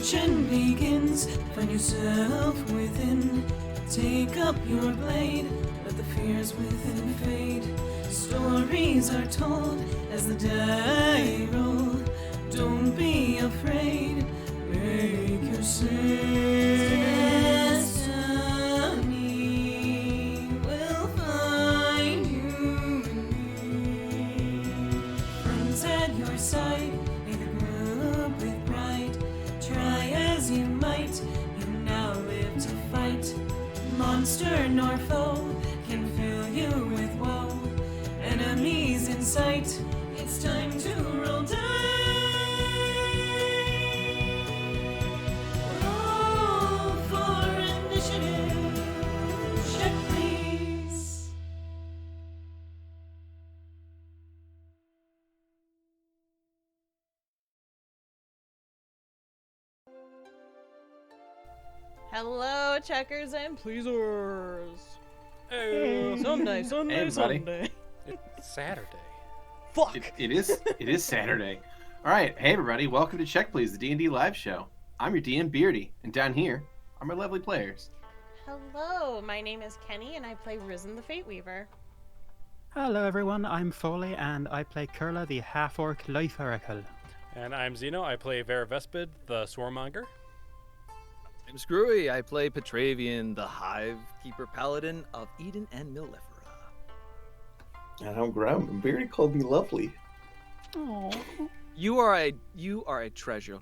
Fortune begins, find yourself within. Take up your blade, let the fears within fade. Stories are told as the die roll. Don't be afraid, make your destiny will find you and me. Friends at your side, may the group with pride. Try as you might, you now live to fight. Monster nor foe can fill you with woe. Enemies in sight, it's time to roll dice. Roll for initiative. Check, please. Hello, checkers and pleasers. Hey. Sunday, Hey, Sunday. It's Saturday. Fuck. It is Saturday. All right, hey everybody, welcome to Check Please, the D&D live show. I'm your DM Beardy, and down here are my lovely players. Hello, my name is Keni, and I play Risen the Fateweaver. Hello everyone, I'm Foaly and I play Kurla, the Half-Orc Life Oracle. And I'm Xeno. I play Vera, the Swarmonger. I'm Skrewy. I play Petravian, the Hive Keeper Paladin of Eden and Millifera. And I'm Grem, and Beardy called me lovely. Aww. You are a treasure.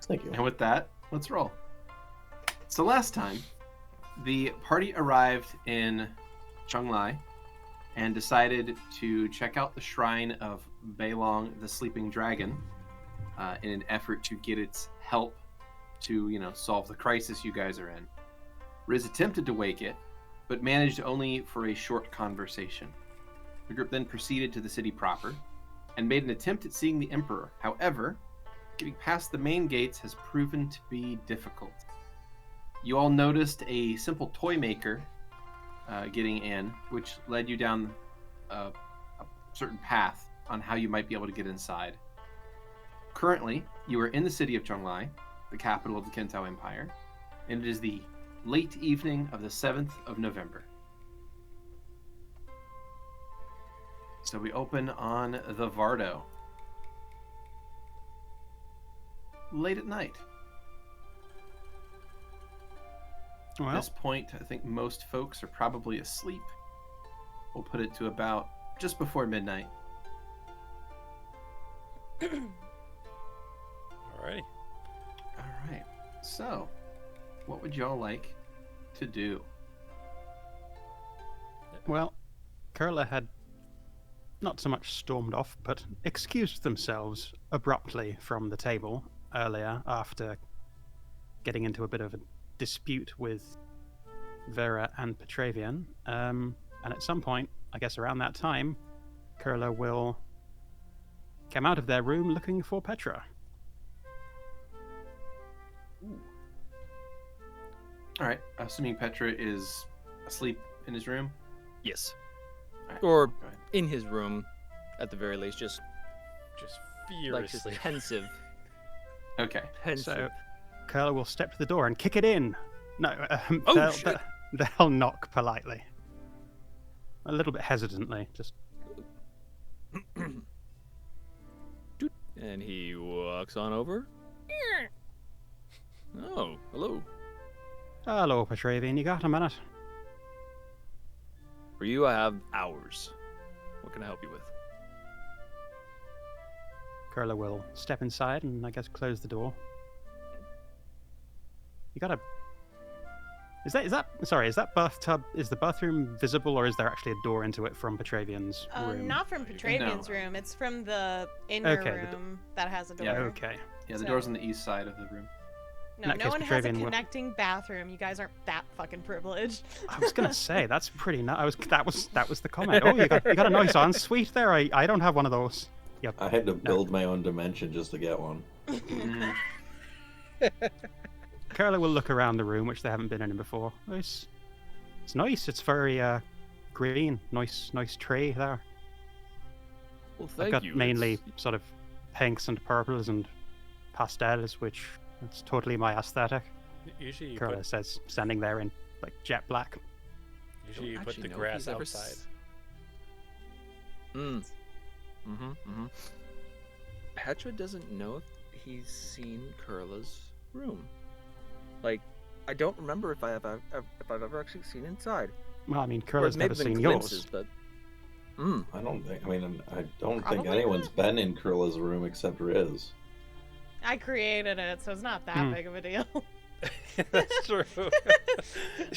Thank you. And with that, let's roll. So last time, the party arrived in Chonglai and decided to check out the shrine of Beilong, the Sleeping Dragon, in an effort to get its help to, solve the crisis you guys are in. Riz attempted to wake it, but managed only for a short conversation. The group then proceeded to the city proper and made an attempt at seeing the Emperor. However, getting past the main gates has proven to be difficult. You all noticed a simple toy maker getting in, which led you down a certain path on how you might be able to get inside. Currently, you are in the city of Chonglai, the capital of the Kentao Empire, and it is the late evening of the 7th of November. So we open on the Vardo. Late at night. At Well, this point, I think most folks are probably asleep. We'll put it to about just before midnight. Alrighty. All right. So, what would y'all like to do? well, Kurla had not so much stormed off, but excused themselves abruptly from the table earlier after getting into a bit of a dispute with Vera and Petravian. And at some point, I guess around that time, Kurla will come out of their room looking for Petra. All right. Assuming Petra is asleep in his room. Yes. All right, Or go ahead. in his room, at the very least, just Furiously. pensive. Okay. So, Kurla will step to the door and kick it in. No, Oh, shit. they'll knock politely. A little bit hesitantly, just... And he walks on over. Oh, hello. Hello, Petravian, you got a minute? For you, I have hours. What can I help you with? Kurla will step inside and I guess close the door. You gotta... Is that bathtub, is the bathroom visible or is there actually a door into it from Petravian's room? Not from Petravian's room. It's from the inner Okay, room that has a door. Yeah, Okay. Yeah, the So- door's on the east side of the room. In No, that no case, one has a Petravian will- connecting bathroom. You guys aren't that fucking privileged. I was gonna say, that's pretty nice. That was the comment. Oh, you got a nice ensuite there? I don't have one of those. Yep. I had to build my own dimension just to get one. Mm. Kurla will look around the room, which they haven't been in before. It's nice. It's very green. Nice tree there. Well, I've thank got you. mainly sort of pinks and purples and pastels, which it's totally my aesthetic. Usually you Kurla put, says, standing there in like jet black. usually you put Actually the know if grass he's ever outside. Petra doesn't know if he's seen Kurla's room. Like, I don't remember if I've ever actually seen inside. Well, I mean, Or it Kurla's may never have been seen glimpses, yours. but I don't think. I mean, I don't think Probably anyone's not. been in Kurla's room except Riz. I created it, so it's not that big of a deal. That's true.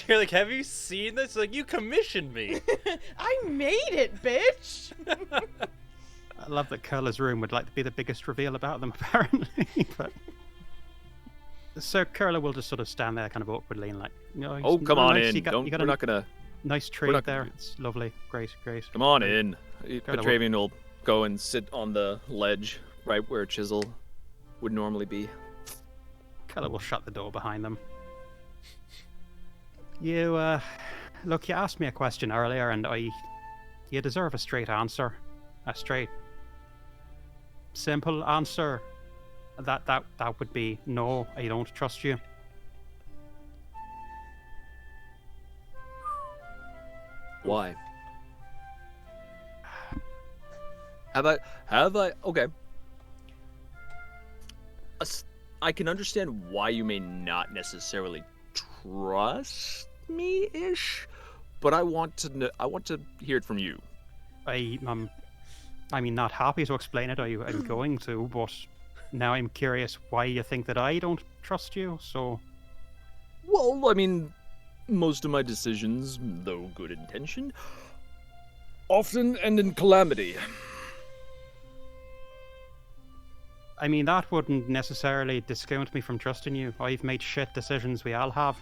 You're like, have you seen this? Like, you commissioned me. I made it, bitch! I love that Kurla's room would like to be the biggest reveal about them, apparently. But so Kurla will just sort of stand there, kind of awkwardly, and like, oh, come on nice. in. You got We're a not gonna. nice tree not there. gonna- It's lovely, great. Come on in. will- Petravian will go and sit on the ledge right where Chisel would normally be. Kurla will shut the door behind them. You, look, you asked me a question earlier, and you deserve a straight answer. A straight, simple answer. That would be no, I don't trust you. Why? Have I? Okay. I can understand why you may not necessarily trust me-ish, but I want to hear it from you. I'm not happy to explain it. I'm going to, but now I'm curious why you think that I don't trust you. So, Well, I mean, most of my decisions, though good intentioned, often end in calamity. I mean, that wouldn't necessarily discount me from trusting you. I've made shit decisions, we all have.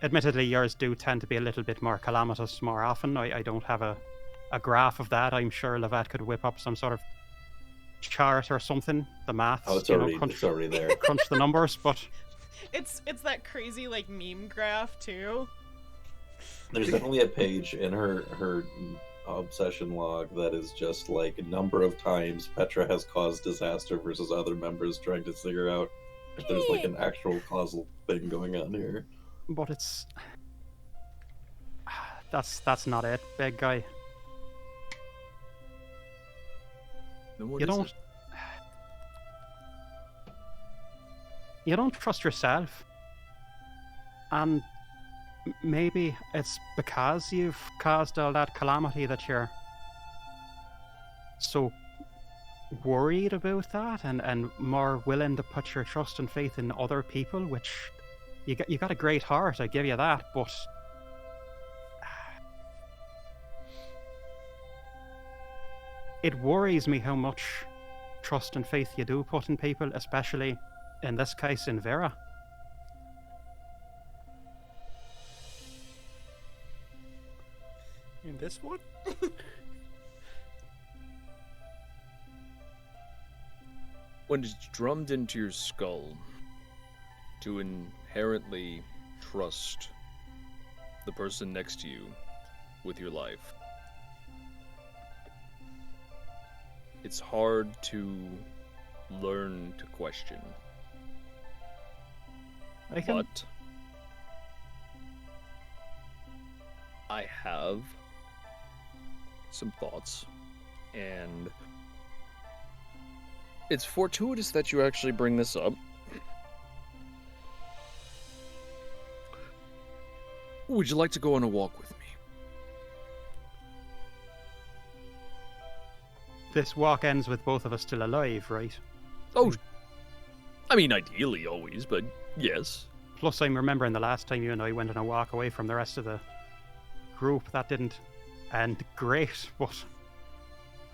Admittedly, yours do tend to be a little bit more calamitous more often. I don't have a graph of that. I'm sure Lovette could whip up some sort of chart or something. The maths, Oh, it's already there. crunch the numbers, but It's that crazy like meme graph too. There's definitely a page in her obsession log that is just like a number of times Petra has caused disaster versus other members trying to figure out if there's like an actual causal thing going on here. but it's that's not it, big guy. Then what You is don't it? you don't trust yourself, and maybe it's because you've caused all that calamity that you're so worried about that and more willing to put your trust and faith in other people, which you got a great heart, I give you that, but it worries me how much trust and faith you do put in people, especially in this case in Vera. In this one? When it's drummed into your skull to inherently trust the person next to you with your life, it's hard to learn to question. I can But I have some thoughts, and it's fortuitous that you actually bring this up. Would you like to go on a walk with me? This walk ends with both of us still alive, right? Oh, I mean, ideally always, but yes. Plus, I'm remembering the last time you and I went on a walk away from the rest of the group. That didn't end great, but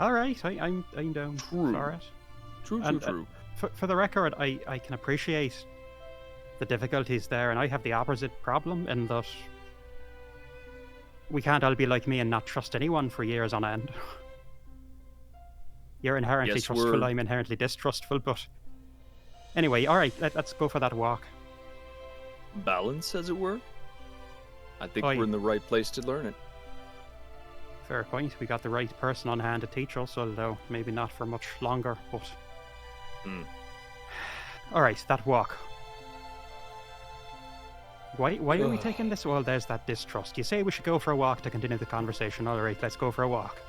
all right, I'm down True. for it. True, And, true. For the record, I can appreciate the difficulties there, and I have the opposite problem in that we can't all be like me and not trust anyone for years on end. You're inherently Yes, trustful, we're- I'm inherently distrustful, but anyway, all right, let's go for that walk. Balance, as it were. I think Aye. we're in the right place to learn it. Fair point. We got the right person on hand to teach us, although maybe not for much longer, but All right, that walk. Why are we taking this? Well, there's that distrust. You say we should go for a walk to continue the conversation. All right, let's go for a walk.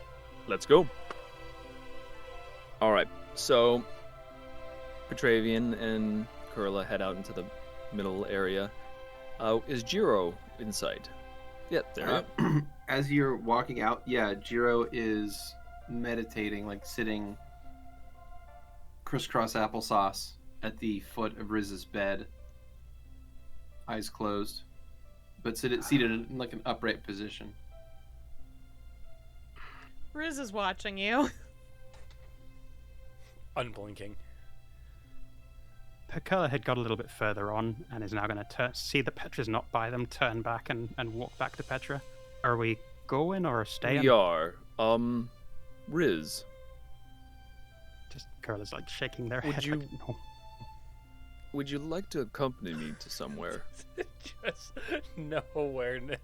Let's go. All right, so Petravian and Kurla head out into the middle area. Is Jiro in sight? Yeah, there. As you're walking out, yeah, Jiro is meditating, like sitting crisscross applesauce at the foot of Riz's bed, eyes closed, but seated in like an upright position. Riz is watching you. Unblinking. Kurla had got a little bit further on and is now going to see that Petra's not by them, turn back and walk back to Petra. Are we going or staying? We are. Riz. Just Kurla's like shaking their Would head. you- Like, no. Would you like to accompany me to somewhere? Just no awareness.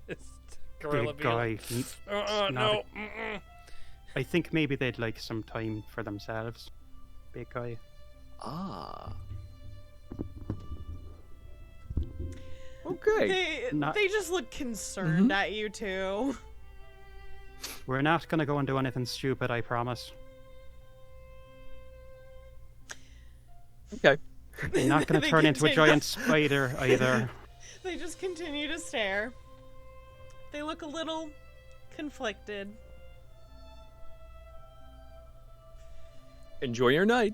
Big guy. No. not I think maybe they'd like some time for themselves. Big guy. Ah. Okay. They just look concerned at you two. We're not going to go and do anything stupid, I promise. Okay. We're not going to They turn into a continue- giant spider either. They just continue to stare. They look a little conflicted. Enjoy your night.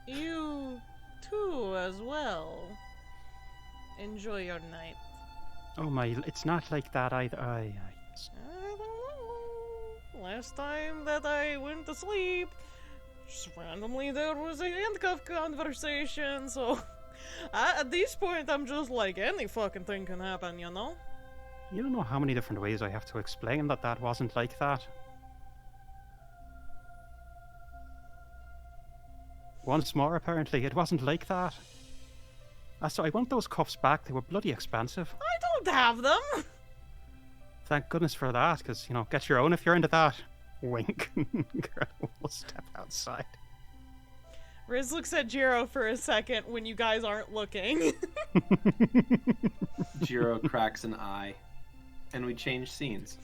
You too, as well. Enjoy your night. Oh my, it's not like that either. I don't know. Last time that I went to sleep, just randomly there was a handcuff conversation, so at this point I'm just like, any fucking thing can happen, you know? You don't know how many different ways I have to explain that wasn't like that. Once more, apparently, it wasn't like that. So I want those cuffs back. They were bloody expensive. I don't have them! Thank goodness for that, because, you know, get your own if you're into that. Wink. We'll step outside. Riz looks at Jiro for a second when you guys aren't looking. Jiro cracks an eye, and we change scenes.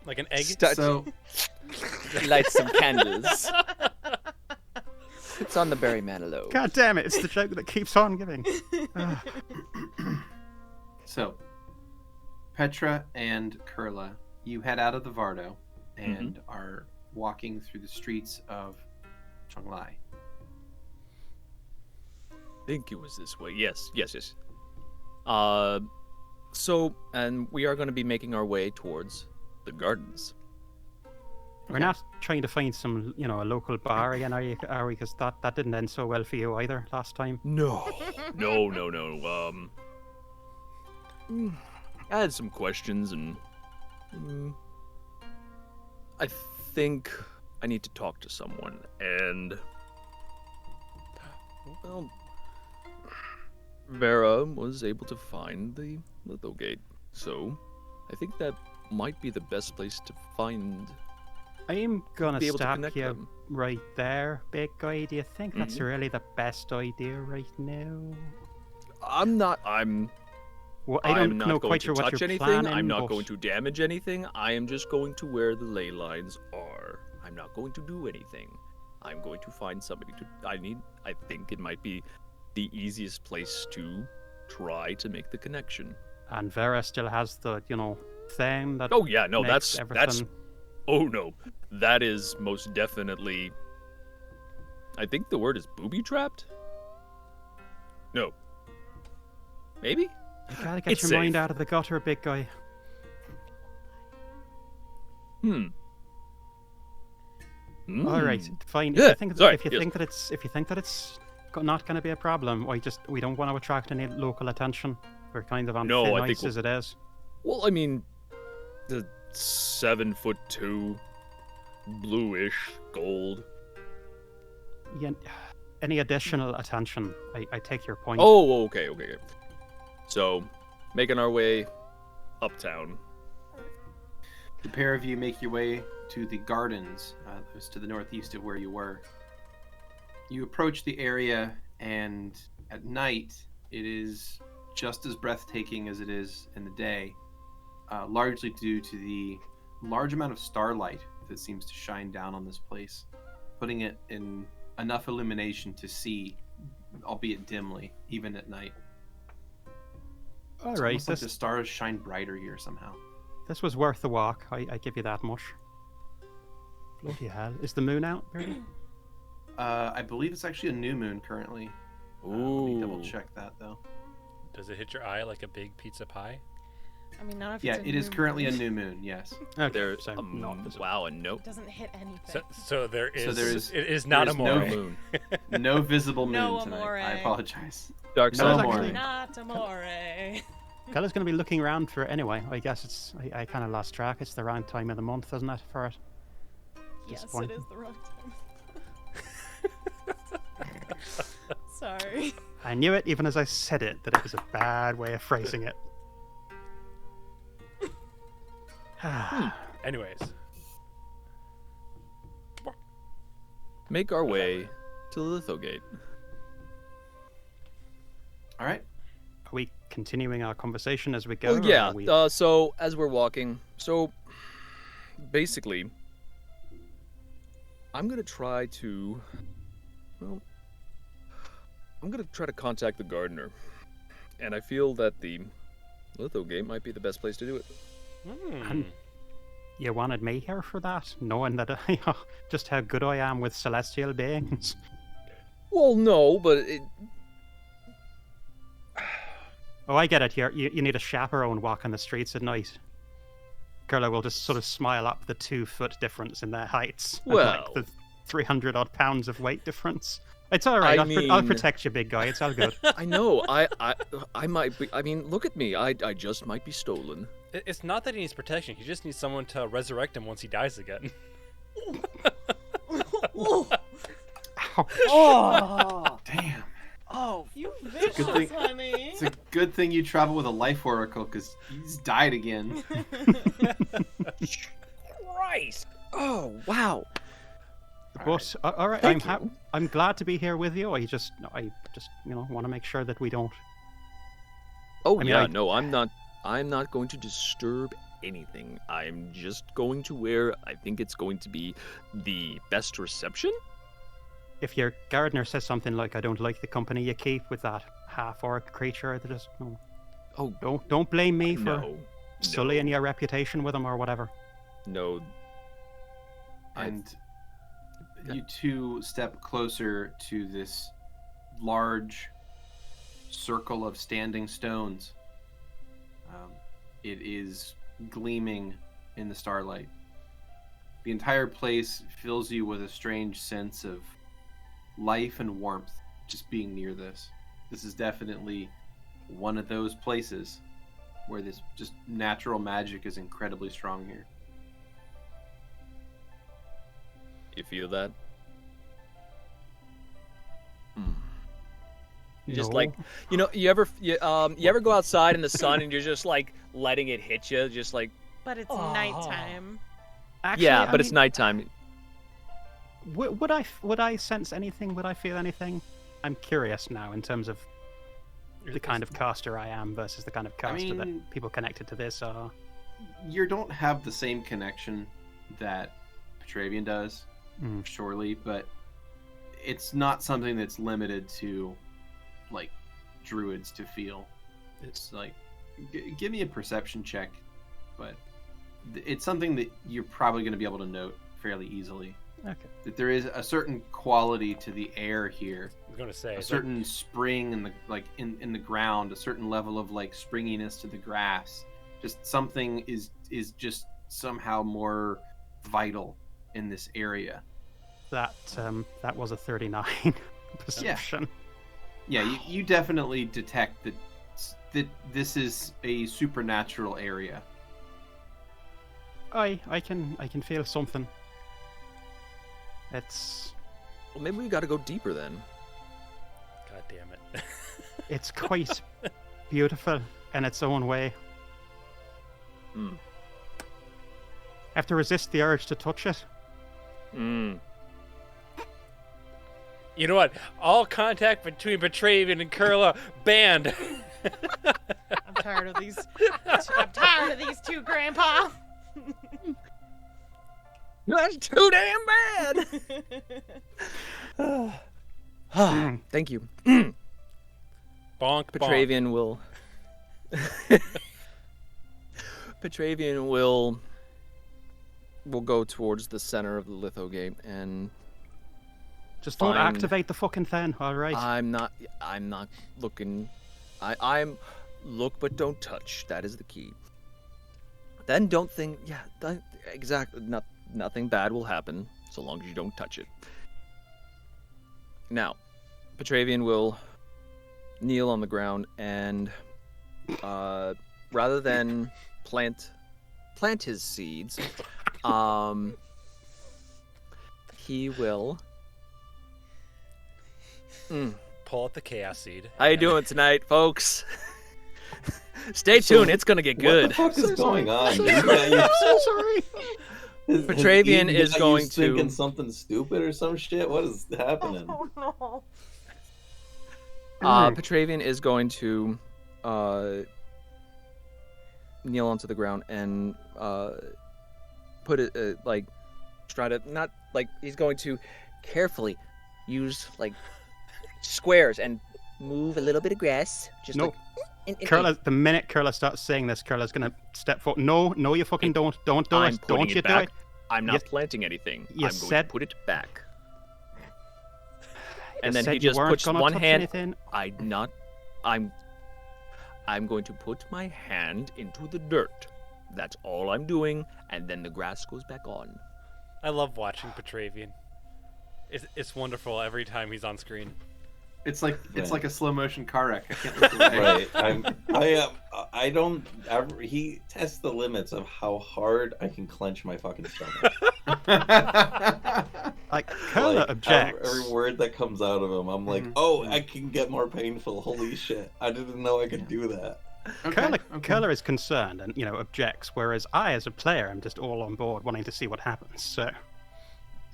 Like an egg. So, Light some candles. It's on the berry manilow. God damn it, it's the joke that keeps on giving. so Petra and Kurla, you head out of the Vardo and are walking through the streets of Chonglai. I think it was this way. Yes. So, and we are going to be making our way towards the gardens. We're not trying to find some, you know, a local bar again, are we? Because that didn't end so well for you either last time. No. I had some questions and I think I need to talk to someone and well, Vera was able to find the Litho Gate, so I think that might be the best place to find. I'm gonna Be able to stop connect you them. right there, big guy. Do you think that's really the best idea right now? I'm Well, I don't not know going quite to sure what touch you're anything. planning, I'm not but going to damage anything. I am just going to where the ley lines are. I'm not going to do anything. I'm going to find somebody to. I think it might be the easiest place to try to make the connection. And Vera still has the, you know, thing that. Oh yeah, no, makes that's. everything... Oh no, that is most definitely. I think the word is booby trapped. No. Maybe. You gotta get It's your mind safe. out of the gutter, big guy. All right, fine. Yeah, If you think sorry, if you think that it's not going to be a problem, we don't want to attract any local attention. We're kind of on No, thin I think ice as it is. Well, I mean, the 7'2", bluish gold. Yeah, any additional attention? I take your point. Oh, okay. So, making our way uptown. The pair of you make your way to the gardens, those to the northeast of where you were. You approach the area, and at night it is just as breathtaking as it is in the day, largely due to the large amount of starlight that seems to shine down on this place, putting it in enough illumination to see, albeit dimly, even at night. All It's right, almost like the stars shine brighter here somehow. this was worth the walk. I give you that much. Bloody hell. Is the moon out, Beardy? I believe it's actually a new moon currently. Let me double check that though. Does it hit your eye like a big pizza pie? I mean, not if Yeah, it's a it is new currently a moon. new moon. Yes. Okay, There's so not visible. wow, a note. It doesn't hit anything. So there is. there is- It is not there a is no more. Moon. No visible moon No tonight. amore. I apologize. Dark No side. amore. actually- Not amore. Kella's going to be looking around for it anyway. I guess it's. I kind of lost track. It's the wrong time of the month, isn't it, for it? Yes, it Disappointing. is the wrong time. Sorry. I knew it even as I said it that it was a bad way of phrasing it. Anyways, Make our way to the Lithogate. All right. Are we continuing our conversation as we go? Well, or yeah. are we- So as we're walking, so basically, I'm gonna try to. Well, I'm gonna try to contact the gardener, and I feel that the Lithogate might be the best place to do it. And you wanted me here for that, knowing that just how good I am with celestial beings. Well, no, but it. Oh, I get it. You need a chaperone walking the streets at night. Kurla will just sort of smile up the 2-foot difference in their heights. And, Well. like the 300 odd pounds of weight difference. It's all right. I I'll mean- protect you, big guy. It's all good. I know. I might be. I mean, look at me. I just might be stolen. it's not that he needs protection. He just needs someone to resurrect him once he dies again. Oh, Damn. oh, You Good vicious, thing- honey. It's a good thing you travel with a life oracle because he's died again. Christ! Oh, wow. But all right, Thank you. I'm glad to be here with you. I just want to make sure that we don't. Oh I mean, yeah, I- no, I'm not. I'm not going to disturb anything. I'm just going to where I think it's going to be the best reception. If your gardener says something like, "I don't like the company you keep with that half-orc creature," they just no, Oh don't blame me for no, sullying your reputation with him or whatever. no. And you two step closer to this large circle of standing stones. It is gleaming in the starlight. The entire place fills you with a strange sense of life and warmth just being near this. This is definitely one of those places where this just natural magic is incredibly strong here. You feel that? You just No. like, you ever go outside in the sun and you're just like letting it hit you, just like But it's Oh. nighttime. Actually, yeah, I but it's mean, nighttime. Would I sense anything? Would I feel anything? I'm curious now in terms of the kind of caster I am versus the kind of caster mean- that people connected to this are. You don't have the same connection that Petravian does, Mm. surely, but it's not something that's limited to, like, druids to feel. It's like, give me a perception check, but it's something that you're probably going to be able to note fairly easily. Okay. That there is a certain quality to the air here, I was going to say. a it's like- certain spring in the in the ground, a certain level of like springiness to the grass. Just something is just somehow more vital in this area. That was a 39 perception. Yeah, you definitely detect that this is a supernatural area. I can feel something. It's Well, maybe we got to go deeper then. God damn it. it's quite beautiful in its own way. Hmm. I have to resist the urge to touch it. Mm. You know what? All contact between Petravian and Kurla banned. I'm tired of these. I'm tired of these two, Grandpa. That's too damn bad. Thank you. Bonk, bonk. Petravian will. Petravian will go towards the center of the lithogate and. Just don't Fine. activate the fucking thing, alright? I'm not looking. I'm look but don't touch. That is the key. Then don't think. Yeah, exactly. Nothing bad will happen so long as you don't touch it. Now, Petravian will kneel on the ground and, rather than plant his seeds, he will. Pull out the chaos seed. How you doing tonight, folks? Stay tuned. It's gonna get good. What the fuck is going on? I'm so sorry. Petravian is going to thinking something stupid or some shit. What is happening? Oh no. Petravian is going to kneel onto the ground and put it try to not he's going to carefully use squares and move a little bit of grass. Just No. Kurla, the minute Kurla starts saying this, Kurla's gonna step forward. No, you fucking don't do I'm it. putting Don't it you do back. it. I'm not You- planting anything. you I'm going said- to put it back. You And then said he you just weren't puts gonna one touch hand. anything. I'm going to put my hand into the dirt. That's all I'm doing, and then the grass goes back on. I love watching Petravian. It's wonderful every time he's on screen. It's like Right. a slow motion car wreck. I can't look away. Right. I don't ever. He tests the limits of how hard I can clench my fucking stomach. Kurla Like, objects. Every word that comes out of him, I'm like, oh, I can get more painful. Holy shit! I didn't know I could do that. Kurla is concerned and objects, whereas I, as a player, am just all on board, wanting to see what happens. So,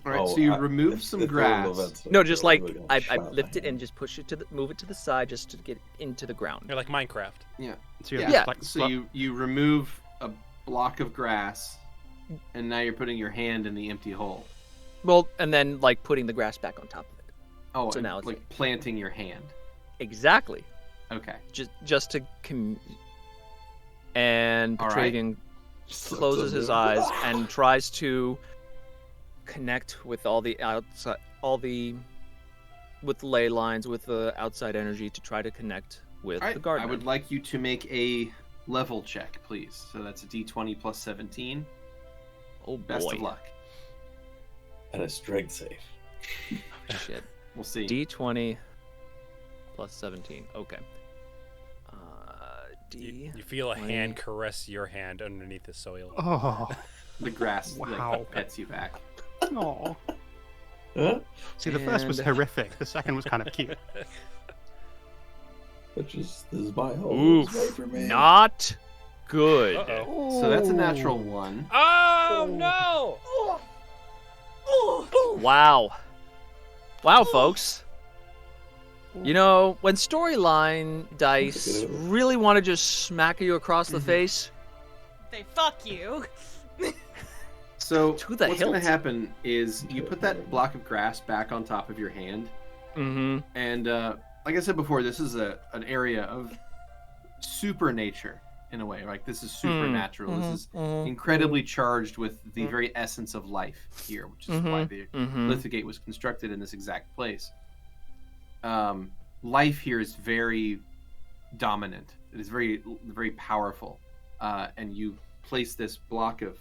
All right, so you remove some if grass. Lovette's No, just really gonna I shot lift my it and just push it move it to the side just to get into the ground. You're like Minecraft. Yeah. so you're Yeah. So you remove a block of grass, and now you're putting your hand in the empty hole. Well, and then putting the grass back on top of it. Oh, So and, now it's like planting your hand. Exactly. Okay. Just to and All right. Petravian closes his eyes and tries to connect with all the outside, with the ley lines, with the outside energy to try to connect with All right. the garden. I would like you to make a level check, please. So that's a D20 plus 17. Oh Best boy. of luck. And a strength save. Shit. We'll see. D20 plus 17. Okay. You feel a hand caress your hand underneath the soil. Oh, The grass Wow. pets you back. no. Huh? See, the first was And- horrific. The second was kind of cute. This is my home. Oof. This is right for me. Not good. Uh-oh. So that's a natural 1. Oh no! Wow. Wow, folks. You know, when storyline dice really want to just smack you across the face, They fuck you. So To the what's going to hilt. happen is you put that block of grass back on top of your hand, mm-hmm. and like I said before, this is an area of super nature in a way. Like this is supernatural. This is incredibly charged with the very essence of life here, which is why the lithogate was constructed in this exact place. Life here is very dominant. It is very, very powerful, and you place this block of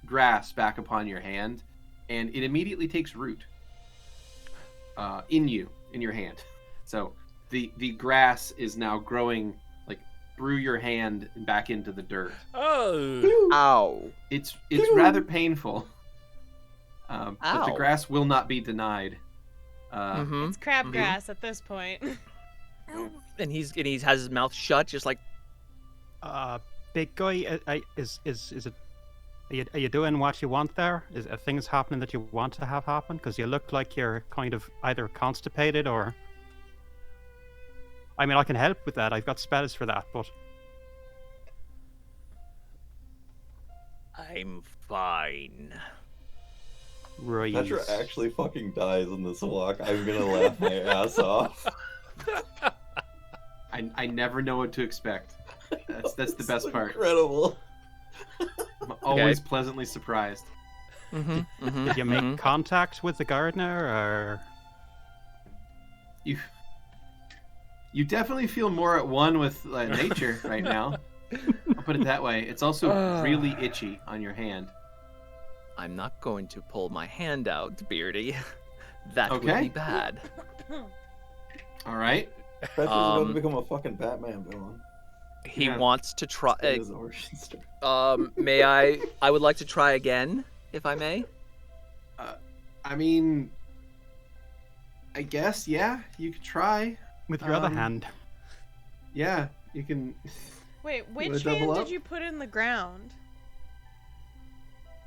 grass back upon your hand, and it immediately takes root in your hand. So the grass is now growing through your hand and back into the dirt. Oh! Ow. It's rather painful, but the Ow. grass will not be denied. Mm-hmm. It's crabgrass at this point. And he has his mouth shut, just like Big guy, is it Are you doing what you want there? Are things happening that you want to have happen? Because you look like you're kind of either constipated or... I mean, I can help with that. I've got spells for that, but... I'm fine. Right. Petra actually fucking dies in this walk. I'm gonna laugh my ass off. I never know what to expect. That's the best part. Incredible. I'm always pleasantly surprised. Did you make contact with the gardener, or... You definitely feel more at one with nature right now. I'll put it that way. It's also really itchy on your hand. I'm not going to pull my hand out, Beardy. That would Okay. be bad. All right. Petra's about to become a fucking Batman villain. He Yeah. wants to try. That is origin story. May I? I would like to try again, if I may. I mean, I guess, yeah, you could try. with your other Um, hand? Yeah, you can. Wait, wanna which double hand up? did you put in the ground?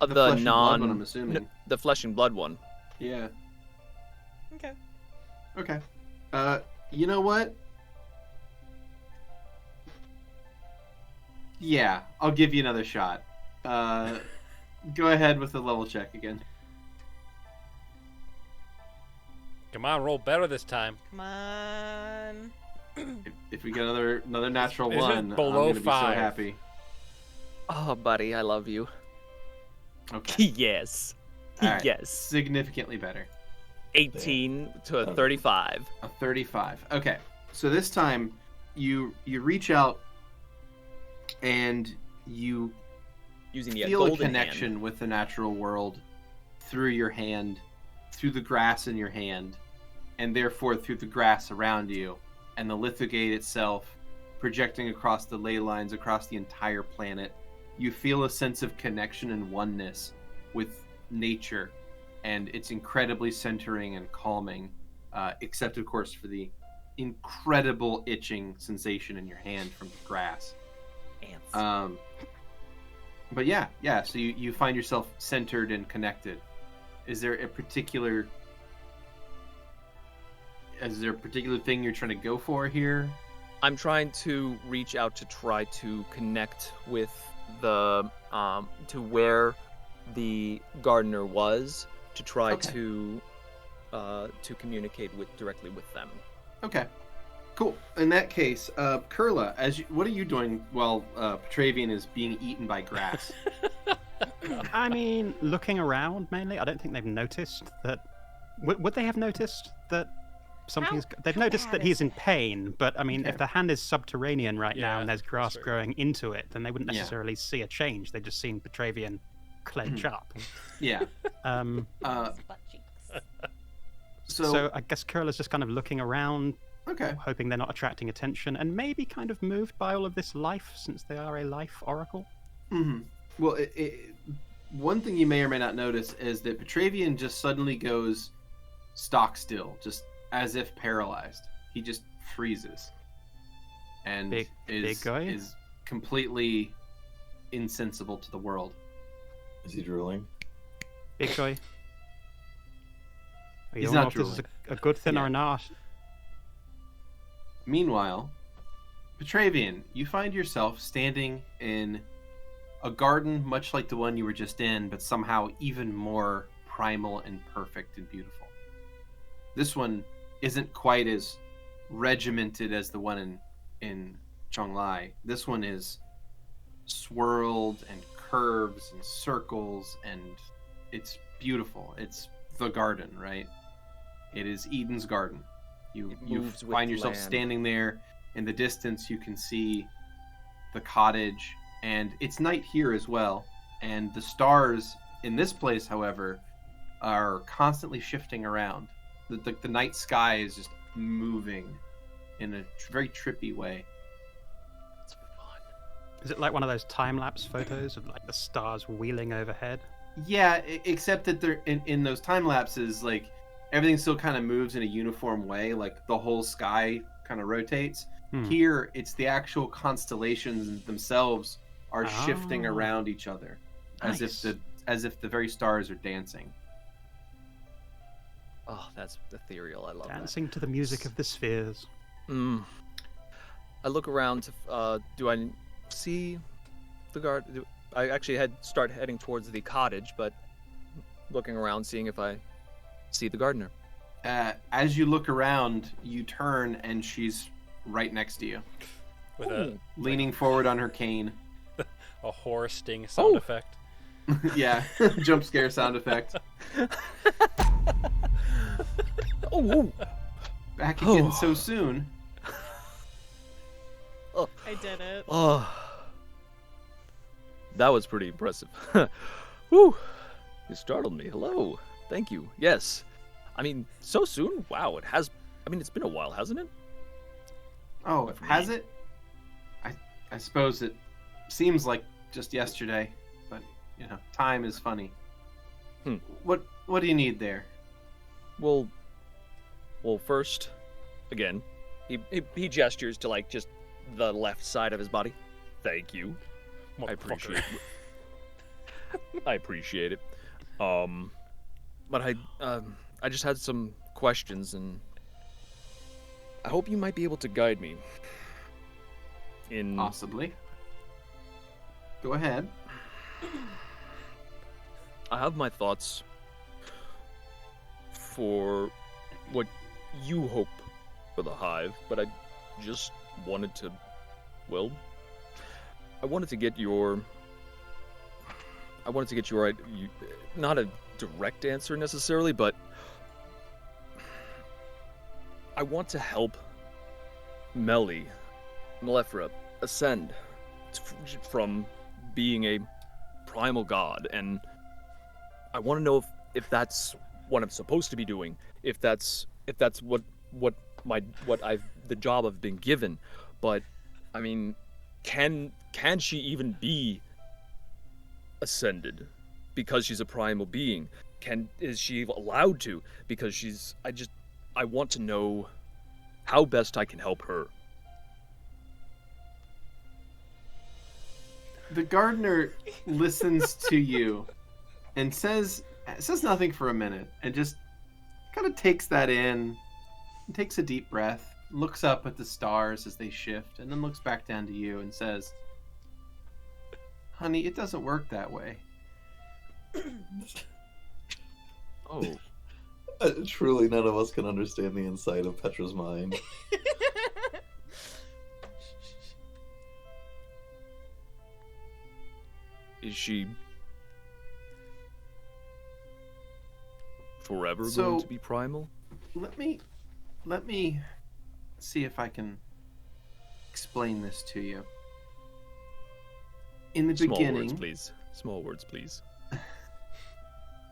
The, flesh and blood non, one, I'm assuming. the flesh and blood one. Yeah. Okay. Okay. You know what? Yeah, I'll give you another shot. Go ahead with the level check again. Come on, roll better this time. Come on. If we get another natural Is it one, below I'm gonna be so 5? happy. Oh, buddy, I love you. Okay. Yes. All right. Yes. Significantly better. 18 to a 35. A 35. Okay. So this time you reach out and you Using the feel a golden connection hand. with the natural world through your hand, through the grass in your hand, and therefore through the grass around you, and the lithogate itself projecting across the ley lines across the entire planet. You feel a sense of connection and oneness with nature, and it's incredibly centering and calming, except of course for the incredible itching sensation in your hand from the grass. Ants. But yeah, so you find yourself centered and connected. Is there a particular thing you're trying to go for here? I'm trying to reach out to try to connect with the to where the gardener was, to try Okay. to communicate directly with them. Okay, cool. In that case, Kurla, what are you doing while Petravian is being eaten by grass? I mean, looking around mainly. I don't think they've noticed that. Would they have noticed that something's? They've noticed bad that is he's in pain, but I mean, Okay. if the hand is subterranean right now Yeah, and there's grass that's fair. growing into it, then they wouldn't Yeah. necessarily see a change. They've just seen Petravian clench up. Yeah. Um, Uh, Butt cheeks. so I guess Kurla's just kind of looking around, okay. hoping they're not attracting attention, and maybe kind of moved by all of this life, since they are a life oracle. Mm-hmm. Well, one thing you may or may not notice is that Petravian just suddenly goes stock still, just as if paralyzed. He just freezes, and Big guy? is completely insensible to the world. Is he drooling? Big guy. You He's don't not know if this is drooling. a good thing Yeah. or not. Meanwhile, Petravian, you find yourself standing in a garden much like the one you were just in, but somehow even more primal and perfect and beautiful. This one isn't quite as regimented as the one in Chonglai. This one is swirled and curves and circles, and it's beautiful. It's the garden, right? It is Eden's garden. You moves with find yourself land. standing there. In the distance, you can see the cottage, and it's night here as well. And the stars in this place, however, are constantly shifting around. The night sky is just moving in a very trippy way. It's fun. Is it like one of those time-lapse photos of like the stars wheeling overhead? Yeah, except that they're in those time lapses, like everything still kind of moves in a uniform way, like the whole sky kind of rotates. Here, it's the actual constellations themselves are shifting Ah. around each other. as Nice. if the very stars are dancing. Oh, that's ethereal. I love Dancing to the music of the spheres. that. I look around. Do I see the guard? I actually start heading towards the cottage, but looking around, seeing if I see the gardener. As you look around, you turn and she's right next to you, With a leaning forward on her cane. horror sting sound Oh. effect. Yeah, jump scare sound effect. Oh, Back again Oh. so soon. I did it. oh, that was pretty impressive. Whew, you startled me. Hello, thank you. Yes, I mean, so soon. Wow, it has. I mean, it's been a while, hasn't it? Oh, For has me. it? I suppose it seems like just yesterday, but time is funny. Hmm. What do you need there? Well, first, again, he gestures to like just the left side of his body. Thank you. I Motherfucker. appreciate it. I appreciate it. But I just had some questions, and I hope you might be able to guide me. Possibly. Go ahead. I have my thoughts for what you hope for the hive, but I just wanted to, well, I wanted to get your not a direct answer necessarily, but I want to help Malefra ascend from being a primal god, and I want to know if that's what I'm supposed to be doing, if that's what the job I've been given. But I mean, can she even be ascended because she's a primal being? Is she allowed to? Because I want to know how best I can help her. The gardener listens to you and says nothing for a minute and just kind of takes that in and takes a deep breath, looks up at the stars as they shift, and then looks back down to you and says, "Honey, it doesn't work that way." Oh, Truly, none of us can understand the inside of Petra's mind. is she forever So- going to be primal? Let me see if I can explain this to you. In the Small beginning, words, please. Small words, please.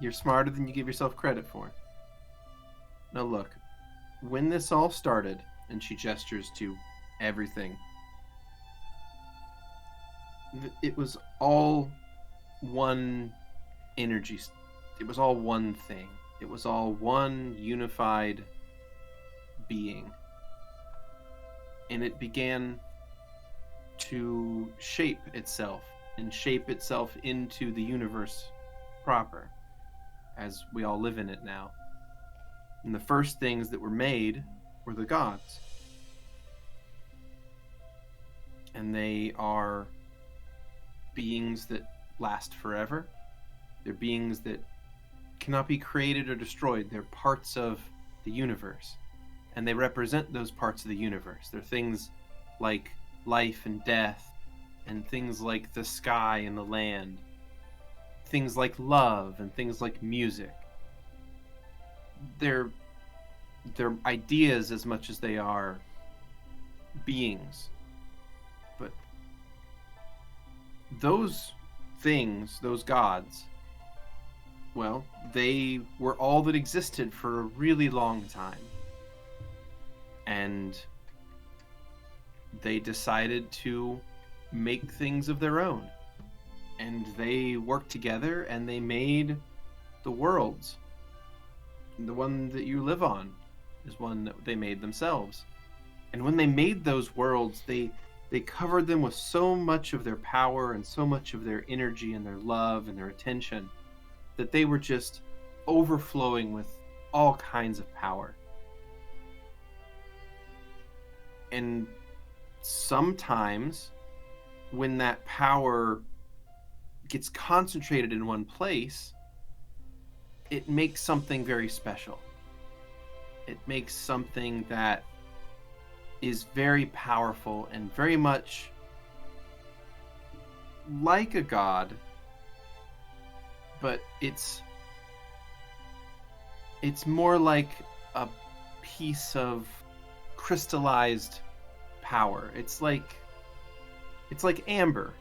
you're smarter than you give yourself credit for. Now look, when this all started, and she gestures to everything, it was all one energy. It was all one thing. It was all one unified being. And it began to shape itself and shape itself into the universe proper, as we all live in it now. And the first things that were made were the gods. And they are beings that last forever. They're beings that cannot be created or destroyed. They're parts of the universe. And they represent those parts of the universe. They're things like life and death, and things like the sky and the land, things like love and things like music. They're ideas as much as they are beings. But those things, those gods, well, they were all that existed for a really long time. And they decided to make things of their own. And they worked together and they made the worlds. The one that you live on is one that they made themselves. And when they made those worlds, they they covered them with so much of their power and so much of their energy and their love and their attention that they were just overflowing with all kinds of power. And sometimes when that power gets concentrated in one place, it makes something very special. It makes something that is very powerful and very much like a god, but it's more like a piece of crystallized power. It's like amber,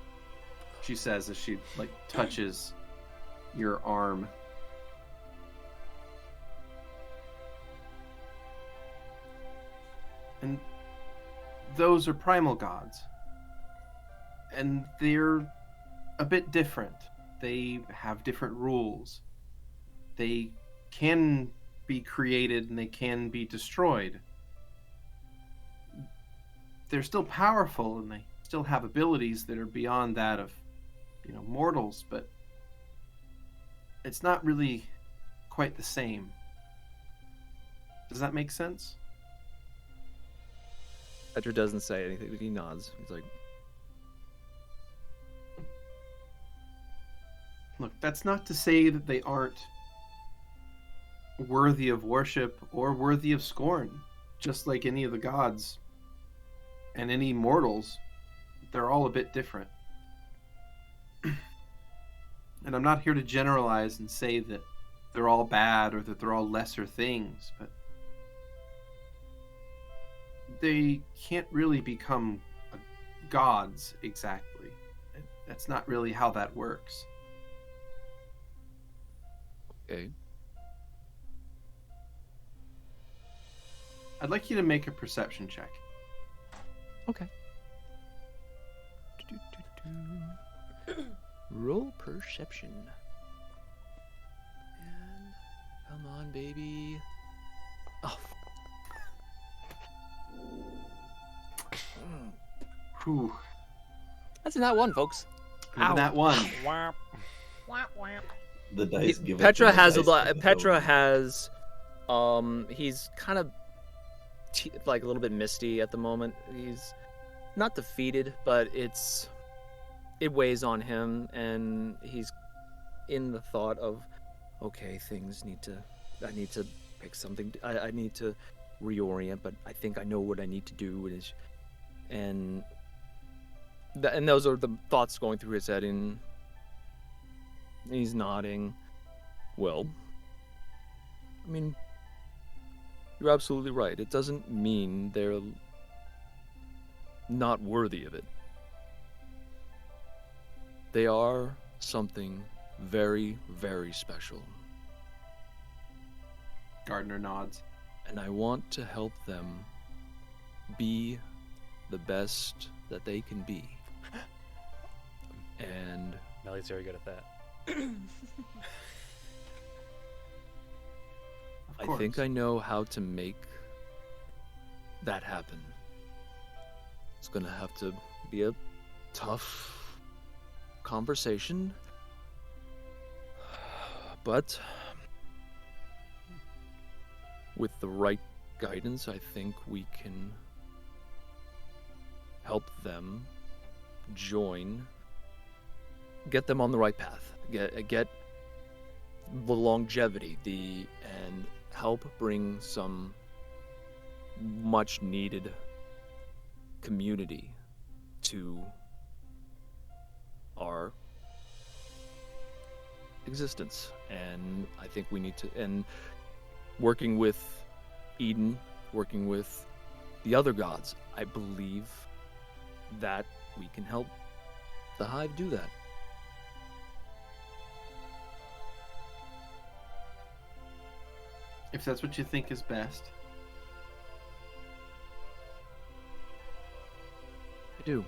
she says as she like touches your arm. And those are primal gods. And they're a bit different. They have different rules. They can be created and they can be destroyed. They're still powerful and they still have abilities that are beyond that of, mortals, but it's not really quite the same. Does that make sense? Petra doesn't say anything, but he nods. He's like, look, that's not to say that they aren't worthy of worship or worthy of scorn, just like any of the gods and any mortals. They're all a bit different. And I'm not here to generalize and say that they're all bad or that they're all lesser things, but they can't really become gods exactly. That's not really how that works. okay. I'd like you to make a perception check. Okay. Roll perception. And come on, baby. Oh. Whew. That's not one, folks. Even that one. Whap. Whap, whap. The dice give Petra it to the has a dice lot. give it Petra over. has, he's kind of like a little bit misty at the moment. He's not defeated, but it weighs on him, and he's in the thought of, okay, I need to pick something. I need to reorient, but I think I know what I need to do. And those are the thoughts going through his head, and he's nodding. Well, I mean, you're absolutely right. It doesn't mean they're not worthy of it. They are something very, very special. Gardner nods. And I want to help them be the best that they can be. And Melly's very good at that. I think I know how to make that happen. It's gonna have to be a tough conversation, but with the right guidance, I think we can help them get them on the right path, get the longevity, and help bring some much needed community to our existence. And I think we need to, and working with Eden, working with the other gods, I believe that we can help the Hive do that. If that's what you think is best. I do.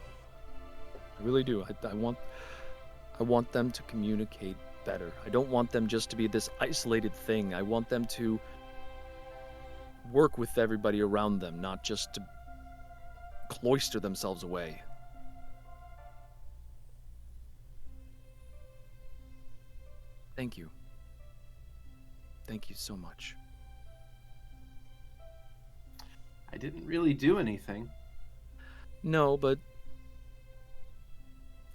I really do. I want them to communicate better. I don't want them just to be this isolated thing. I want them to work with everybody around them, not just to cloister themselves away. Thank you. Thank you so much. I didn't really do anything. No, but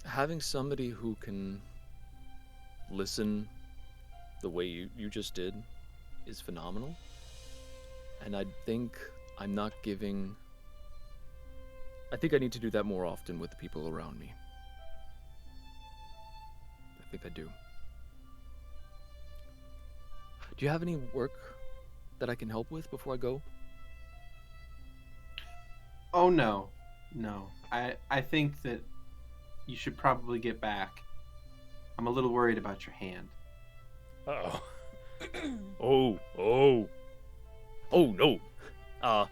having somebody who can listen the way you just did is phenomenal. And I think I'm not giving... I think I need to do that more often with the people around me. I think I do. Do you have any work that I can help with before I go? Oh, no. No. I think that you should probably get back. I'm a little worried about your hand. Uh-oh. Oh no. I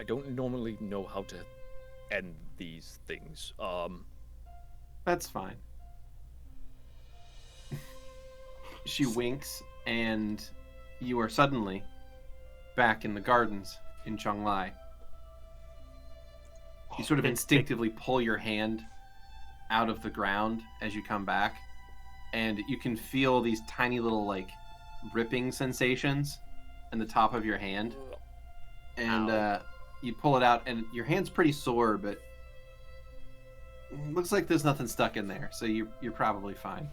don't normally know how to end these things. That's fine. She winks, and you are suddenly back in the gardens in Chonglai. You sort of instinctively pull your hand out of the ground as you come back, and you can feel these tiny little, like, ripping sensations in the top of your hand. And you pull it out, and your hand's pretty sore, but looks like there's nothing stuck in there, so you're probably fine.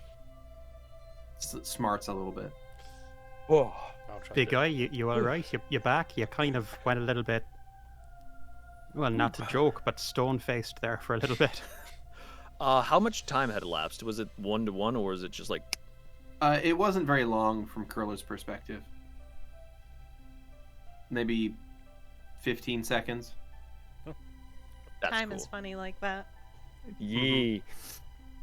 Smarts a little bit. Whoa. I'll try Big to- guy, you all right? You're back? You kind of went a little bit, well, not to joke, but stone-faced there for a little bit. How much time had elapsed? Was it 1-to-1, or is it just like... It wasn't very long from Kurla's perspective. Maybe 15 seconds. That's Time cool. is funny like that. Yee.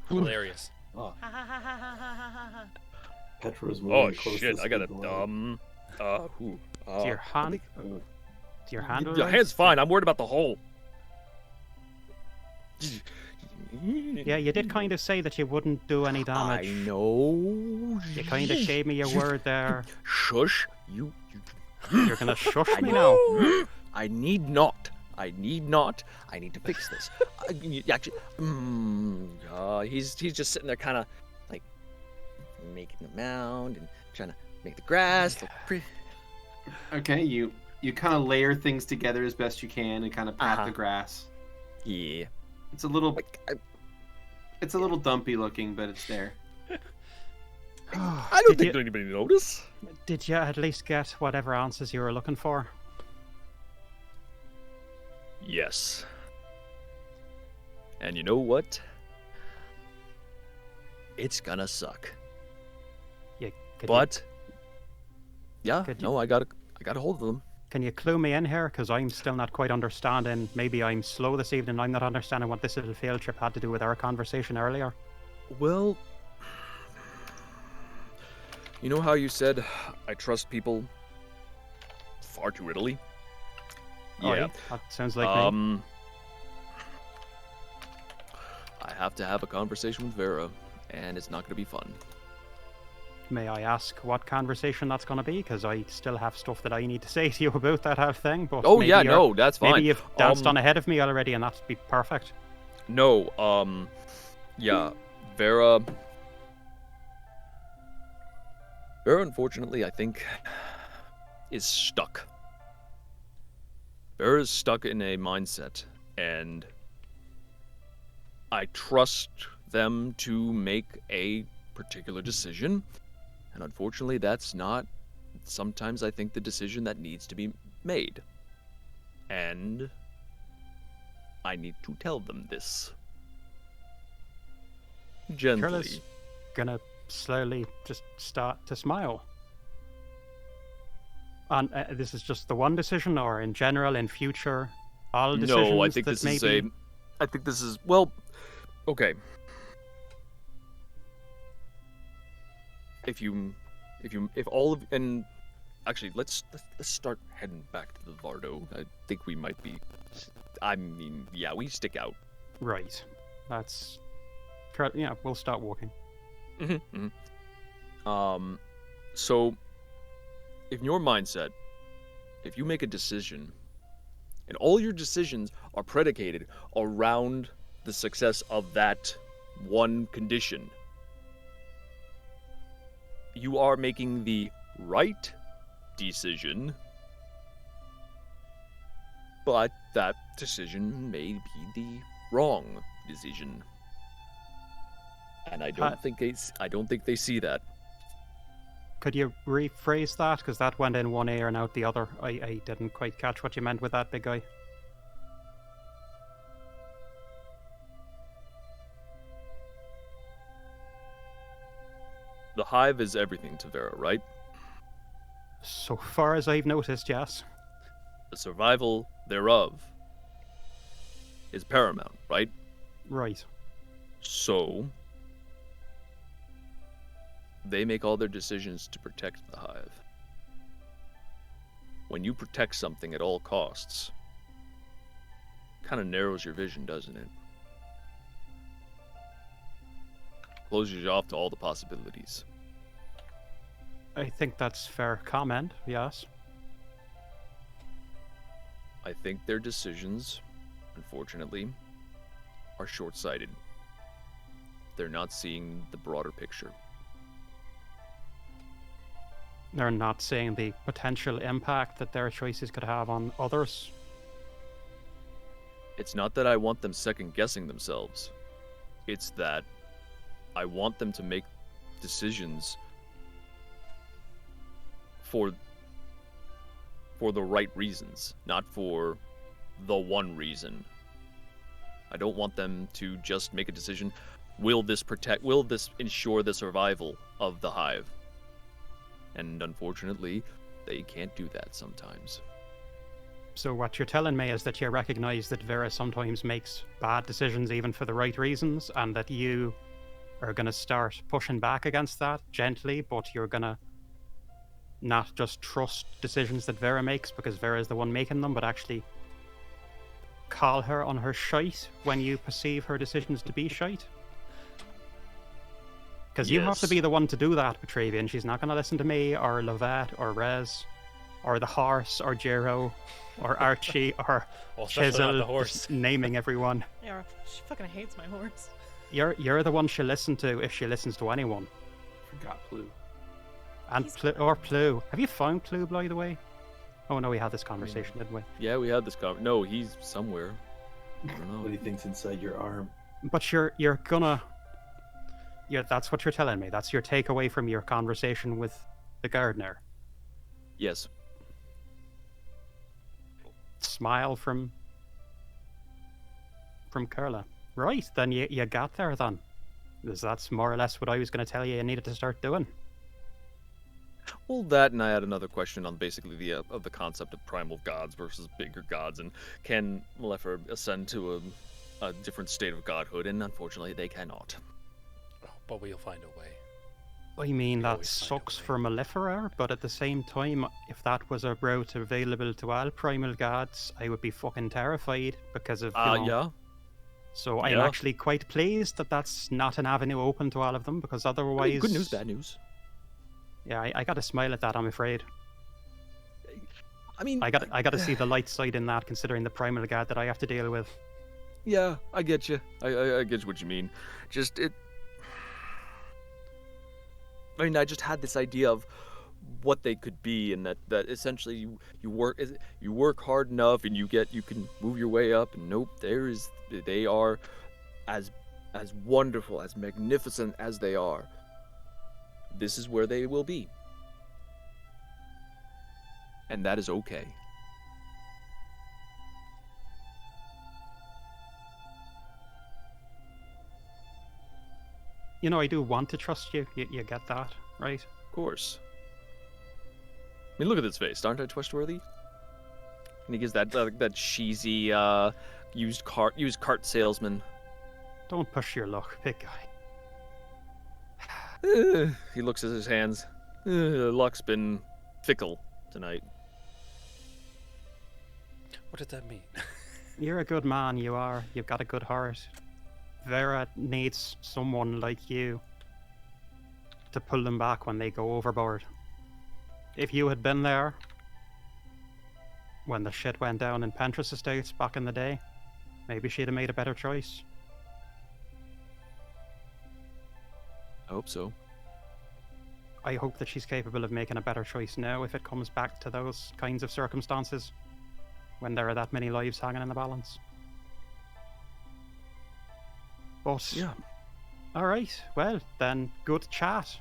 Hilarious. Oh, Ha ha ha ha ha ha ha ha. Petra is moving Oh close shit! to I got a speed limit. Is your hand? Is your hand all Your right? hand's fine. I'm worried about the hole. Yeah, you did kind of say that you wouldn't do any I damage. know. You kind of gave me your word there. Shush! You. You're gonna shush I me need- now. I need not. I need not. I need to fix this. Actually, he's just sitting there, kind of like making a mound and trying to make the grass look pretty. Okay, you kind of layer things together as best you can and kind of pat Uh-huh. the grass. Yeah. It's a little Like, it's a little dumpy looking, but it's there. I don't Did think you- anybody notice. Did you at least get whatever answers you were looking for? Yes. And you know what? It's gonna suck. Yeah, But yeah, could you- no, I got a hold of them. Can you clue me in here? Because I'm still not quite understanding. Maybe I'm slow this evening. I'm not understanding what this little field trip had to do with our conversation earlier. Well, you know how you said I trust people far too readily? Yeah. Alright, that sounds like me. I have to have a conversation with Vera, and it's not going to be fun. May I ask what conversation that's going to be? Because I still have stuff that I need to say to you about that whole thing. But Oh maybe yeah, you're- no, that's fine. Maybe you've danced Um, on ahead of me already, and that'd be perfect. No, yeah, Vera, unfortunately, I think, is stuck. Vera's stuck in a mindset, and I trust them to make a particular decision, and unfortunately, that's not sometimes I think the decision that needs to be made. And I need to tell them this. Gently. Kurla's gonna slowly just start to smile. And this is just the one decision, or in general, in future, all decisions No, I think that this maybe... is I think this is, well, okay. If all of, and actually, let's start heading back to the Vardo. I think we might be, I mean, yeah, we stick out. Right. That's... Yeah, we'll start walking. So, in your mindset, if you make a decision, and all your decisions are predicated around the success of that one condition, you are making the right decision, but that decision may be the wrong decision. And I don't think they see that. Could you rephrase that? Because that went in one ear and out the other. I didn't quite catch what you meant with that, big guy. The hive is everything to Vera, right? So far as I've noticed, yes. The survival thereof is paramount, right? Right. So they make all their decisions to protect the hive. When you protect something at all costs, kind of narrows your vision, doesn't it? Closes you off to all the possibilities. I think that's fair comment, yes. I think their decisions, unfortunately, are short-sighted. They're not seeing the broader picture. They're not seeing the potential impact that their choices could have on others. It's not that I want them second-guessing themselves. It's that I want them to make decisions for the right reasons, not for the one reason. I don't want them to just make a decision, will this ensure the survival of the hive? And unfortunately, they can't do that sometimes. So what you're telling me is that you recognize that Vera sometimes makes bad decisions even for the right reasons, and that you are going to start pushing back against that gently, but you're going to not just trust decisions that Vera makes because Vera is the one making them, but actually call her on her shite when you perceive her decisions to be shite? Because you have to Yes. be the one to do that, Petravian. She's not going to listen to me, or Lovette, or Rez, or the horse, or Jiro, or Archie, or Well, especially not Chisel, the horse. just naming everyone. Yeah, she fucking hates my horse. You're the one she'll listen to if she listens to anyone. Forgot Blue. And He's or Plu. Have you found Plu, by the way? Oh no, we had this conversation, didn't we? Yeah, we had this No, he's somewhere. I don't What know. do you think's inside your arm? But you're gonna. Yeah, that's what you're telling me. That's your takeaway from your conversation with the gardener. Yes. Smile from Kurla. Right, then you got there then. Because that's more or less what I was going to tell you needed to start doing. Well, that, and I had another question on basically the concept of primal gods versus bigger gods, and can Malefer ascend to a different state of godhood? And unfortunately, they cannot. Oh, but we'll find a way. I mean, We that always find a sucks way. for Malefera, but at the same time, if that was a route available to all primal gods, I would be fucking terrified because of, Yeah. So I'm Yeah. actually quite pleased that that's not an avenue open to all of them, because otherwise... Good news, bad news. Yeah, I gotta smile at that, I'm afraid. I mean, I gotta see the light side in that, considering the primal god that I have to deal with. yeah, I get you. I get what you mean. Just it. I mean, I just had this idea of what they could be, and that essentially you work hard enough, and you can move your way up. And nope, they are as wonderful, as magnificent as they are. This is where they will be, and that is okay. You know, I do want to trust you. You get that, right? Of course. I mean, look at this face. Aren't I trustworthy? And he gives that cheesy used cart salesman. Don't push your luck, big guy. He looks at his hands. Luck's been fickle tonight. What does that mean? You're a good man, you are. You've got a good heart. Vera needs someone like you to pull them back when they go overboard. If you had been there when the shit went down in Pentris Estates back in the day, maybe she'd have made a better choice. I hope so. I hope that she's capable of making a better choice now if it comes back to those kinds of circumstances when there are that many lives hanging in the balance. But Yeah. all right, well then, good chat.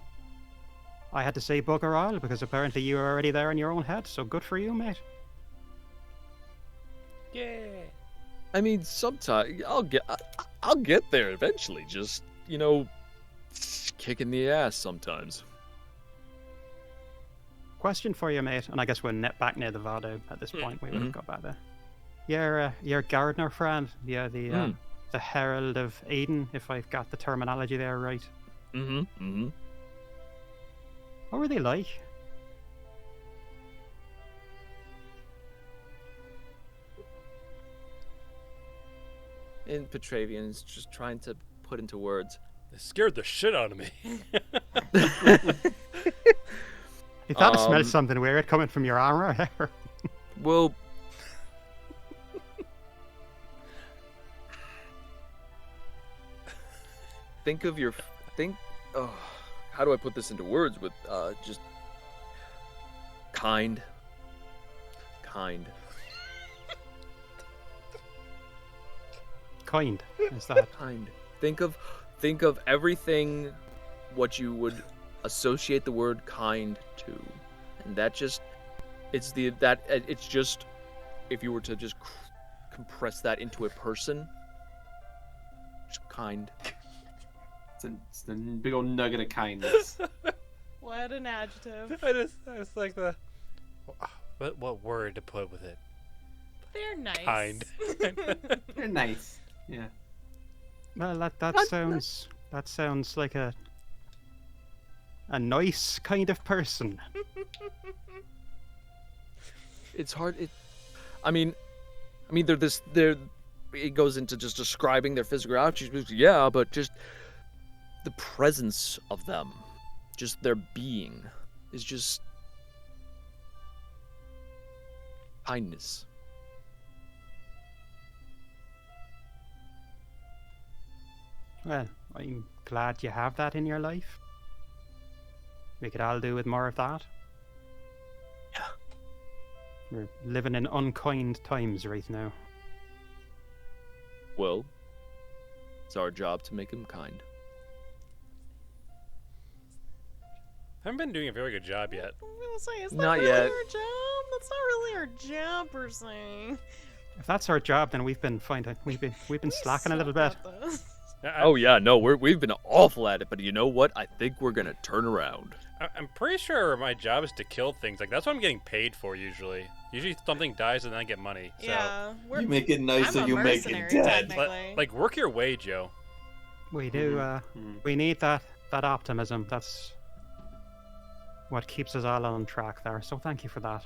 I had to say bugger all because apparently you were already there in your own head, so good for you, mate. Yeah. I mean, sometimes I'll get there eventually. Just kicking the ass sometimes. Question for you, mate, and I guess we're back near the Vado at this point. We would have got back there. Your gardener friend, the Herald of Aiden, if I've got the terminology there right. What were they like? And Petravian's just trying to put into words. It scared the shit out of me. You thought it smelled something weird coming from your armor. Well, how do I put this into words with just kind. Kind, is that? Kind. Think of everything what you would associate the word kind to, and that just it's just if you were to just compress that into a person, just kind. It's a big old nugget of kindness. What an adjective. I just like the. What word to put with it? They're nice. Kind. They're nice. Yeah. Well, that sounds like a nice kind of person. It's hard. I mean, it goes into just describing their physical attributes. Yeah, but just the presence of them, just their being, is just kindness. Well, I'm glad you have that in your life. We could all do with more of that. Yeah. We're living in unkind times right now. Well, it's our job to make them kind. I haven't been doing a very good job yet. I'm gonna say, it's Not not really yet. our job. That's not really our job per se. If that's our job, then we've been slacking a little bit. Oh yeah, no, we've been awful at it, but you know what? I think we're gonna turn around. I'm pretty sure my job is to kill things. Like, that's what I'm getting paid for usually. Usually something dies and then I get money. So. Yeah. You make it nice I'm and a you make it mercenary, dead. technically. Like, work your way, Joe. We do. We need that optimism. That's what keeps us all on track there. So thank you for that.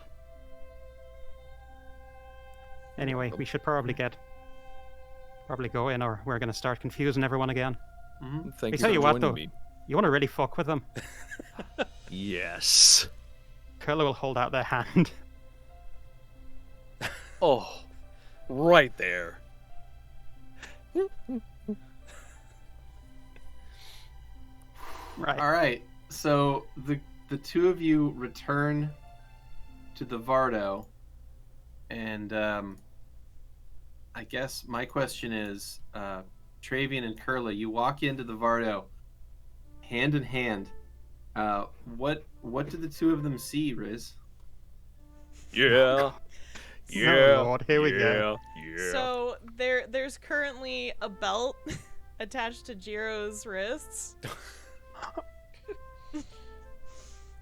Anyway, we should probably go in, or we're going to start confusing everyone again. Thank I you tell for you what, joining though, me. you want to really fuck with them. Yes. Kurla will hold out their hand. Oh, right there. Right. All right. So the two of you return to the Vardo, and I guess my question is, Petravian and Kurla, you walk into the Vardo, hand in hand. What do the two of them see, Riz? Yeah. Oh, Lord, here we go. Yeah. So there's currently a belt attached to Jiro's wrists.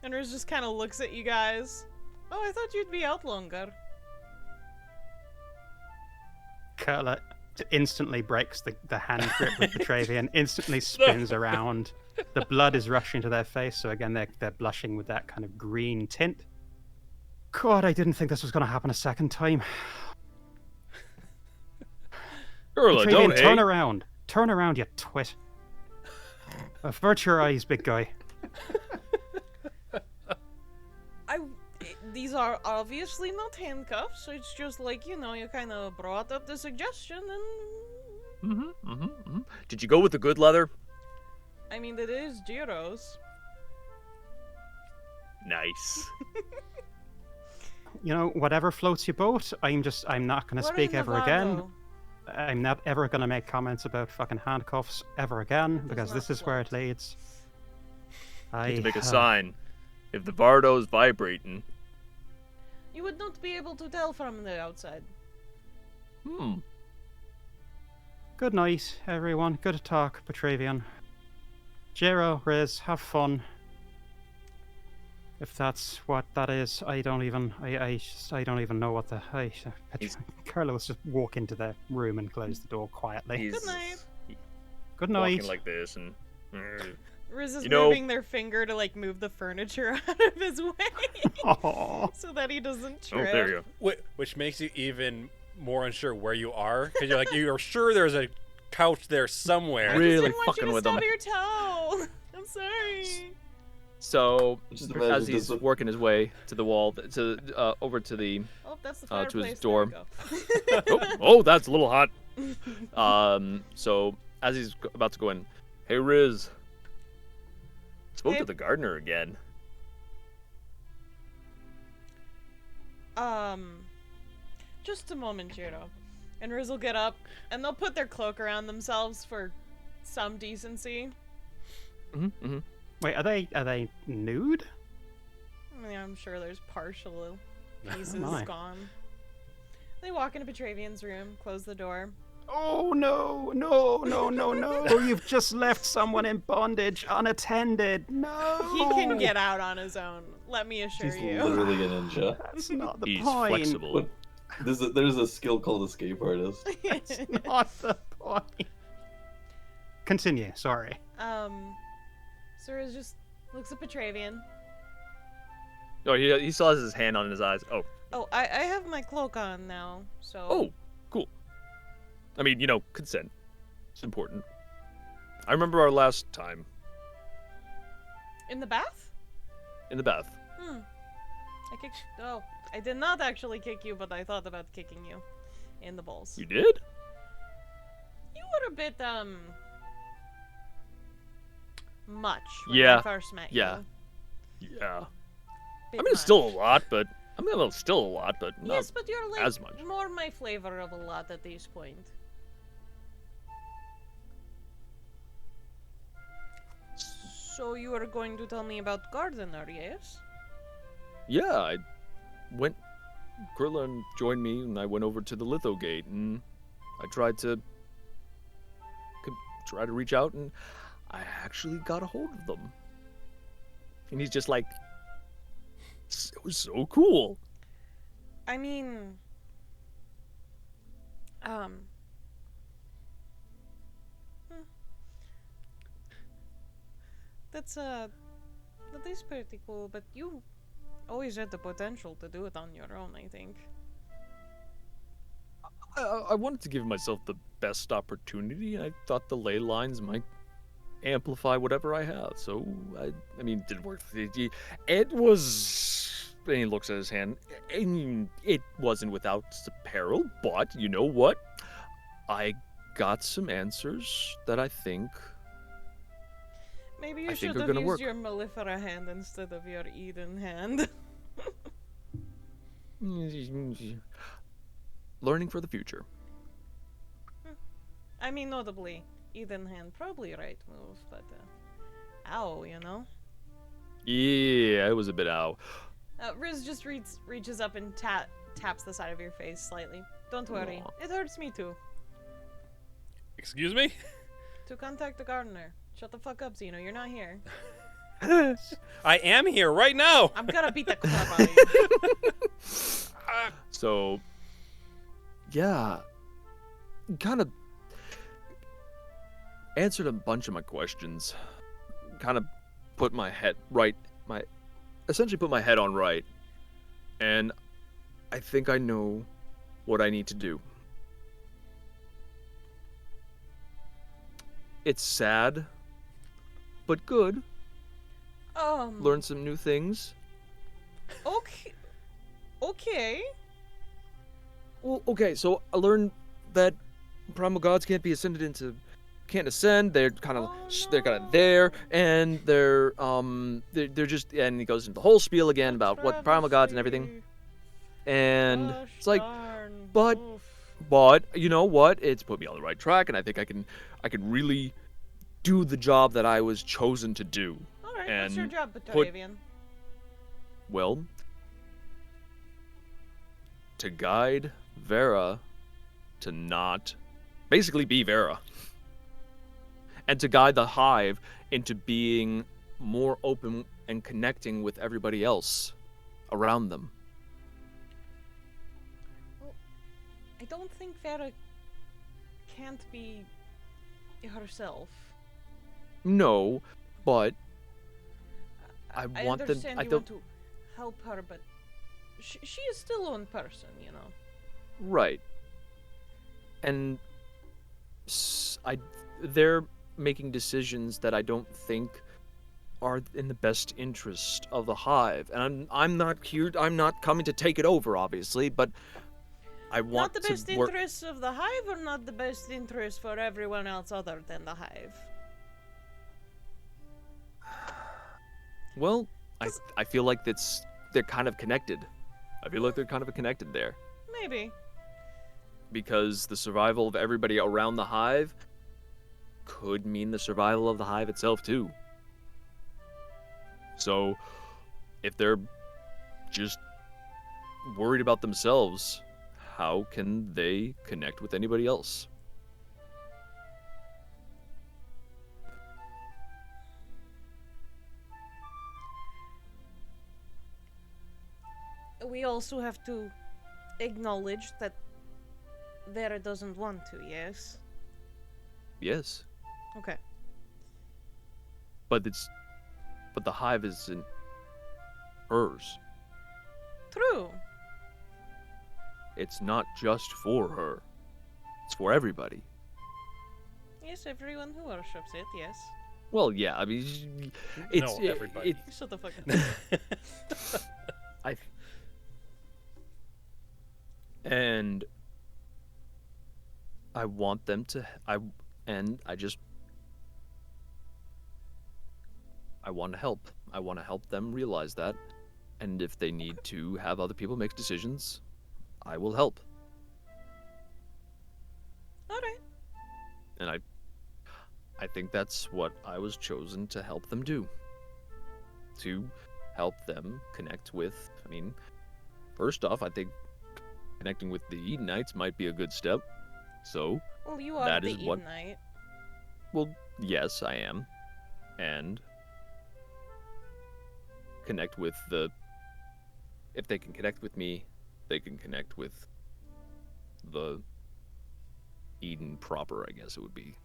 And Riz just kind of looks at you guys. Oh, I thought you'd be out longer. Kurla instantly breaks the hand grip with Petravian, instantly spins around. The blood is rushing to their face, so again they're blushing with that kind of green tint. God, I didn't think this was going to happen a second time. Kurla, Petravian, don't turn around, you twit. Avert your eyes, big guy. These are obviously not handcuffs. It's just like, you kind of brought up the suggestion and... Did you go with the good leather? I mean, it is Jiro's. Nice. You know, whatever floats your boat. I'm not going to We're speak in ever again. Navarro. I'm not ever going to make comments about fucking handcuffs ever again, does because not this is where it float. leads. You I need to make a sign. If the Vardo's vibrating, You would not be able to tell from the outside. Good night, everyone. Good to talk, Petravian. Jero, Riz, have fun. If that's what that is, I don't even know what the. Kurla was just walk into the room and close the door quietly. he's Good night. Good night. walking like this and. Riz is You know- moving their finger to like move the furniture out of his way Aw. so that he doesn't Oh, trip. there you go. Which makes you even more unsure where you are, because you're like, you're sure there's a couch there somewhere. I just Really didn't want fucking you to with them. stub your toe. I'm sorry. So Just as imagine he's this- working his way to the wall, over to the Oh, that's the to his fireplace. door. There we go. oh, that's a little hot. So as he's about to go in, hey Riz, spoke Hey. to the gardener again. Just a moment, Jiro. And Riz will get up, and they'll put their cloak around themselves for some decency. Mm-hmm. Wait, are they nude? I mean, I'm sure there's partial pieces my. gone. They walk into Petravian's room, close the door. Oh no, no, no, no, no! You've just left someone in bondage unattended. No! He can get out on his own, let me assure He's you. literally a ninja. That's not the He's point. flexible. But there's a skill called escape artist. That's not the point. Continue, sorry. So Riz just looks at Petravian. Oh, he still has his hand on his eyes. Oh, I have my cloak on now, so... Oh, cool. I mean, consent. It's important. I remember our last time In the bath? in the bath. I kicked... Oh, I did not actually kick you, but I thought about kicking you in the balls. You did? You were a bit, much when Yeah, I first met yeah. you. Yeah. Bit I mean, it's much. still a lot, but still a lot, but not Yes, but you're like as much. more my flavor of a lot at this point. So you are going to tell me about Gardener, yes? Yeah, I went. Kurla joined me, and I went over to the Litho Gate, and I tried to reach out, and I actually got a hold of them. And he's just like, it was so cool. I mean, that is pretty cool, but you always had the potential to do it on your own, I think. I wanted to give myself the best opportunity, and I thought the ley lines might amplify whatever I have. So, I mean, it did work. It was... And he looks at his hand. I mean, it wasn't without peril, but you know what? I got some answers that I think... Maybe I you think should they're have gonna used work. your Mellifera hand instead of your Eden hand. Learning for the future. I mean, notably, Eden hand probably right move, but ow, you know. Yeah, it was a bit ow. Riz just reaches up and taps the side of your face slightly. Don't worry, Aw. it hurts me too. Excuse me? To contact the gardener. Shut the fuck up, Xeno. You're not here. I am here right now. I'm gonna beat the crap out of you. So, yeah, kind of answered a bunch of my questions. Kind of put my head right, essentially put my head on right, and I think I know what I need to do. It's sad, but good. Learn some new things. Okay. Okay. Well, okay, so I learned that primal gods can't be ascended into can't ascend. They're kind of there, and they're just, and he goes into the whole spiel again about what primal gods and everything. And it's like, but you know what? It's put me on the right track, and I think I can really do the job that I was chosen to do. All right, and what's your job, Petravian? Well, to guide Vera to not basically be Vera, and to guide the hive into being more open and connecting with everybody else around them. Well, I don't think Vera can't be herself. No, but I want them. understand you want to help her, but she is still one person, you know. Right. And they're making decisions that I don't think are in the best interest of the hive. And I'm not here. I'm not coming to take it over, obviously, but I want Not the best to work. interests of the hive, or not the best interest for everyone else other than the hive? Well, I feel like they're kind of connected. I feel like they're kind of connected there. Maybe. Because the survival of everybody around the hive could mean the survival of the hive itself too. So, if they're just worried about themselves, how can they connect with anybody else? We also have to acknowledge that Vera doesn't want to, yes? Yes, Okay. but the hive isn't hers. True. It's not just for her. It's for everybody. Yes, everyone who worships it, yes. Well, yeah, I mean, it's No, everybody. Shut the fuck up. And I want them to. I want to help. I want to help them realize that, and if they need to have other people make decisions, I will help. Alright. And I think that's what I was chosen to help them do. To help them connect with. I mean, first off, I think connecting with the Edenites might be a good step. So, Well, you are that the is what- Edenite. well, yes, I am. And connect with the. If they can connect with me, they can connect with the Eden proper, I guess it would be.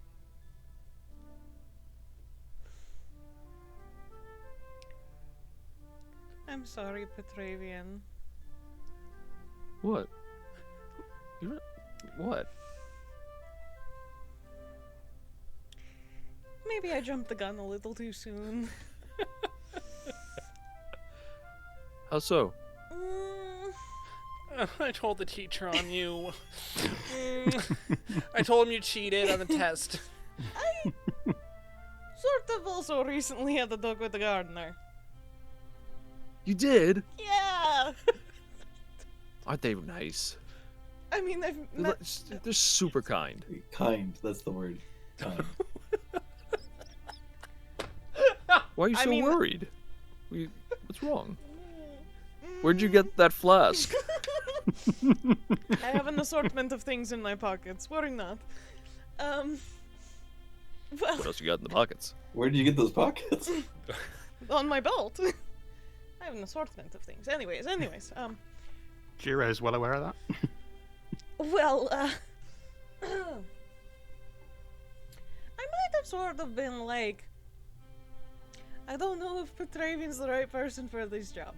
I'm sorry, Petravian. What? You're not... What? Maybe I jumped the gun a little too soon. How so? I told the teacher on you. I told him you cheated on the test. I sort of also recently had to talk with the gardener. You did? Yeah! Aren't they nice? I mean, I've met... They're super kind. Kind, that's the word. Kind. Why are you I so mean- worried? What's wrong? Where'd you get that flask? I have an assortment of things in my pockets. Worry not. Well, What else you got in the pockets? Where did you get those pockets? on my belt. I have an assortment of things. Anyways, Jiro is well aware of that. well, I might have sort of been like, I don't know if Petravian's the right person for this job.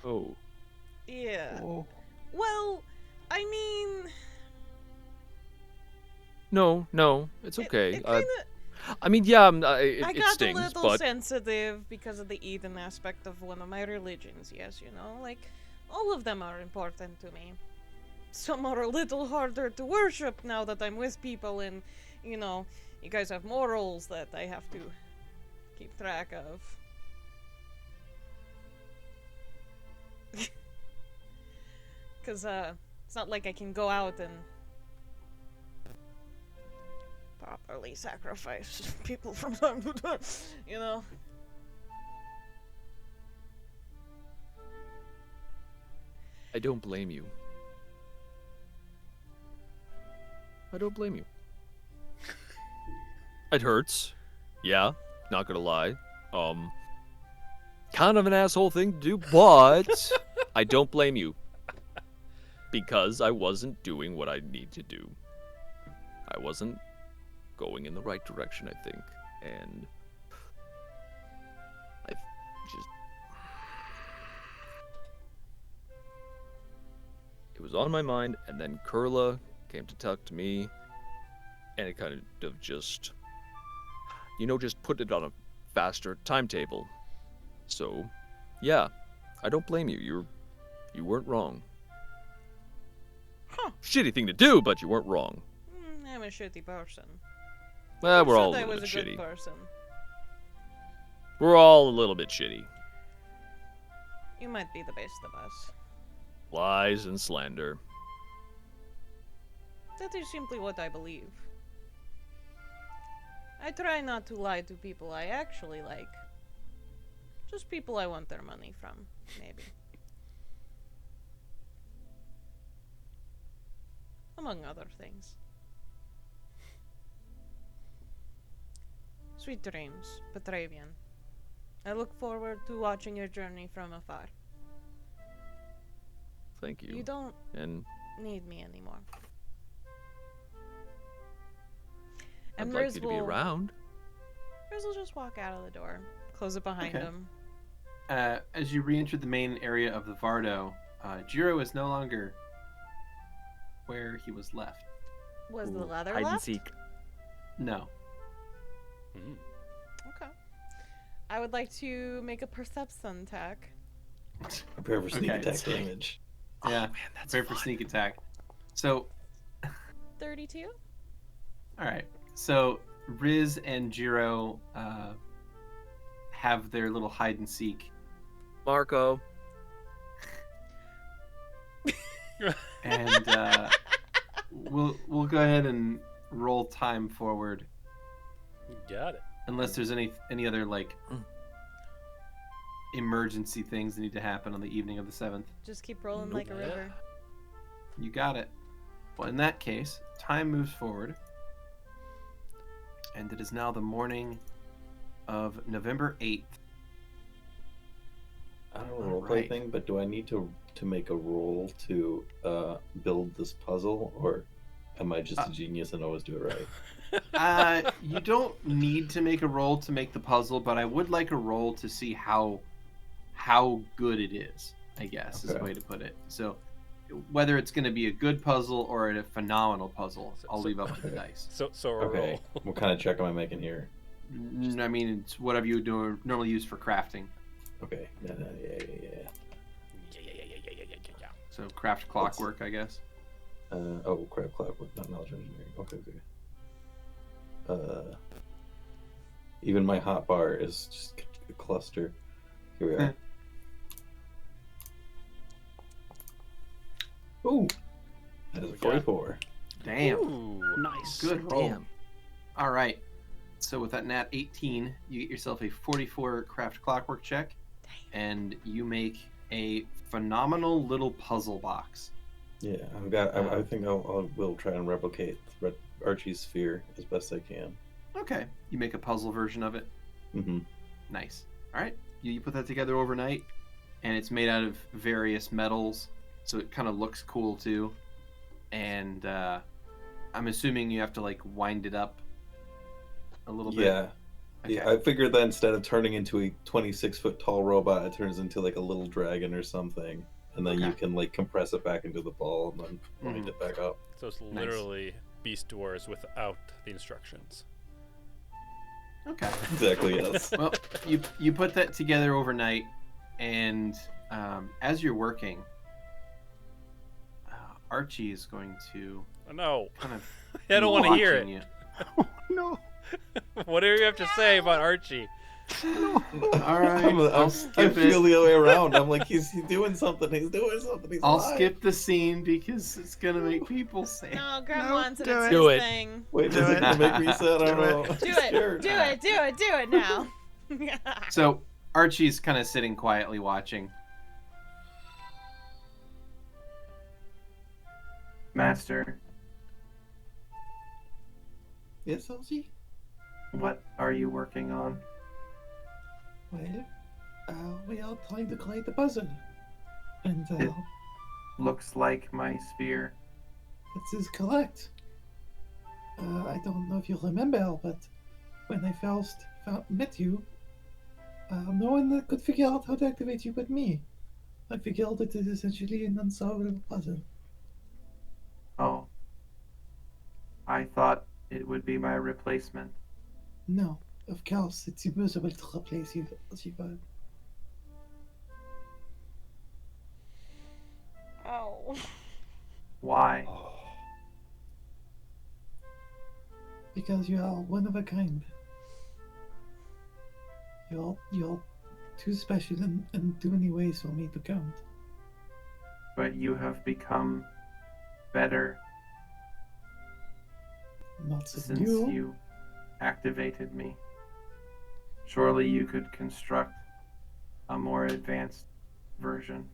Oh. Yeah. Well, I mean, No, it's okay. It kinda, I mean, yeah, I it got stings, a little but sensitive because of the Eden aspect of one of my religions. Yes, you know, like all of them are important to me. some are a little harder to worship now that I'm with people, and you know, you guys have morals that I have to keep track of. Cause it's not like I can go out and properly sacrifice people from time to time, you know. I don't blame you. I don't blame you. It hurts. Yeah, not gonna lie. Kind of an asshole thing to do, but I don't blame you. Because I wasn't doing what I need to do. I wasn't going in the right direction, I think. And I just... It was on my mind, and then Kurla came to talk to me, and it kind of just, you know, just put it on a faster timetable. So, yeah, I don't blame you. You weren't wrong. Huh. Shitty thing to do, but you weren't wrong. I'm a shitty person. Well, we're Said all a I little was bit a good shitty. person. We're all a little bit shitty. You might be the best of us. Lies and slander. That is simply what I believe. I try not to lie to people I actually like. Just people I want their money from, maybe. Among other things. Sweet dreams, Petravian. I look forward to watching your journey from afar. Thank you. You don't And need me anymore. I'd And like Riz you to be will- around. Riz will just walk out of the door, close it behind Okay. him. As you re-enter the main area of the Vardo, Jiro is no longer where he was left. Was the leather Hide and left? seek. No. Mm. Okay. I would like to make a perception attack. Prepare for sneak Okay, attack sweet. damage. Yeah, Man, that's prepare for fun. sneak attack. So, 32? alright. So, Riz and Jiro have their little hide and seek. Marco. And we'll go ahead and roll time forward. Got it. Unless there's any other, like, Mm. emergency things that need to happen on the evening of the 7th. Just keep rolling Nope. like a river. You got it. Well, in that case, time moves forward. And it is now the morning of November 8th. I don't know roleplay Alright. thing, but do I need to make a roll to build this puzzle, or am I just a genius and always do it right? You don't need to make a roll to make the puzzle, but I would like a roll to see how good it is, I guess, is a Okay. way to put it. So whether it's going to be a good puzzle or a phenomenal puzzle, I'll leave up to the dice. So a Okay. roll. What kind of check am I making here? I mean, it's whatever you do normally use for crafting. Okay. Yeah. Yeah. So craft clockwork, I guess. Oh, crap, clockwork, not knowledge engineering. Okay. Even my hot bar is just a cluster. Here we are. Ooh, that is a We got- 44. Damn. Ooh. Nice. Good roll. Damn. All right. So with that nat 18, you get yourself a 44 craft clockwork check, and you make a phenomenal little puzzle box. Yeah, I've got. I think will try and replicate Archie's sphere as best I can. Okay. You make a puzzle version of it. Mm-hmm. Nice. All right. You put that together overnight, and it's made out of various metals, so it kind of looks cool too. And I'm assuming you have to like wind it up a little bit. Yeah. Okay. Yeah, I figured that instead of turning into a 26-foot tall robot, it turns into like a little dragon or something, and then you Okay. can like compress it back into the ball and then wind it back up. So it's literally Beast Wars without the instructions. Okay. Exactly. Yes. Well, you put that together overnight, and as you're working, Archie is going to Oh, no. kind of. I don't want to hear watching it. you. Oh, no. What do you have to say about Archie? All right, I I'll skip feel it. the other way around. I'm like, he's doing something. He's doing something. He's I'll alive. skip the scene because it's gonna make people sad. No, Grem No, wants it. do It's it. his Do it. thing. Wait, is it gonna make me sad? I don't know. Do it now. So Archie's kind of sitting quietly watching. Master, Yes, Elsie? what are you working on? Well, we are trying to create the puzzle. And It looks like my sphere. this is correct. I don't know if you remember, but when I first met you, no one could figure out how to activate you but me. I figured it is essentially an unsolvable puzzle. Oh, I thought it would be my replacement. No, of course, it's impossible to replace you, Shiva. Oh. Why? Because you are one of a kind. You're too special in too many ways for me to count. But you have become better Not so since you. you activated me. Surely you could construct a more advanced version.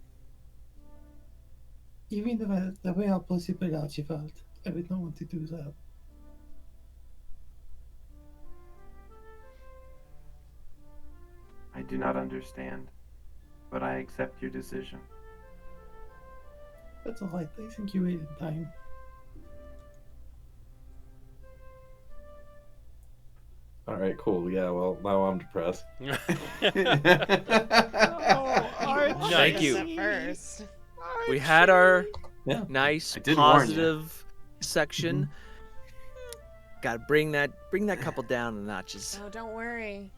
Even if the way possible, Archibald, I would not want to do that. I do not understand, but I accept your decision. That's alright, I think you waited time. Alright, cool. Yeah, well, now I'm depressed. Oh, Thank you. At first. We had our Yeah. nice I did warn you. positive section. Gotta bring that couple down the notches. Oh, don't worry.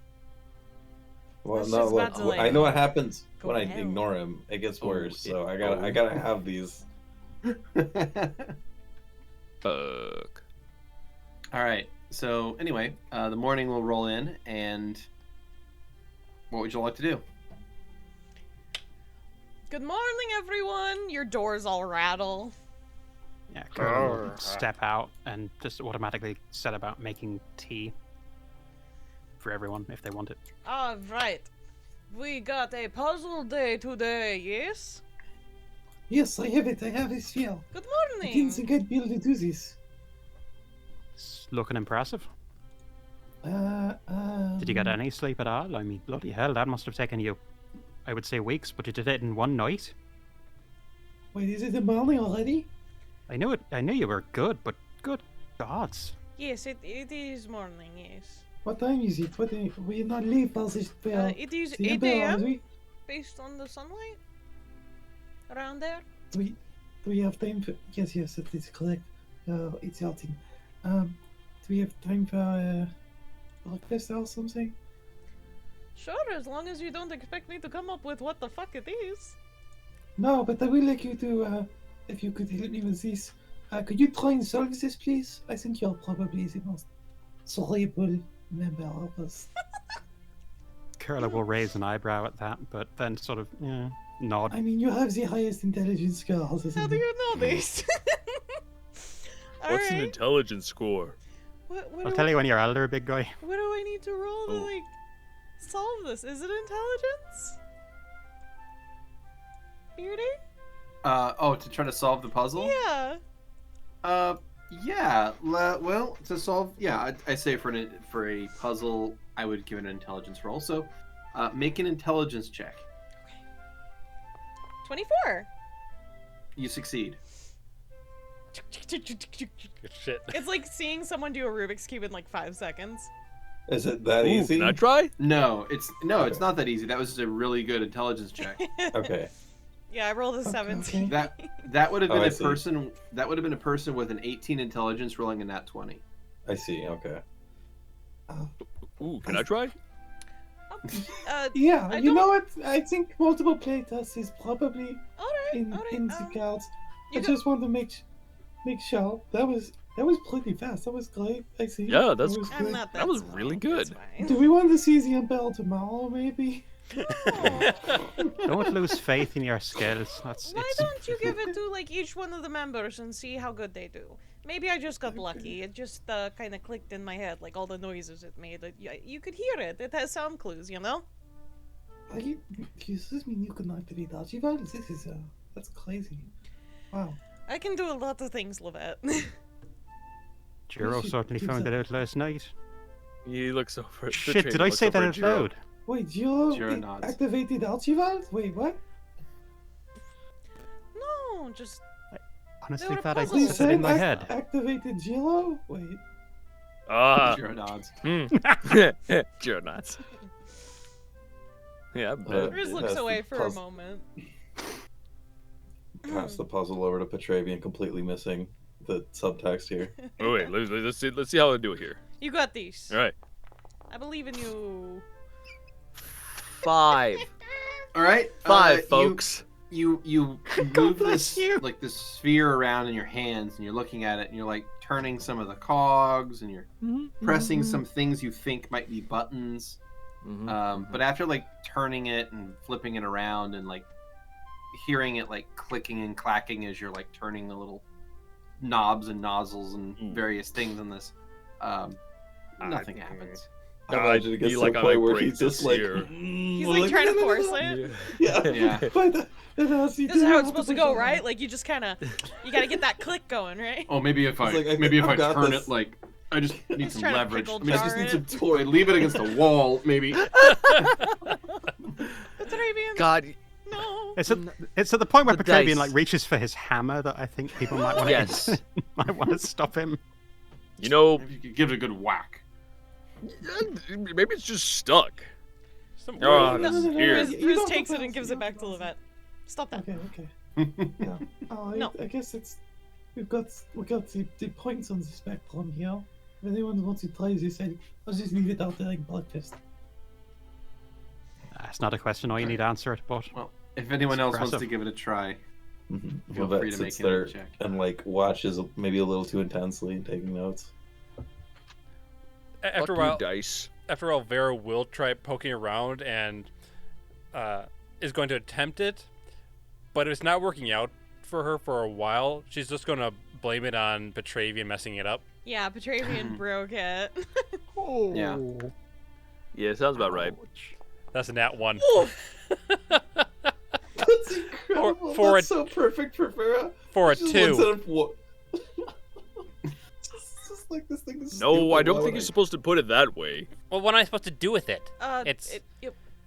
Well, That's no, just look, about to, like, I know what happens go when I hell. ignore him. It gets Oh, worse, so it- I gotta have these. Fuck. All right. So anyway, the morning will roll in, and what would you like to do? Good morning, everyone. Your doors all rattle. Yeah, Kurla will step out and just automatically set about making tea for everyone if they want it. All right. We got a puzzle day today, yes? Yes, I have it. I have his feel. Good I didn't morning. think I'd be able to do this. It's looking impressive. Did you get Um, any sleep at all? I mean, bloody hell, that must have taken you, I would say weeks, but you did it in one night. Wait, is it the morning already? I knew it. I knew you were good, but good gods. Yes, it is morning, yes. What time is it? What time? We not leave for this It is the 8 Emperor, a.m. we? based on the sunlight. Around there. Do we have time for... Yes, that is correct. It's your thing. Do we have time for breakfast or something? Sure, as long as you don't expect me to come up with what the fuck it is. No, but I will like you to, if you could help me with this. Could you try and solve this, please? I think you're probably the most cerebral member of us. Kurla will raise an eyebrow at that, but then sort of nod. I mean, you have the highest intelligence score. How do you know this? What's an Alright. intelligence score? What I'll do tell you when you're older, big guy. What do I need to roll to Oh. like solve this? Is it intelligence? Beardy? To try to solve the puzzle? Yeah. Yeah. Well, to solve, I say for a puzzle, I would give it an intelligence roll. So, make an intelligence check. 24. You succeed. Good shit. It's like seeing someone do a Rubik's Cube in like 5 seconds. Is it that Ooh, easy? can I try? No, it's not that easy. That was just a really good intelligence check. Okay. Yeah, I rolled a Okay, 17. okay. That would have Oh, been I a see. person. That would have been a person with an 18 intelligence rolling a nat 20. I see. Okay. Ooh, can I try? Yeah, I you don't- know what? I think multiple playtests is probably Alright, in the alright. cards. You I go- just wanted to make sure that was pretty fast. That was great. I see. Yeah, that's- was I'm good. not That was slow. really It's good. fine. Do we want to see the Impel tomorrow, maybe? Don't lose faith in your skills. That's Why it's don't you give it to like each one of the members and see how good they do? Maybe I just got lucky. It just kind of clicked in my head, like all the noises it made. You could hear it. It has sound clues, you know. Does this mean you can activate Archibald? This is that's crazy. Wow. I can do a lot of things, Lovette. Jiro certainly found it out last night. He looks over. the Shit, trainer did I looks say over that at out Jiro. loud? Wait, Jiro Jiro nods. activated Archibald? Wait, what? No, just Honestly, They were thought I puzzles. just said it in my head. Activated Jiro? Wait. Jiro nods. Jiro nods. Yeah, I bet. Riz It looks has away the for a puzz- moment. Pass the puzzle over to Petravian, completely missing the subtext here. Oh, wait, let's see how I do it here. You got these. All right. I believe in you. 5. All right, 5, folks. You move this like this sphere around in your hands, and you're looking at it, and you're like turning some of the cogs, and you're pressing some things you think might be buttons. But after like turning it and flipping it around and like hearing it like clicking and clacking as you're like turning the little knobs and nozzles and various things in this, nothing happens. I imagine it gets to like the I point where break he's just this like, here. He's like trying to force it. yeah. Yeah. But This is how it's supposed to go, right? Like you just kind of, you gotta get that click going, right? Oh, maybe if I It's like, maybe if I've I got turn this. it like I just need He's some trying to leverage. pickle I mean, I just jar need it. some torque. Leave it against the wall, maybe. Petravian. God, No. It's at the point where The Petravian dice. like reaches for his hammer that I think people might want to Yes. might want to stop him. you know, Maybe you could give it a good whack. maybe it's just stuck. Some Oh, weird- this is no, no, here. Riz, You Riz don't takes it propose, and gives you it back to don't Lovette. Stop that. Okay. Yeah. Oh, No. I guess it's we got the points on the spectrum here. If anyone wants to try this, I'll just leave it out there like breakfast. That's not a question. All you need to answer it, but Well, if anyone else wants impressive. to give it a try, Mhm. feel Lovette free to make sits an there check. and like watches maybe a little too intensely and taking notes. After a Fuck while, you, dice. after a while, Vera will try poking around and is going to attempt it, but if it's not working out for her for a while, she's just going to blame it on Petravian messing it up. Yeah, Petravian broke it. Yeah. Yeah, sounds about right. That's a nat 1. That's incredible. For That's a- so perfect for Vera. For a She just 2. looks at him, what? It's just like this thing is No, stupid. I don't Why think would you're supposed to put it that way. Well, what am I supposed to do with it? It's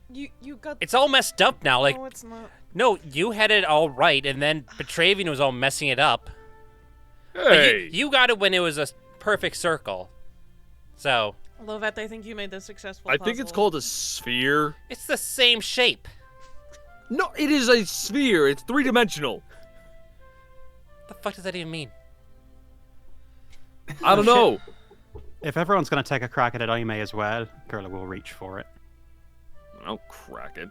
You got. it's all messed up now. Like, No, it's not. no, you had it all right, and then Petravian was all messing it up. But Hey, you got it when it was a perfect circle. So, Lovette, I think you made the successful. I think it's puzzle. called a sphere. it's the same shape. No, it is a sphere. It's 3-dimensional. The fuck does that even mean? I don't know. if everyone's going to take a crack at it, I may as well. Kurla will reach for it. I'll crack it.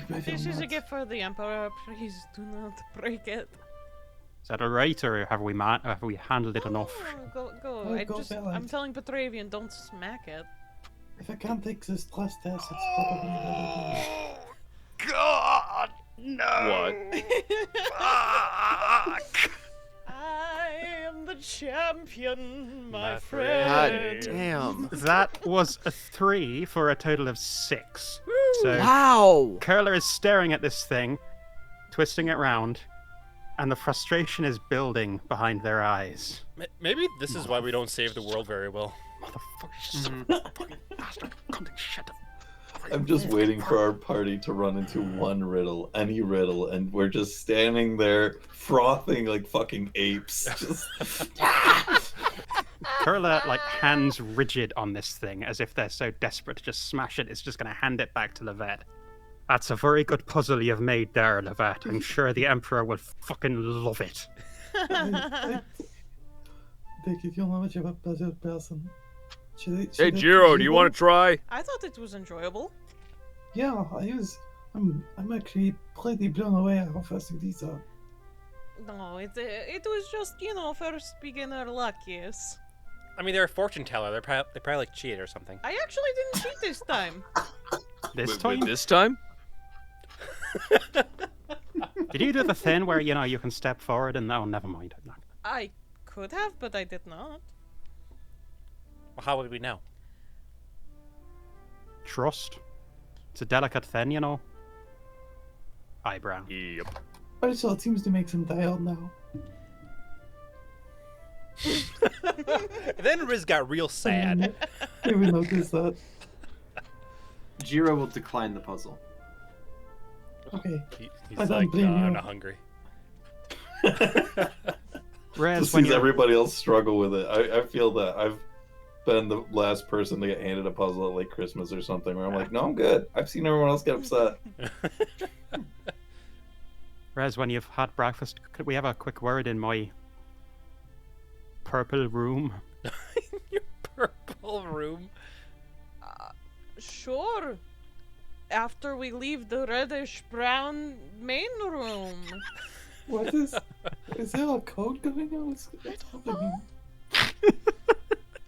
This is a gift for the Emperor. Please do not break it. Is that alright, or have we handled it enough? Go. Oh, go Bella. I'm telling Petravian, don't smack it. If I can't take this stress test, it's probably better. God, no! What? I am the champion, my My friend. God damn. That was a 3 for a total of 6. So Wow. Kurla is staring at this thing, twisting it round, and the frustration is building behind their eyes. Maybe this is why we don't save the world very well. Motherfucker, you son of a fucking bastard. Come to shut the I'm just waiting for our party to run into one riddle, any riddle, and we're just standing there frothing like fucking apes. Just... Kurla, like, hands rigid on this thing, as if they're so desperate to just smash it, it's just going to hand it back to Lovette. That's a very good puzzle you've made there, Lovette. I'm sure the Emperor will fucking love it. Thank you. You're not much of a puzzle person. Hey, Jiro, do you want to try? I thought it was enjoyable. Yeah, I'm actually pretty blown away at how fast these are. No, it was just, first beginner luck, yes. I mean, they're a fortune teller. They probably like cheat or something. I actually didn't cheat this time. This Wait, time? this time? Did you do the thing where, you can step forward and... Oh, never mind. I'm not... I could have, but I did not. Well, how would we know? Trust. It's a delicate thing, Eyebrow. Yep. Also, it seems to make some dial now. Then Riz got real sad. I even noticed that. Jiro will decline the puzzle. Okay. He's I don't like, blame no, I'm you. not hungry. Rez, Just when sees you... everybody else struggle with it. I feel that I've been the last person to get handed a puzzle at like Christmas or something where I'm like, no, I'm good. I've seen everyone else get upset. Rez, when you've had breakfast, could we have a quick word in my purple room? Your purple room. Sure. After we leave the reddish-brown main room. What is there a code going on? What's happening?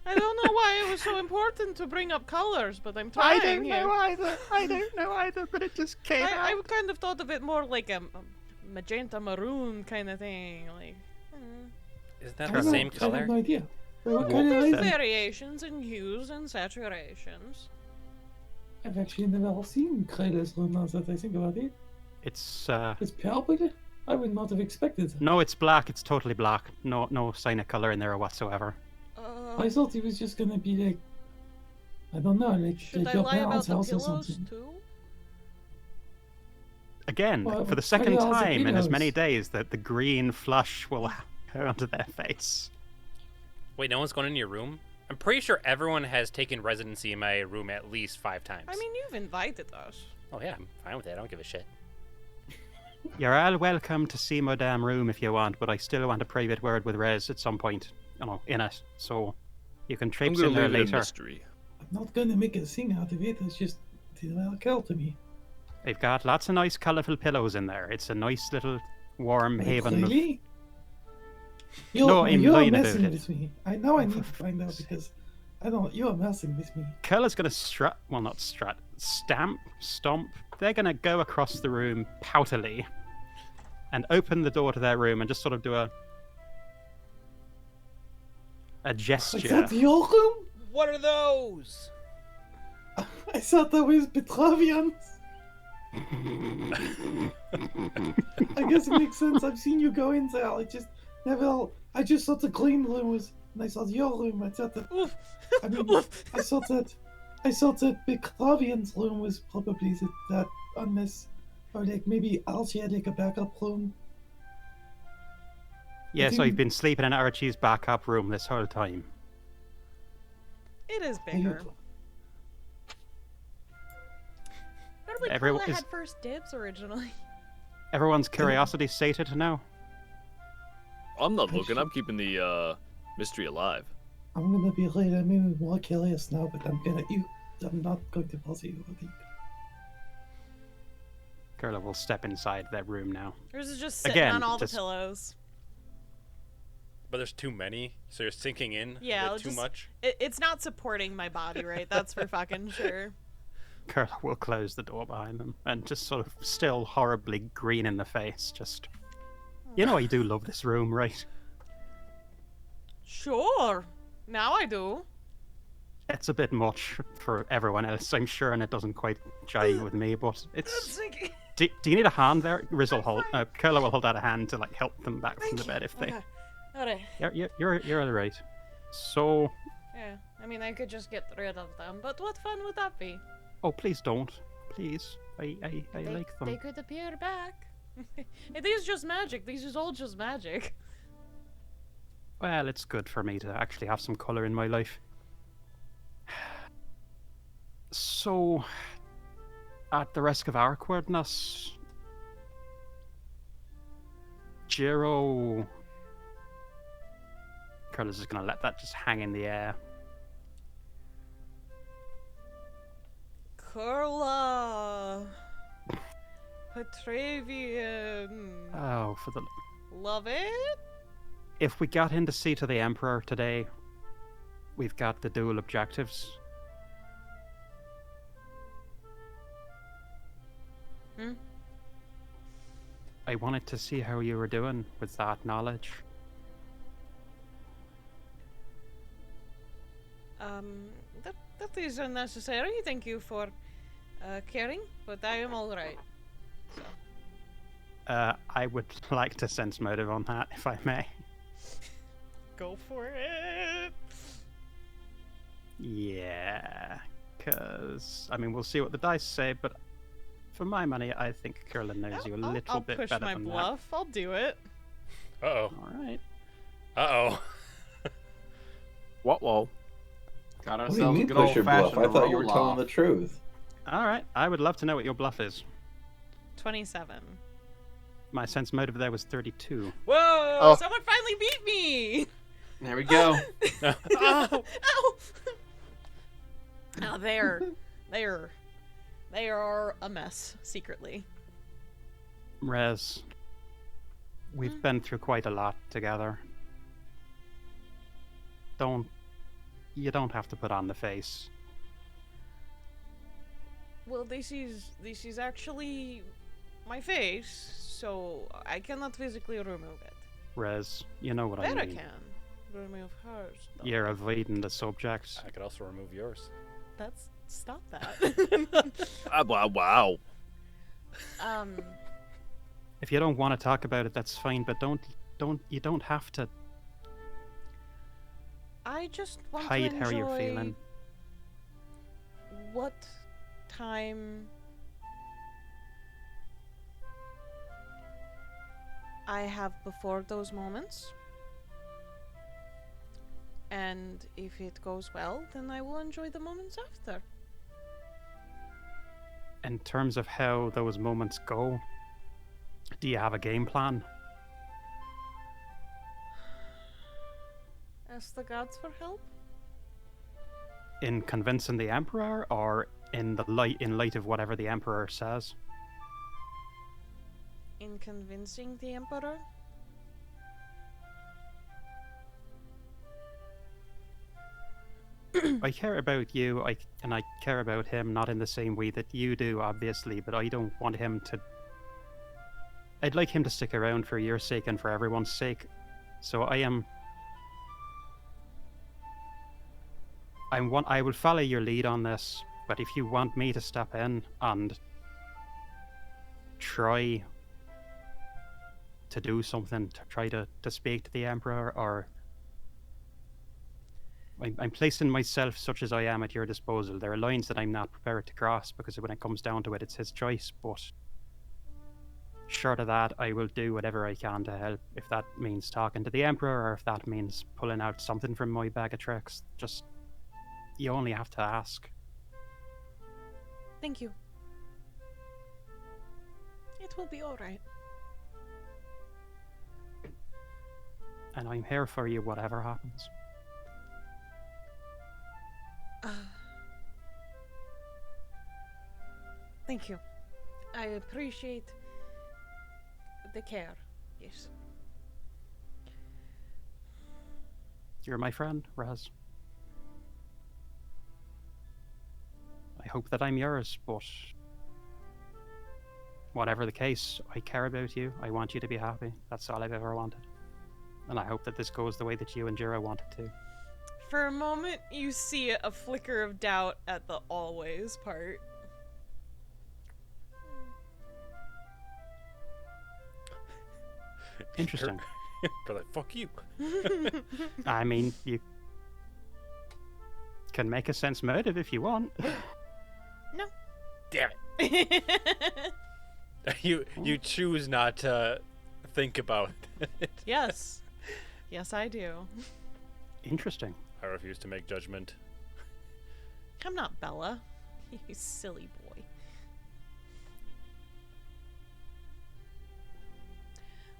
I don't know why it was so important to bring up colors, but I'm trying here. either. I don't know either, but it just came I kind of thought of it more like a magenta maroon kind of thing, like. Isn't that I the don't know. same I color? have no idea. What Well, kind of There's light? variations in hues and saturations. I've actually never seen Kryla's room now that I think about it. It's, It's purple? I would not have expected. No, it's black. It's totally black. No sign of color in there whatsoever. I thought it was just gonna be like, I don't know, like Should I your lie about parents' the house or pillows something. too? Again, Well, for the second maybe also time in as many pillows. days, that the green flush will go onto their face. Wait, no one's going into your room? I'm pretty sure everyone has taken residency in my room at least 5 times. I mean, you've invited us. Oh yeah, I'm fine with it. I don't give a shit. You're all welcome to see my damn room if you want, but I still want a private word with Rez at some point, in it. So you can I'm traipse gonna in there leave it a later. mystery. I'm not gonna make a thing out of it, it's just, it didn't occur to me. They've got lots of nice, colourful pillows in there. It's a nice little warm haven. Really? No, I'm you're lying about messing it. with me. I know I need to find out because you're messing with me. Curla's gonna stomp. They're gonna go across the room poutily and open the door to their room and just sort of do a Is gesture. that your room? What are those? I thought that was Petravian. I guess it makes sense. I've seen you go in there. I just thought the green room was, and I thought your room. I thought that. I mean, I thought that Petravian's room was probably that unless, or like maybe Archie had like a backup room. Yes, think- I've been sleeping in Archie's backup room this whole time. It is I- bigger. Probably Everyone Kurla is- had first dibs originally. Everyone's curiosity sated now. I'm not looking. I'm keeping the mystery alive. I'm gonna be late. I'm even more curious now, but I'm not going to bother you. Okay? Kurla will step inside their room now. Yours is just sitting Again, on all just- the pillows. But there's too many, so you're sinking in Yeah, a bit too just- much. It's not supporting my body, right? That's for fucking sure. Kurla will close the door behind them and just sort of still horribly green in the face. Just, I do love this room, right? Sure. Now I do. It's a bit much for everyone else, I'm sure, and it doesn't quite jive with me. But I'm it's. thinking. Do you need a hand there? Riz will hold. Kurla will hold out a hand to help them back from the bed if they. Okay. Alright. You're all right. So, Yeah. I mean, I could just get rid of them, but what fun would that be? oh please don't, please. I like them. They could appear back. It is just magic. These is all just magic. Well, it's good for me to actually have some color in my life. So, at the risk of awkwardness, Jiro. Kurla's just gonna let that just hang in the air. Kurla. Petravian. Oh, for the. Love it. If we got in to see to the Emperor today, we've got the dual objectives. Hmm? I wanted to see how you were doing with that knowledge. That is unnecessary. Thank you for caring, but I am alright. I would like to sense motive on that, if I may. Go for it. Yeah, because, I mean, we'll see what the dice say, but for my money, I think Kurla knows you a little I'll bit push better my than bluff. I'll do it. Uh-oh. that. Alright. Uh-oh. What? Whoa. Got What do you ourselves a mean good push old your bluff? fashioned I thought you were roll telling off. the truth. Alright, I would love to know what your bluff is. 27. My sense motive there was 32. Whoa! Oh. Someone finally beat me! There we go. Ow! Ow! Now they are a mess secretly. Rez, we've been through quite a lot together. You don't have to put on the face. Well, this is actually my face, so I cannot physically remove it. Rez, you know what I Vera mean. can remove hers. Though. You're avoiding the subject. I could also remove yours. Stop that. Wow. If you don't want to talk about it, that's fine, but you don't have to I just want hide to how you're enjoy feeling. what time I have before those moments. And if it goes well, then I will enjoy the moments after. In terms of how those moments go, do you have a game plan? Ask the gods for help? In convincing the Emperor, or in light of whatever the Emperor says? In convincing the Emperor? I care about you, and I care about him, not in the same way that you do, obviously, but I don't want him to... I'd like him to stick around for your sake and for everyone's sake. So I will follow your lead on this, but if you want me to step in and try to do something, to try to speak to the Emperor, or... I'm placing myself, such as I am, at your disposal. There are lines that I'm not prepared to cross, because when it comes down to it, it's his choice, but short of that, I will do whatever I can to help. If that means talking to the Emperor, or if that means pulling out something from my bag of tricks, just... you only have to ask. Thank you. It will be alright. And I'm here for you, whatever happens. Thank you. I appreciate the care. Yes. You're my friend, Raz. I hope that I'm yours, but whatever the case, I care about you. I want you to be happy. That's all I've ever wanted. And I hope that this goes the way that you and Jira want it to. For a moment, you see a flicker of doubt at the always part. Interesting. They're like, fuck you. I mean, you can make a sense motive if you want. No. Damn it. You choose not to think about it. Yes. Yes, I do. Interesting. I refuse to make judgment. I'm not Bella. You silly boy.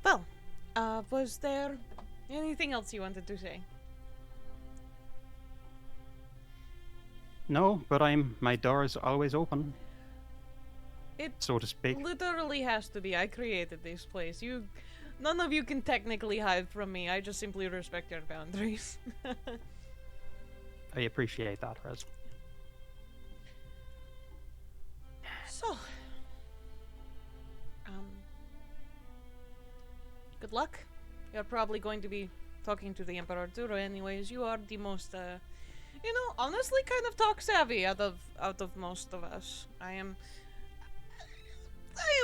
Well, was there anything else you wanted to say? No, but my door is always open, It so to speak. literally has to be. I created this place. You None of you can technically hide from me. I just simply respect your boundaries. I appreciate that, Rez. So, good luck. You're probably going to be talking to the Emperor Duro anyways. You are the most, honestly kind of talk savvy out of most of us. I am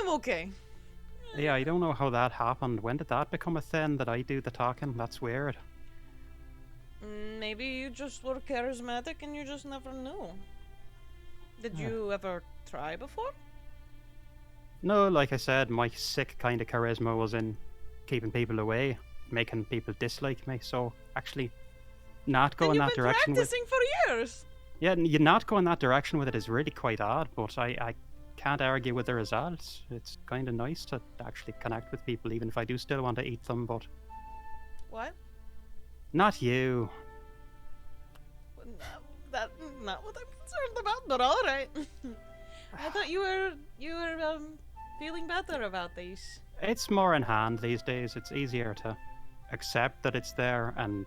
okay. Yeah, I don't know how that happened. When did that become a thing that I do the talking? That's weird. Maybe you just were charismatic and you just never knew. Did Yeah. you ever try before? No, like I said, my sick kind of charisma was in keeping people away, making people dislike me. So actually, not And going you've that been direction with practicing for years. yeah, you not going that direction with it is really quite odd. But I can't argue with the results. It's kind of nice to actually connect with people, even if I do still want to eat them. But What? not you. That's not what I'm concerned about, but all right. I thought you were feeling better about these. It's more in hand these days. It's easier to accept that it's there and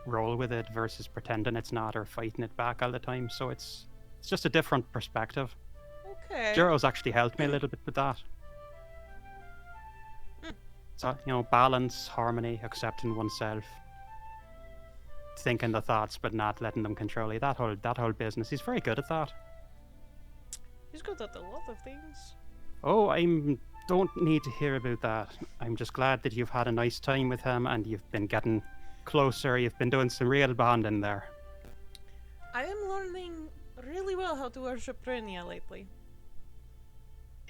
roll with it versus pretending it's not or fighting it back all the time. So it's just a different perspective. Okay. Jiro's actually helped me a little bit with that. Mm. So, balance, harmony, accepting oneself, thinking the thoughts but not letting them control you. That whole business. He's very good at that. He's good at a lot of things. Oh, don't need to hear about that. I'm just glad that you've had a nice time with him and you've been getting closer. You've been doing some real bonding there. I am learning really well how to worship Brynja lately.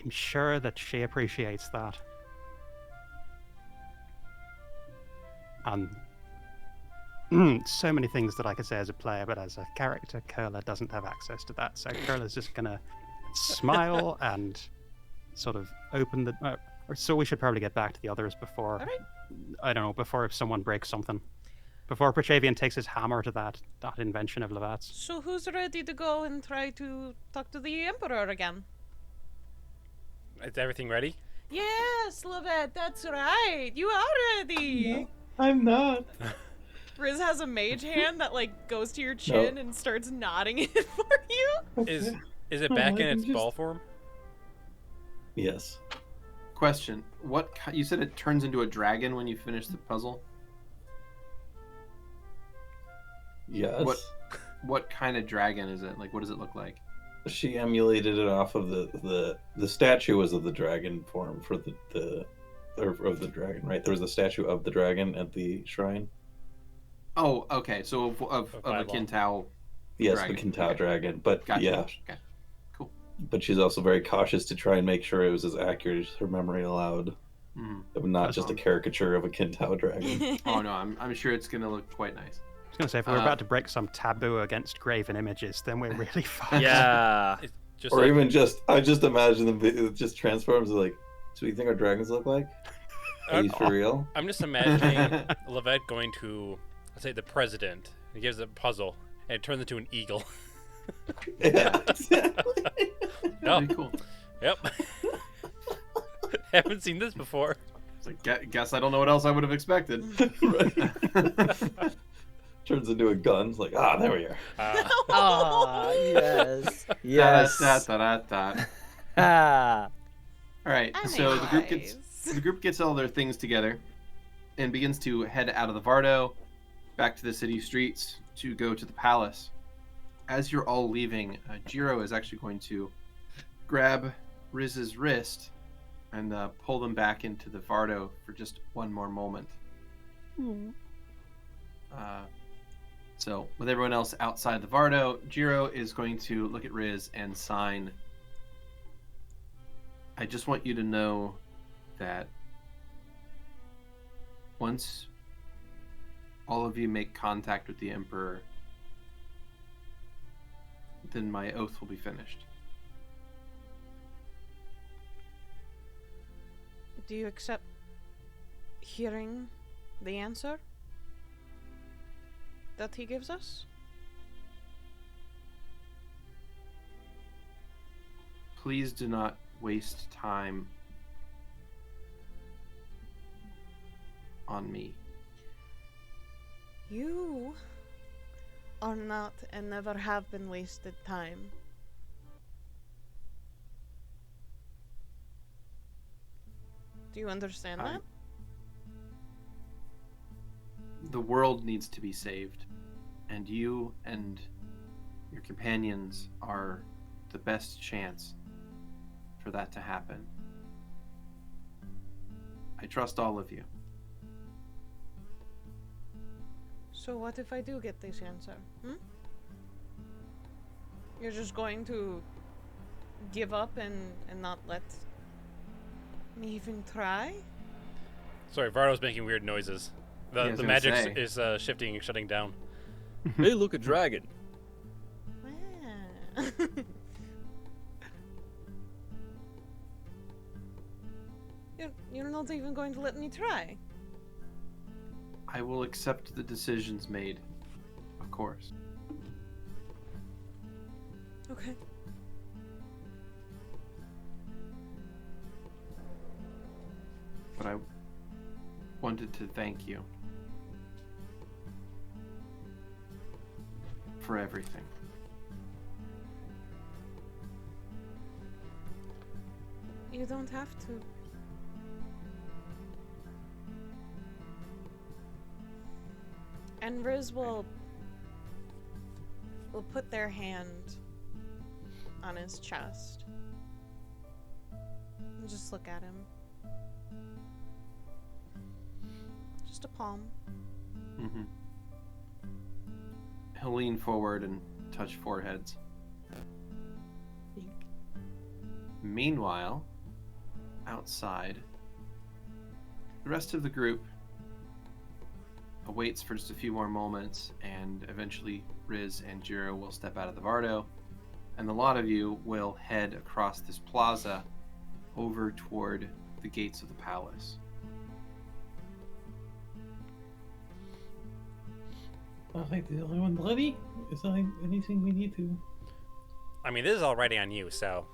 I'm sure that she appreciates that. And so many things that I could say as a player, but as a character, Kurla doesn't have access to that. So Kurla's just gonna smile and sort of open the. So we should probably get back to the others before. All right. I don't know. Before someone breaks something. Before Petravian takes his hammer to that invention of Lovette's. So who's ready to go and try to talk to the Emperor again? Is everything ready? Yes, Lovette, that's right. You are ready. No, I'm not. Riz has a mage hand that goes to your chin and starts nodding it for you. Is it Oh, back I in its can ball just- form? Yes. Question: you said it turns into a dragon when you finish the puzzle? Yes. What kind of dragon is it? What does it look like? She emulated it off of the statue was of the dragon form for the of the dragon, right? There was a statue of the dragon at the shrine. Oh, okay. So of a Fireball. Kintao. Yes, Dragon, the Kintao okay. dragon. But Gotcha. yeah, Okay. Cool. but she's also very cautious to try and make sure it was as accurate as her memory allowed. Mhm. Not That's just a awesome. caricature of a Kintao dragon. Oh no, I'm sure it's gonna look quite nice. I was gonna say if we're about to break some taboo against graven images, then we're really fucked. Yeah. It's just Or like, even I just imagine them it just transforms like, so you think our dragons look like? Are you for real? I'm just imagining Lovette going to, let's say, the president. He gives a puzzle, and it turns into an eagle. Yeah, exactly. Yep. Pretty cool. Yep. Haven't seen this before. It's guess I don't know what else I would have expected. Turns into a gun. It's like, there we are. Ah, yes. Yes. Da-da-da-da-da. Ah. All right, so Anyways. the group gets all their things together and begins to head out of the Vardo back to the city streets to go to the palace. As you're all leaving, Jiro is actually going to grab Riz's wrist and pull them back into the Vardo for just one more moment. So with everyone else outside the Vardo, Jiro is going to look at Riz and sign. I just want you to know that once all of you make contact with the Emperor, then my oath will be finished. Do you accept hearing the answer that he gives us? Please do not waste time on me. You are not and never have been wasted time. Do you understand that? The world needs to be saved, and you and your companions are the best chance for that to happen. I trust all of you. So what if I do get this answer? You're just going to give up and not let me even try? Sorry, Vardo's making weird noises. Yeah, I was The gonna magic say. is shifting and shutting down. Hey, look, a dragon. Ah. You're not even going to let me try. I will accept the decisions made, of course. Okay. But I wanted to thank you for everything. You don't have to. And Riz will put their hand on his chest and just look at him. Just a palm. Mm-hmm. He'll lean forward and touch foreheads. Meanwhile, outside, the rest of the group awaits for just a few more moments, and eventually Riz and Jiro will step out of the Vardo, and the lot of you will head across this plaza over toward the gates of the palace. Alright, is everyone ready? Is there anything we need to... I mean, this is all riding on you, so.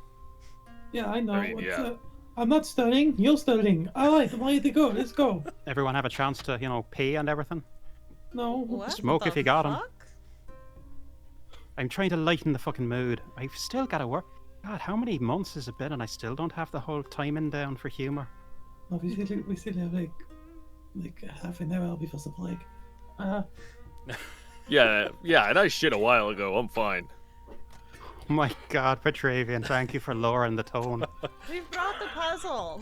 Yeah, I know. I mean, yeah. I'm not studying, you're studying. Alright, I'm ready to go, let's go. Everyone have a chance to, pee and everything? No. What Smoke the if you got 'em. fuck? I'm trying to lighten the fucking mood. I've still got to work. God, how many months has it been and I still don't have the whole timing down for humor? No, we still have like half an hour before the break. Yeah, and I shit a while ago. I'm fine. Oh my god, Petravian, thank you for lowering the tone. We've brought the puzzle.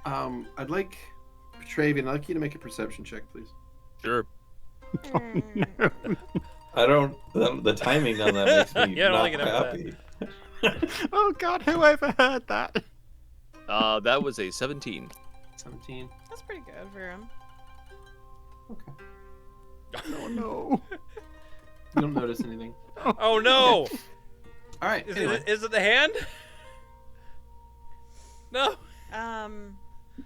I'd like Petravian, I'd like you to make a perception check, please. Sure. I don't. The timing on that makes me Yeah, I don't not like it after happy. Oh god, who ever heard that? That was a 17. 17. That's pretty good for him. Okay. Oh no. You don't notice anything. Oh no! All right. Is, Anyway. is it the hand? No.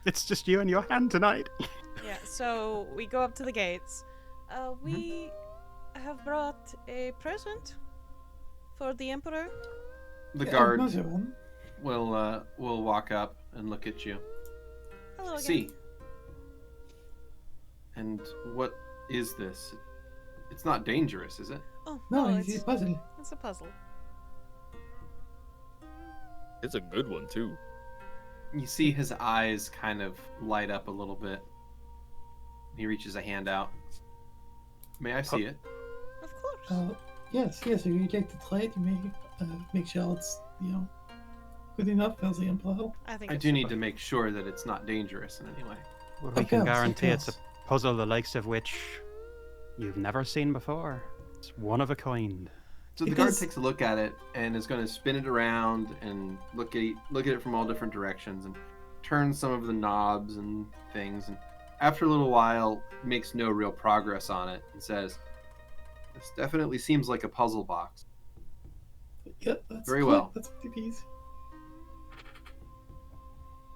It's just you and your hand tonight. Yeah, so we go up to the gates. We have brought a present for the Emperor. The guard Another one. will walk up and look at you. Hello again. See. And what is this? It's not dangerous, is it? Oh, No, no, it's a puzzle. it's a puzzle. It's a good one, too. You see his eyes kind of light up a little bit. He reaches a hand out. May I see it? Of course. Yes, if you'd like to try it, you may make sure it's, good enough for the Emperor. I think I it's do need to make sure that it's not dangerous in any way. Well, we Of can course, of guarantee it's a course. puzzle the likes of which you've never seen before. It's one of a kind. So the guard takes a look at it and is going to spin it around and look at it from all different directions and turn some of the knobs and things. And after a little while, makes no real progress on it and says, "This definitely seems like a puzzle box." Yeah, that's Very good. well. That's what it is.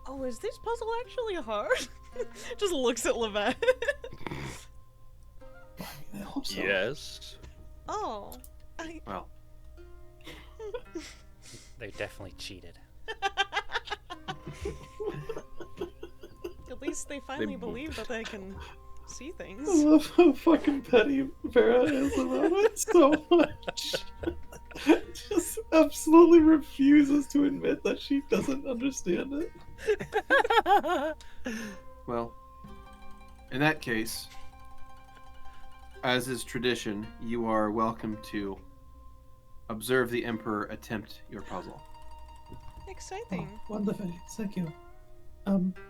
Oh, is this puzzle actually hard? Just looks at Lovette. I hope so. Yes. Oh. Well, They definitely cheated. He'll At least they finally believe that they can see I things. love how fucking petty Vera is about it so much. Just absolutely refuses to admit that she doesn't understand it. Well, in that case, as is tradition, you are welcome to observe the Emperor attempt your puzzle. Exciting. Oh, wonderful, thank you.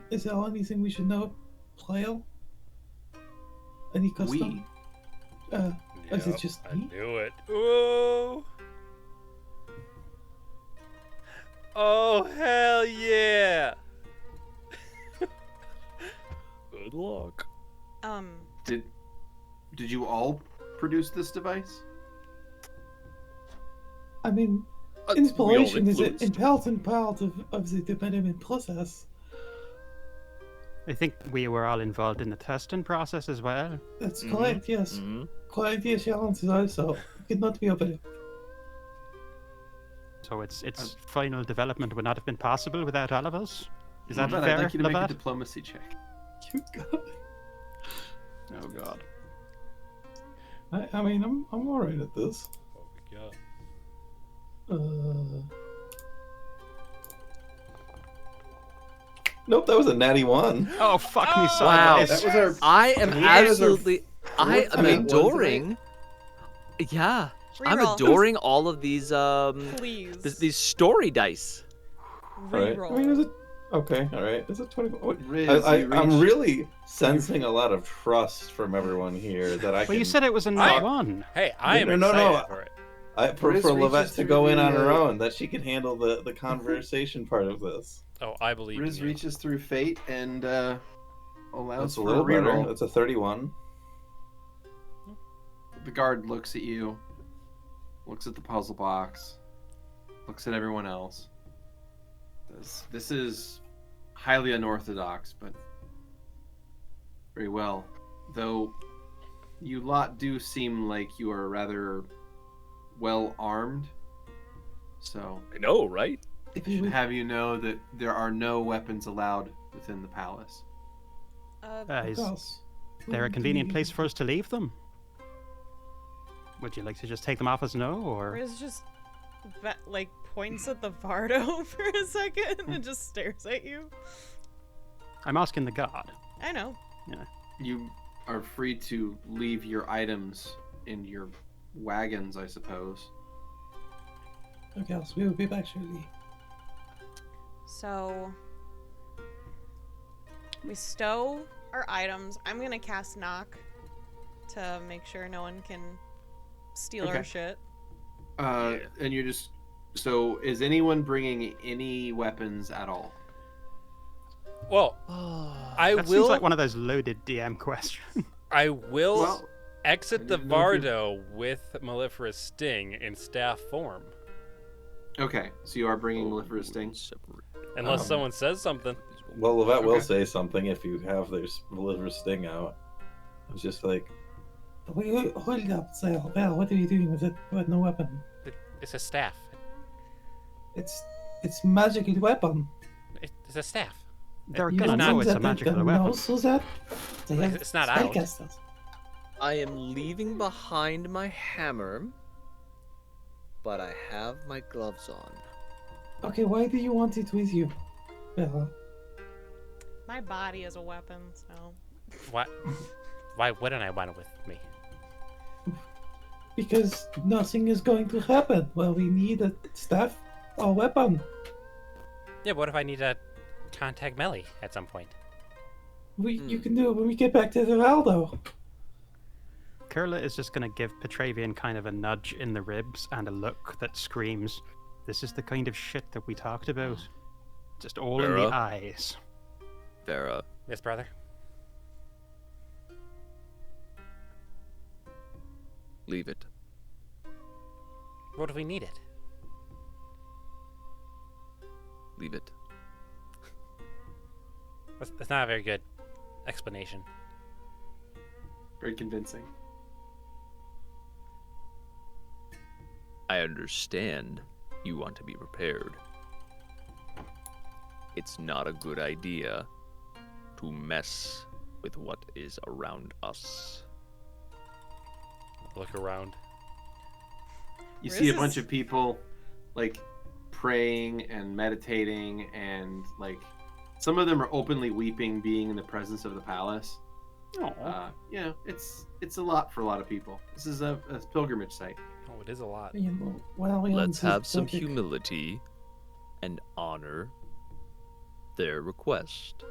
Is there anything we should know, Plale? Any custom? Is it just I me? knew it. Ooh. Oh, hell yeah. Good luck. Did you all produce this device? I mean, We all inspiration is an influenced. important part of the development process. I think we were all involved in the testing process as well. That's correct, yes. Mhm. Quality assurance is also could not be overlooked. So its final development would not have been possible without all of us. Is that Lovette, fair, I'd like you to make a Lovette? diplomacy check. You got Oh god. I mean, I'm alright at this. What we got? Nope, that was a natty 1. Oh fuck me Wow. sideways. That was our. I am That is our absolutely. I fourth am nat one adoring. Yeah, I'm Reroll. adoring all of these Please. these story dice. Right. Reroll. I mean, is it Okay, all right. Is it 24? What? Riz, I'm really sensing a lot of trust from everyone here that I can. Well, you said it was a nat 1. Hey, I am No, excited no. for it. for Riz Lovette reaches to through go in the, on her own, that she can handle the conversation part of this. Oh, I believe Riz in you. reaches through fate and allows That's a for little a better. reroll. That's a 31. The guard looks at you, looks at the puzzle box, looks at everyone else. This is highly unorthodox, but very well. Though you lot do seem like you are rather well armed, so I know, right? I should have you know that there are no weapons allowed within the palace. Is there a convenient place for us to leave them? Would you like to just take them off as no, or...? Riz just like points at the Vardo for a second and just stares at you. I'm asking the god. I know. Yeah. You are free to leave your items in your wagons, I suppose. Okay, so we will be back shortly. So we stow our items. I'm gonna cast knock to make sure no one can steal our Okay. shit. And you're just... So, is anyone bringing any weapons at all? Well, I That will. seems like one of those loaded DM questions. I will Well, exit I the didn't know if you- Vardo with Mellifera's Sting in staff form, Okay, so you are bringing Mellifera's Sting. unless someone says something. Well, Lovette will Okay. say something if you have their Mellifera's Sting out. It's just like, Wait, hold up, Sale. Val, what are you doing with it? With no weapon? It's a staff. It's magical weapon. It's a staff. They're It's gonna not- know it's a that magical can weapon. also that they have It's not out. spellcasters. I am leaving behind my hammer, but I have my gloves on. Okay, why do you want it with you, Bella? My body is a weapon, so Why? Why wouldn't I want it with me? Because nothing is going to happen. Well, we need a staff or weapon. Yeah, what if I need to contact Melly at some point? You can do it when we get back to the Valdo. Kurla is just going to give Petravian kind of a nudge in the ribs and a look that screams, "This is the kind of shit that we talked about." Just all in the Vera? eyes. Vera, Yes, brother. leave it. What if we need it? Leave it. That's not a very good explanation. Very convincing. I understand you want to be prepared. It's not a good idea to mess with what is around us. Look around. You see a Riz bunch is- of people, like, praying and meditating, and, like, some of them are openly weeping being in the presence of the palace. You know, it's a lot for a lot of people. This is a pilgrimage site. Oh, it is a lot. You know, well, Let's have some pathetic. humility and honor their request.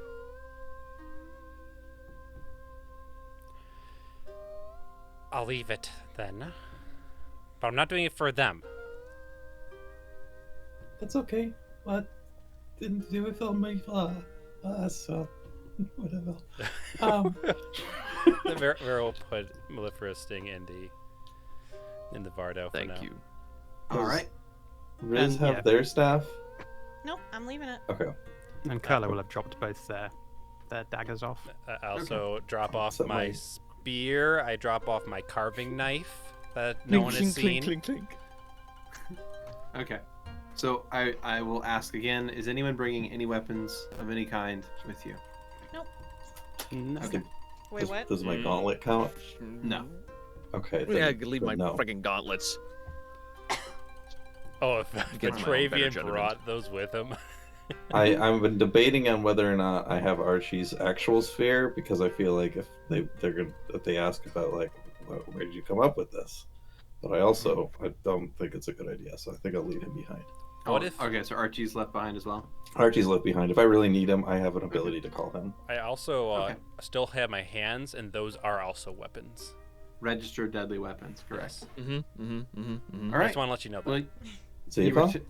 I'll leave it then. But I'm not doing it for them. That's okay. But didn't do it for me, so whatever. Vera will put Mellifera's sting in the Vardo for now. Thank you. All right. Riz And, have yeah. their staff? Nope, I'm leaving it. Okay. And Kurla will have dropped both their daggers off. I also drop off So my my- spear. I drop off my carving knife that no one has seen. clink. Okay. So I will ask again, is anyone bringing any weapons of any kind with you? No. Okay. Wait, what? Does my gauntlet count? No. Okay. Yeah, I then- could leave my then no. freaking gauntlets. Oh, if Against my own better Petravian judgment. brought those with him. I've been debating on whether or not I have Archie's actual sphere because I feel like if they ask about like where did you come up with this, but I don't think it's a good idea, so I think I'll leave him behind. What if Okay, so Archie's left behind as well. Archie's left behind. If I really need him, I have an ability to call him. I also Okay. still have my hands, and those are also weapons. Registered deadly weapons, correct. Yes. All I right. just want to let you know that. Well, you, Ziva? ret-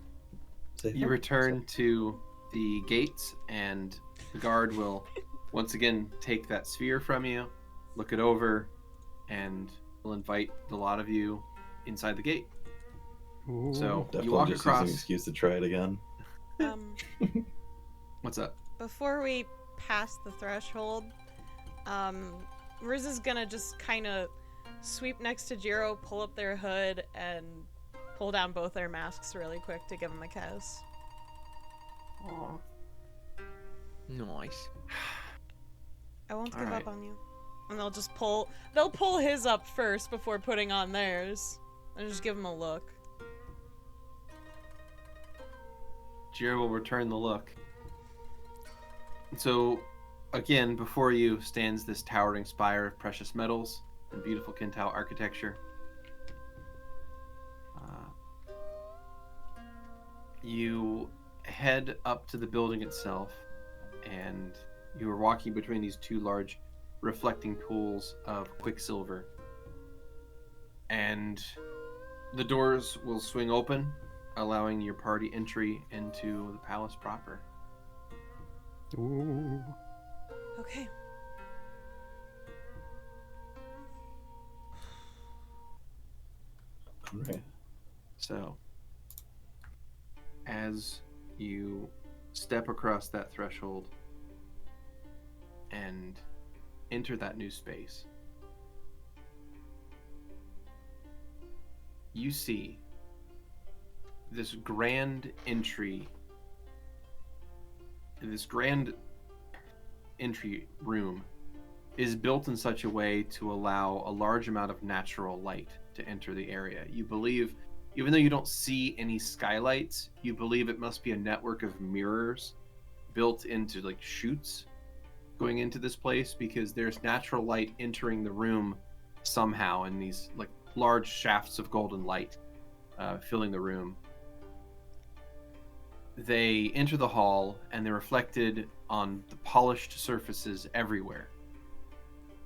Ziva? you return to the gates, and the guard will once again take that sphere from you, look it over, and will invite the lot of you inside the gate. Ooh. So Definitely you walk just use across. an excuse to try it again. What's up? Before we pass the threshold, Riz is gonna just kind of sweep next to Jiro, pull up their hood, and pull down both their masks really quick to give them a kiss. Nice. I won't give Alright. up on you. And they'll pull his up first before putting on theirs. And just give him a look. Jiro will return the look. So, again, before you stands this towering spire of precious metals and beautiful Kintao architecture. You head up to the building itself, and you are walking between these two large reflecting pools of quicksilver. And the doors will swing open, allowing your party entry into the palace proper. Ooh. Okay. All right. So, as you step across that threshold and enter that new space, you see this grand entry room is built in such a way to allow a large amount of natural light to enter the area. You believe, even though you don't see any skylights, you believe it must be a network of mirrors built into like chutes going into this place, because there's natural light entering the room somehow in these like large shafts of golden light filling the room. They enter the hall and they're reflected on the polished surfaces everywhere.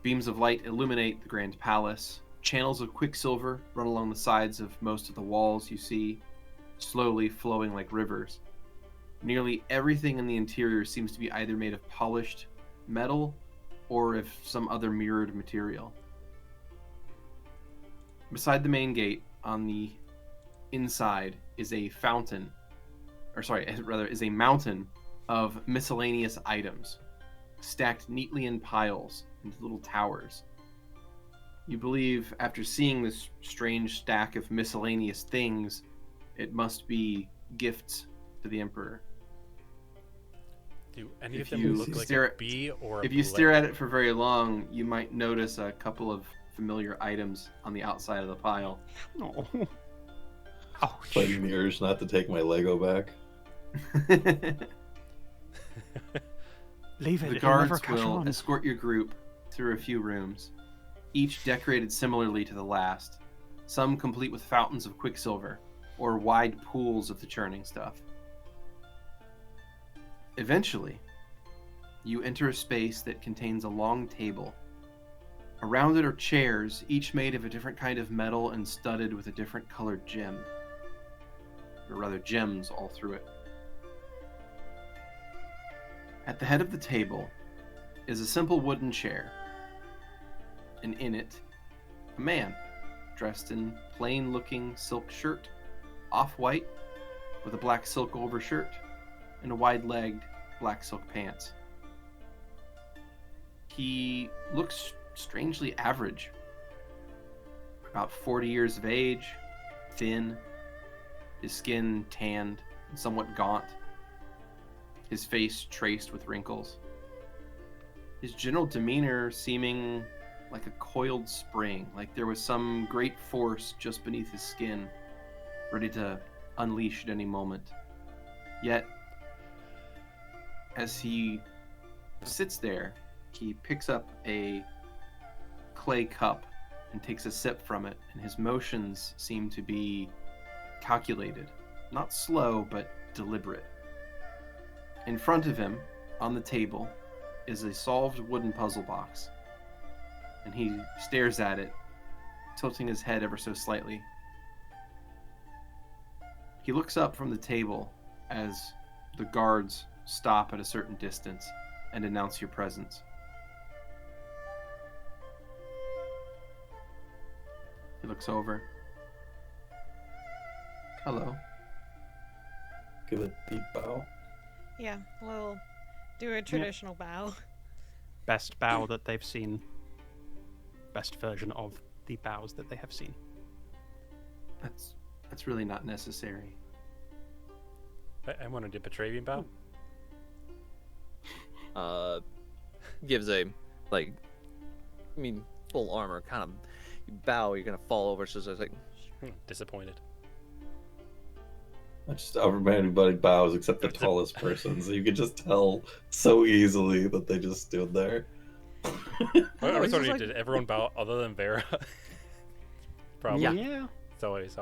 Beams of light illuminate the grand palace. Channels of quicksilver run along the sides of most of the walls you see, slowly flowing like rivers. Nearly everything in the interior seems to be either made of polished metal or of some other mirrored material. Beside the main gate, on the inside, is a mountain of miscellaneous items, stacked neatly in piles into little towers. You believe, after seeing this strange stack of miscellaneous things, it must be gifts to the Emperor. Do any If of them you look like stare a bee or a If you stare blade? at it for very long, you might notice a couple of familiar items on the outside of the pile. Oh. Oh, Fighting the urge not to take my Lego back. leave it. The it'll never guards catch will on. escort your group through a few rooms, each decorated similarly to the last, some complete with fountains of quicksilver or wide pools of the churning stuff. Eventually, you enter a space that contains a long table. Around it are chairs, each made of a different kind of metal and studded with a different colored gem. Or rather, gems all through it. At the head of the table is a simple wooden chair, and in it, a man dressed in plain-looking silk shirt, off-white, with a black silk overshirt, and a wide-legged black silk pants. He looks strangely average. About 40 years of age, thin, his skin tanned and somewhat gaunt, his face traced with wrinkles. His general demeanor seeming like a coiled spring, like there was some great force just beneath his skin, ready to unleash at any moment. Yet, as he sits there, he picks up a clay cup and takes a sip from it, and his motions seem to be calculated. Not slow, but deliberate. In front of him, on the table, is a solved wooden puzzle box, and he stares at it, tilting his head ever so slightly. He looks up from the table as the guards stop at a certain distance and announce your presence. He looks over. Hello. Give a deep bow. Yeah, we'll do a traditional bow. Best bow that they've seen. Best version of the bows that they have seen. That's really not necessary. I want to do Petravian bow. Gives a, like, I mean, full armor, kind of, you bow, you're gonna fall over, so it's like, Disappointed. I just everybody bows except the tallest person, so you could just tell so easily that they just stood there. I was he's wondering, like- did everyone bow other than Vera? Probably. Yeah. So it is.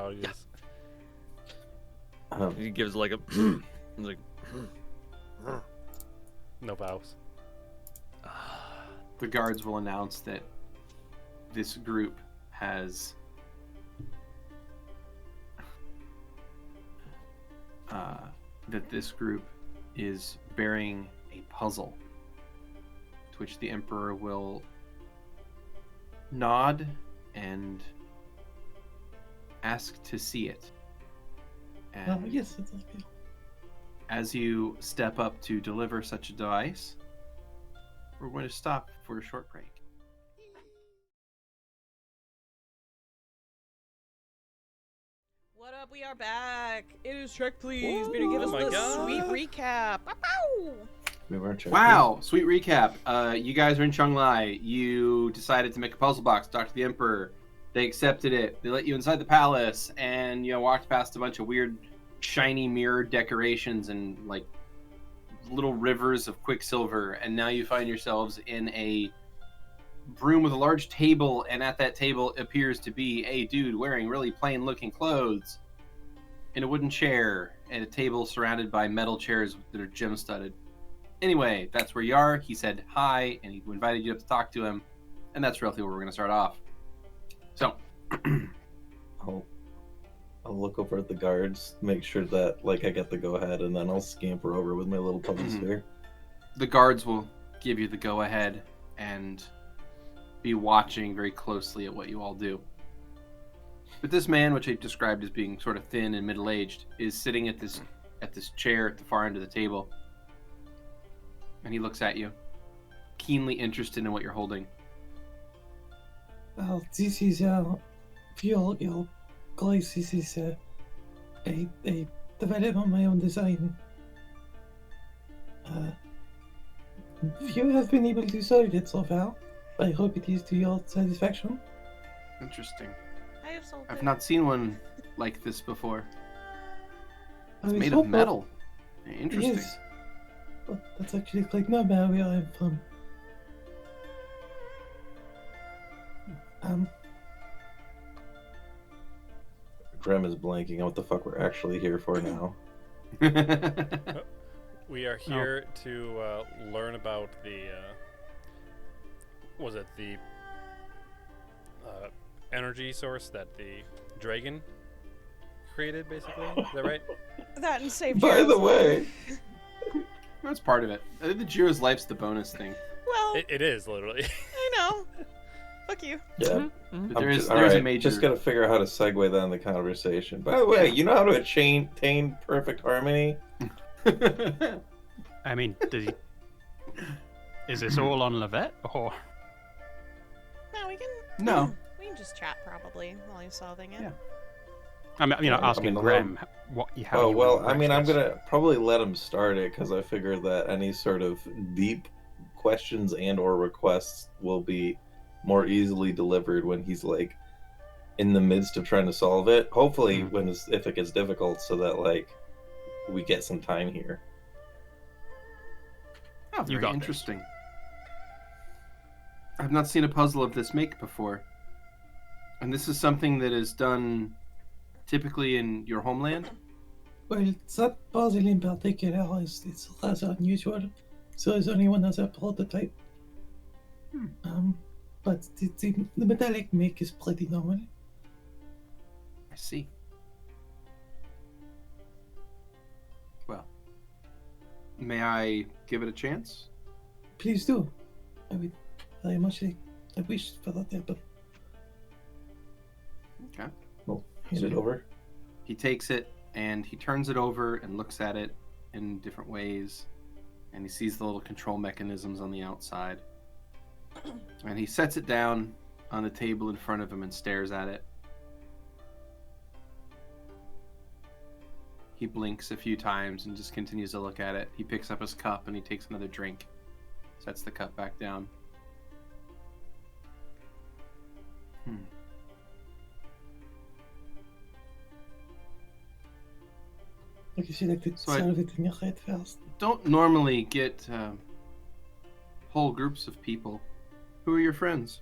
Um, he gives like a, he's like, No bows. The guards will announce that this group has is bearing a puzzle, to which the Emperor will nod and ask to see it. Oh, And yes, it does feel. as you step up to deliver such a device, we're going to stop for a short break. What up? We are back. It is Trek, please. Better give us Oh my the God. sweet recap. Pow! we weren't checking. Wow, sweet recap. You guys are in Chonglai. You decided to make a puzzle box, talk to the Emperor. They accepted it. They let you inside the palace, and you walked past a bunch of weird, shiny mirror decorations and like little rivers of quicksilver. And now you find yourselves in a room with a large table, and at that table appears to be a dude wearing really plain-looking clothes in a wooden chair, and a table surrounded by metal chairs that are gem-studded. Anyway, that's where you are. He said hi, and he invited you up to talk to him, and that's roughly where we're going to start off. So, I'll look over at the guards, make sure that like I get the go ahead, and then I'll scamper over with my little puzzle sphere. the guards will give you the go-ahead and be watching very closely at what you all do. But this man, which I described as being sort of thin and middle-aged, is sitting at this chair at the far end of the table, and he looks at you, keenly interested in what you're holding. Well, this is your Grace. This is a development of my own design. Few have been able to solve it so far. I hope it is to your satisfaction. Interesting. I have solved I've it. not seen one like this before. I It's was made of hoping- metal. Interesting. Yes. But that's actually quite normal where I'm from. Grem is blanking on what the fuck we're actually here for now. We are here to learn about the. Was it the energy source that the dragon created? Basically, is that right? That and save By the Gerald's way, That's part of it. The Jiro's life's the bonus thing. Well, It is literally. I know. Fuck you. yeah. But I'm there's alright, a major. Just gotta figure out how to segue that in the conversation. By the way, you know how to attain perfect harmony? I mean, is this all on Lovette, or No, we can. No. We can just chat probably while he's solving it. Yeah. I'm Yeah, I asking mean, Grem how Oh you well, want to I mean, I'm approach this. gonna probably let him start it because I figure that any sort of deep questions and/or requests will be more easily delivered when he's like in the midst of trying to solve it. Hopefully, if it gets difficult, so that like we get some time here. Oh, very got this. interesting. I've not seen a puzzle of this make before. And this is something that is done typically in your homeland? Well, that puzzle in particular it's rather unusual. So there's only one other prototype. But the metallic make is pretty normal. I see. Well, may I give it a chance? Please do. I would very much like, I wish for that to happen. Okay. Is it over? He takes it and he turns it over and looks at it in different ways. And he sees the little control mechanisms on the outside. And he sets it down on the table in front of him and stares at it. He blinks a few times and just continues to look at it. He picks up his cup and he takes another drink. Sets the cup back down. I guess you like to So I- solve it in your head first. Don't normally get whole groups of people. Who are your friends?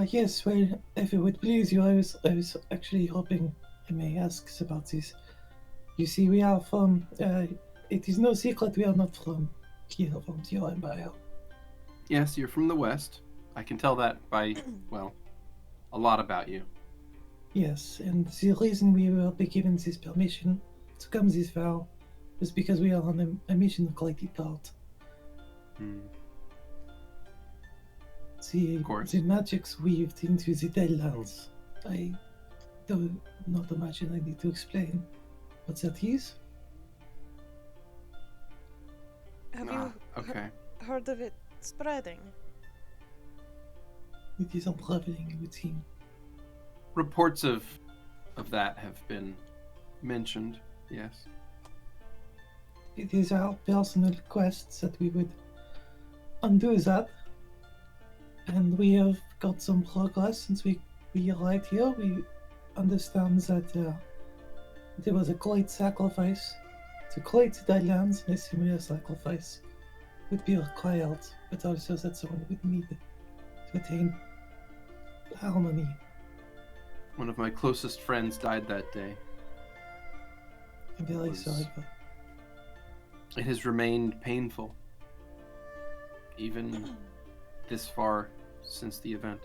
Yes, well, if it would please you, I was actually hoping I may ask about this. You see, we are from, it is no secret we are not from here, from your empire. Yes, you're from the West. I can tell that by, well, a lot about you. Yes, and the reason we were given this permission to come this far was because we are on a mission to collect it out. Of course. The magic's weaved into the Deadlands. I do not imagine I need to explain what that is. Have you Okay. heard of it spreading? It is unraveling, it would seem. Reports of that have been mentioned, yes. It is our personal quest that we would undo that. And we have got some progress since we arrived here. We understand that there was a great sacrifice to create the Deadlands, and a similar sacrifice would be required, but also that someone would need to attain harmony. One of my closest friends died that day. I'm very Was- sorry for It has remained painful, even this far since the event.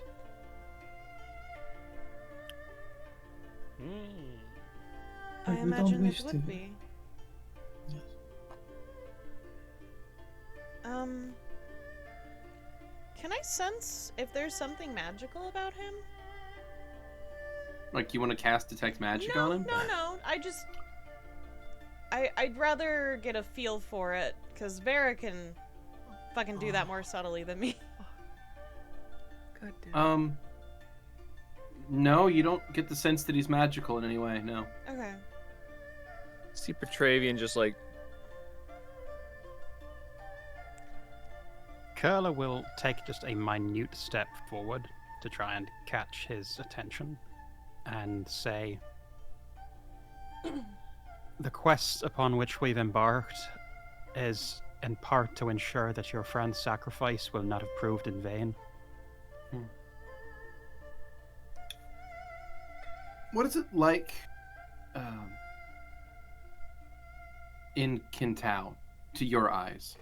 I We don't imagine wish it would to. be. Yes. Can I sense if there's something magical about him? Like, you want to cast Detect Magic no, on him? No. I'd rather get a feel for it, because Vera can fucking do that more subtly than me. God damn. No, you don't get the sense that he's magical in any way, no. Okay. See Petravian just like Kurla will take just a minute step forward to try and catch his attention and say, the quest upon which we've embarked is in part to ensure that your friend's sacrifice will not have proved in vain. What is it like in Kintao, to your eyes,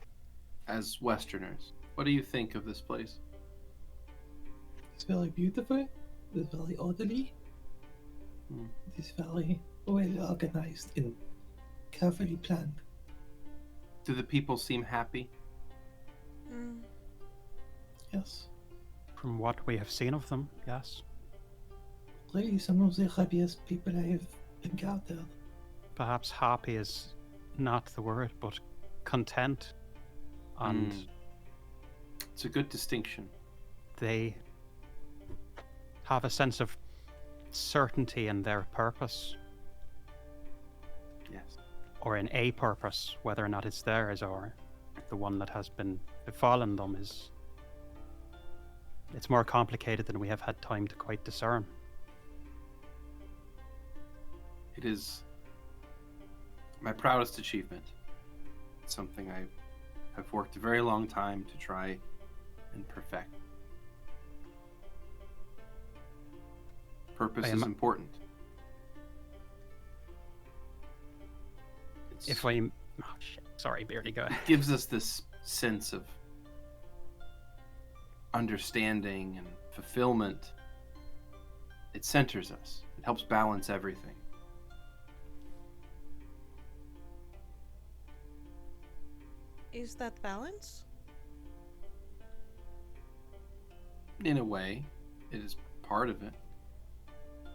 as Westerners? What do you think of this place? It's very beautiful. It's very orderly. It is very well organized and carefully planned. Do the people seem happy? Yes. From what we have seen of them, yes. Really, some of the happiest people I have encountered. Perhaps happy is not the word, but content. And It's a good distinction. they have a sense of certainty in their purpose, Yes. or in a purpose, whether or not it's theirs or the one that has been befallen them is... It's more complicated than we have had time to quite discern. It is my proudest achievement. It's something I have worked a very long time to try and perfect. Purpose is important. If I... Oh, shit. Sorry, Beardy, go ahead. It gives us this sense of understanding and fulfillment. It centers us. It helps balance everything. Is that balance? In a way, it is part of it.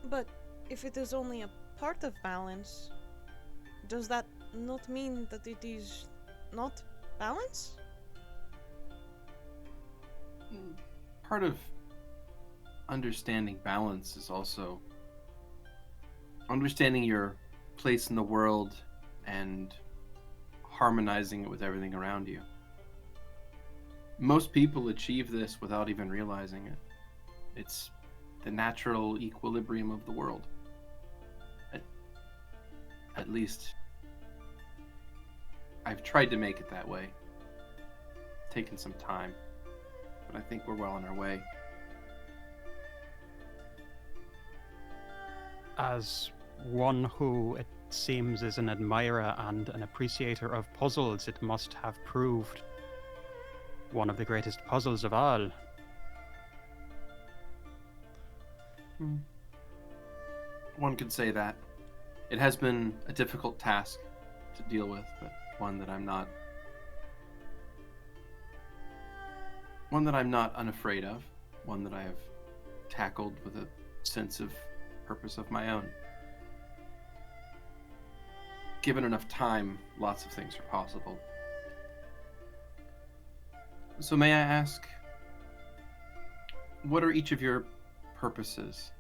But if it is only a part of balance, does that not mean that it is not balance? Part of understanding balance is also understanding your place in the world and harmonizing it with everything around you. Most people achieve this without even realizing it. It's the natural equilibrium of the world. At least, I've tried to make it that way. It's taken some time, but I think we're well on our way. As one who, it seems, is an admirer and an appreciator of puzzles, it must have proved one of the greatest puzzles of all. One could say that. It has been a difficult task to deal with, but one that I'm not unafraid of, one that I have tackled with a sense of purpose of my own. Given enough time, lots of things are possible. So may I ask, what are each of your purposes?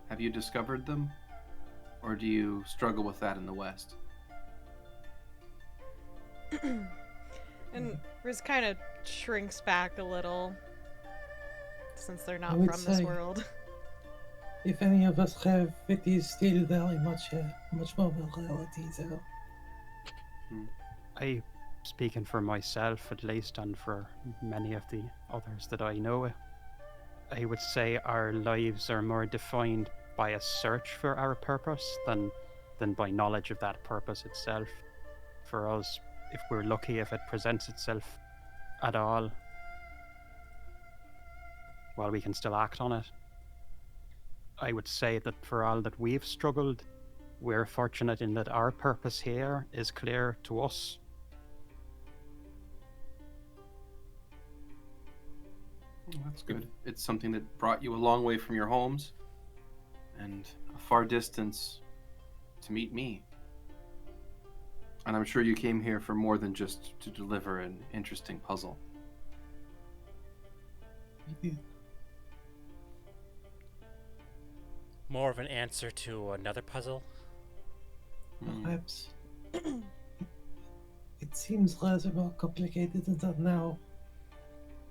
Have you discovered them? Or do you struggle with that in the West? And Riz kind of shrinks back a little, since they're not would from this say- world. If any of us have, it is still very much more of a rarity, though. I, speaking for myself at least, and for many of the others that I know, I would say our lives are more defined by a search for our purpose than by knowledge of that purpose itself. For us, if we're lucky, if it presents itself at all, well, we can still act on it. I would say that for all that we've struggled, we're fortunate in that our purpose here is clear to us. Well, that's good. It's something that brought you a long way from your homes and a far distance to meet me. And I'm sure you came here for more than just to deliver an interesting puzzle. We did. More of an answer to another puzzle? Perhaps. It seems rather more complicated than that now.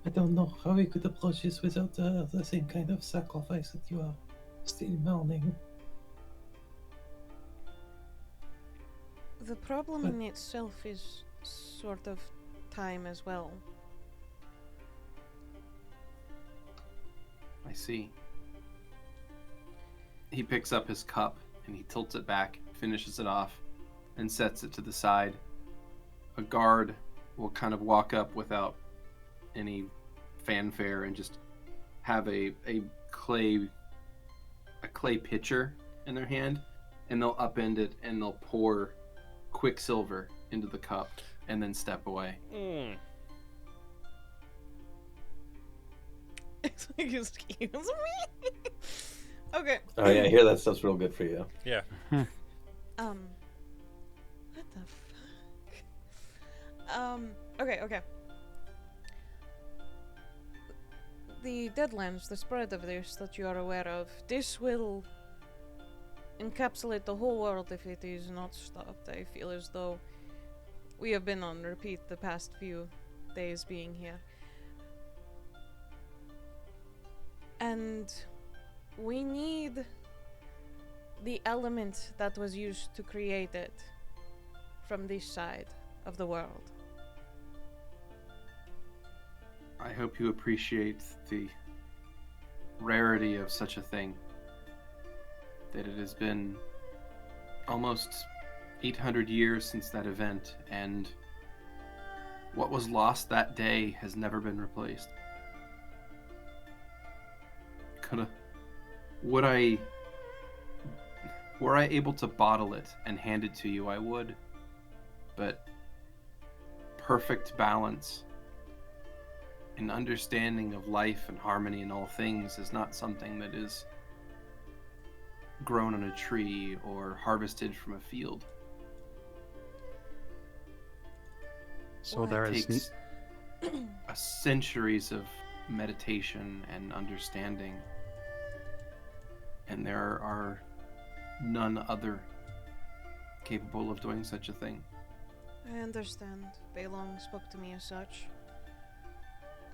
I don't know how we could approach this without the same kind of sacrifice that you are still mourning. The problem But- in itself is sort of time as well. I see. He picks up his cup and he tilts it back, finishes it off, and sets it to the side. A guard will kind of walk up without any fanfare and just have a clay pitcher in their hand, and they'll upend it and they'll pour quicksilver into the cup and then step away. Mm. Excuse me. Okay. Oh yeah, I hear that stuff's real good for you. Yeah. What the fuck? Okay. The deadlands, the spread of this that you are aware of, this will encapsulate the whole world if it is not stopped. I feel as though we have been on repeat the past few days being here. And we need the element that was used to create it from this side of the world. I hope you appreciate the rarity of such a thing. That it has been almost 800 years since that event, and what was lost that day has never been replaced. Were I able to bottle it and hand it to you, I would. But perfect balance and understanding of life and harmony in all things is not something that is grown on a tree or harvested from a field. So Well, there It is takes centuries of meditation and understanding, and there are none other capable of doing such a thing. I understand. Beilong spoke to me as such.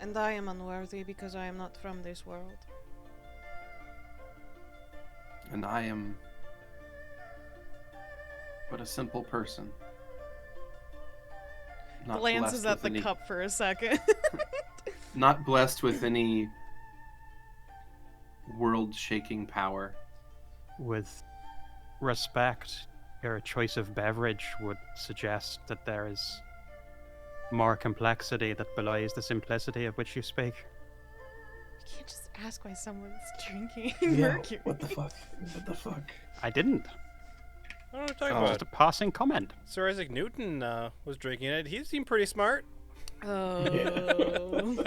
And I am unworthy because I am not from this world. And I am but a simple person. Not Glances blessed at with the any- cup for a second. Not blessed with any world-shaking power. with respect, your choice of beverage would suggest that there is more complexity that belies the simplicity of which you speak. You can't just ask why someone's drinking Yeah, mercury. what the fuck? What the fuck? I didn't. What are we talking Oh. Just about? a passing comment. Sir Isaac Newton was drinking it. He seemed pretty smart. Oh.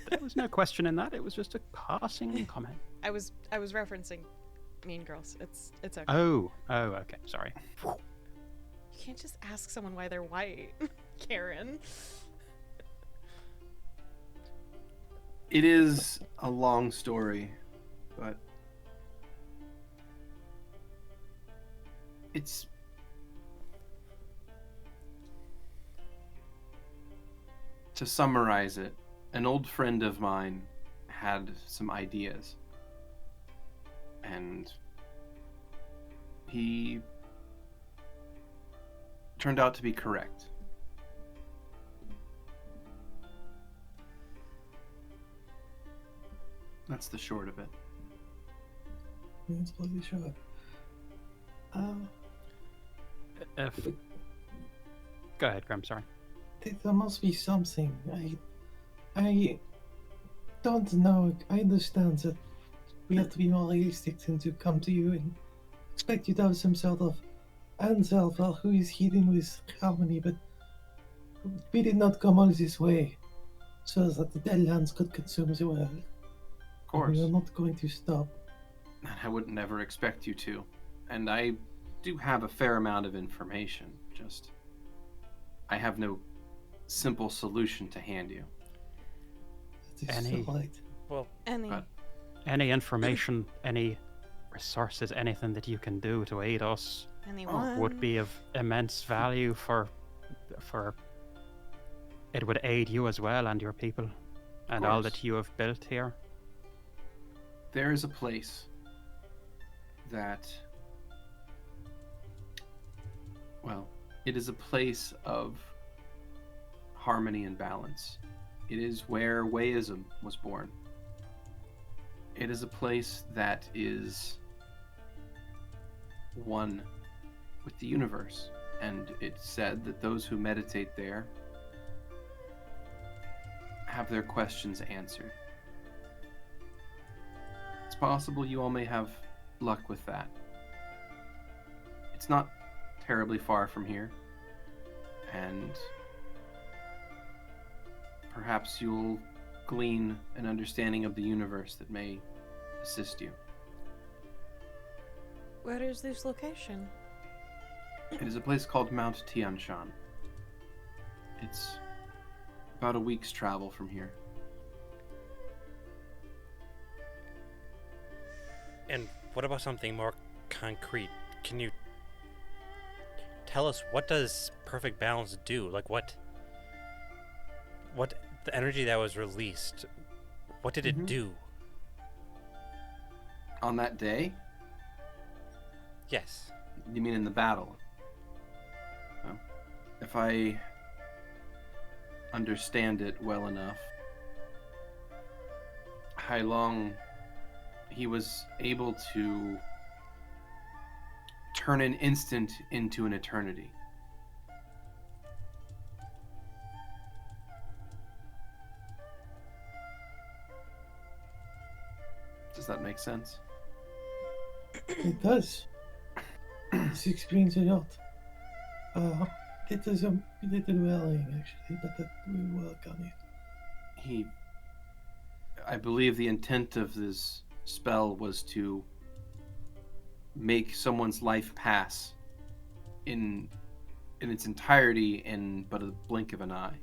There was no question in that. It was just a passing comment. I was referencing Mean Girls. It's okay. Oh, okay. Sorry. You can't just ask someone why they're white, Karen. It is a long story, but it's to summarize it, an old friend of mine had some ideas, and he turned out to be correct. That's the short of it. It's bloody sure. If... Go ahead, Grem. Sorry. There must be something. I don't know. I understand that we have to be more realistic than to come to you and expect you to have some sort of answer for who is healing with harmony, but we did not come all this way so that the Deadlands could consume the world. Of course. We are not going to stop. And I would never expect you to. And I do have a fair amount of information, just I have no simple solution to hand you. That is Any- so right. Well, Any. Any information, any resources, anything that you can do to aid us Anyone. would be of immense value for It would aid you as well and your people, and all course. that you have built here. There is a place that, well, it is a place of harmony and balance. It is where Wayism was born. It is a place that is one with the universe, and it's said that those who meditate there have their questions answered. It's possible you all may have luck with that. It's not terribly far from here, and perhaps you'll glean an understanding of the universe that may assist you. Where is this location? It is a place called Mount Tianshan. It's about a week's travel from here. And what about something more concrete? Can you tell us, what does perfect balance do? Like, what the energy that was released, what did it do? On that day? Yes. You mean in the battle? Well, if I understand it well enough, Hailong, he was able to turn an instant into an eternity. Does that make sense? It does. This explains a lot. It is a little worrying, actually, but that we'll work on it. I believe the intent of this spell was to make someone's life pass in its entirety in but a blink of an eye,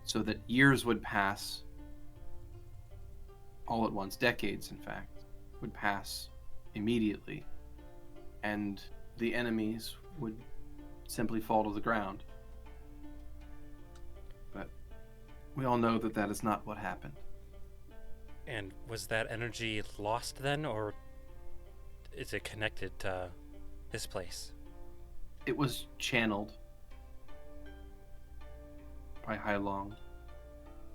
so that years would pass all at once, decades in fact, would pass immediately, and the enemies would simply fall to the ground. But we all know that that is not what happened. And was that energy lost then, or is it connected to this place? It was channeled by Hailong.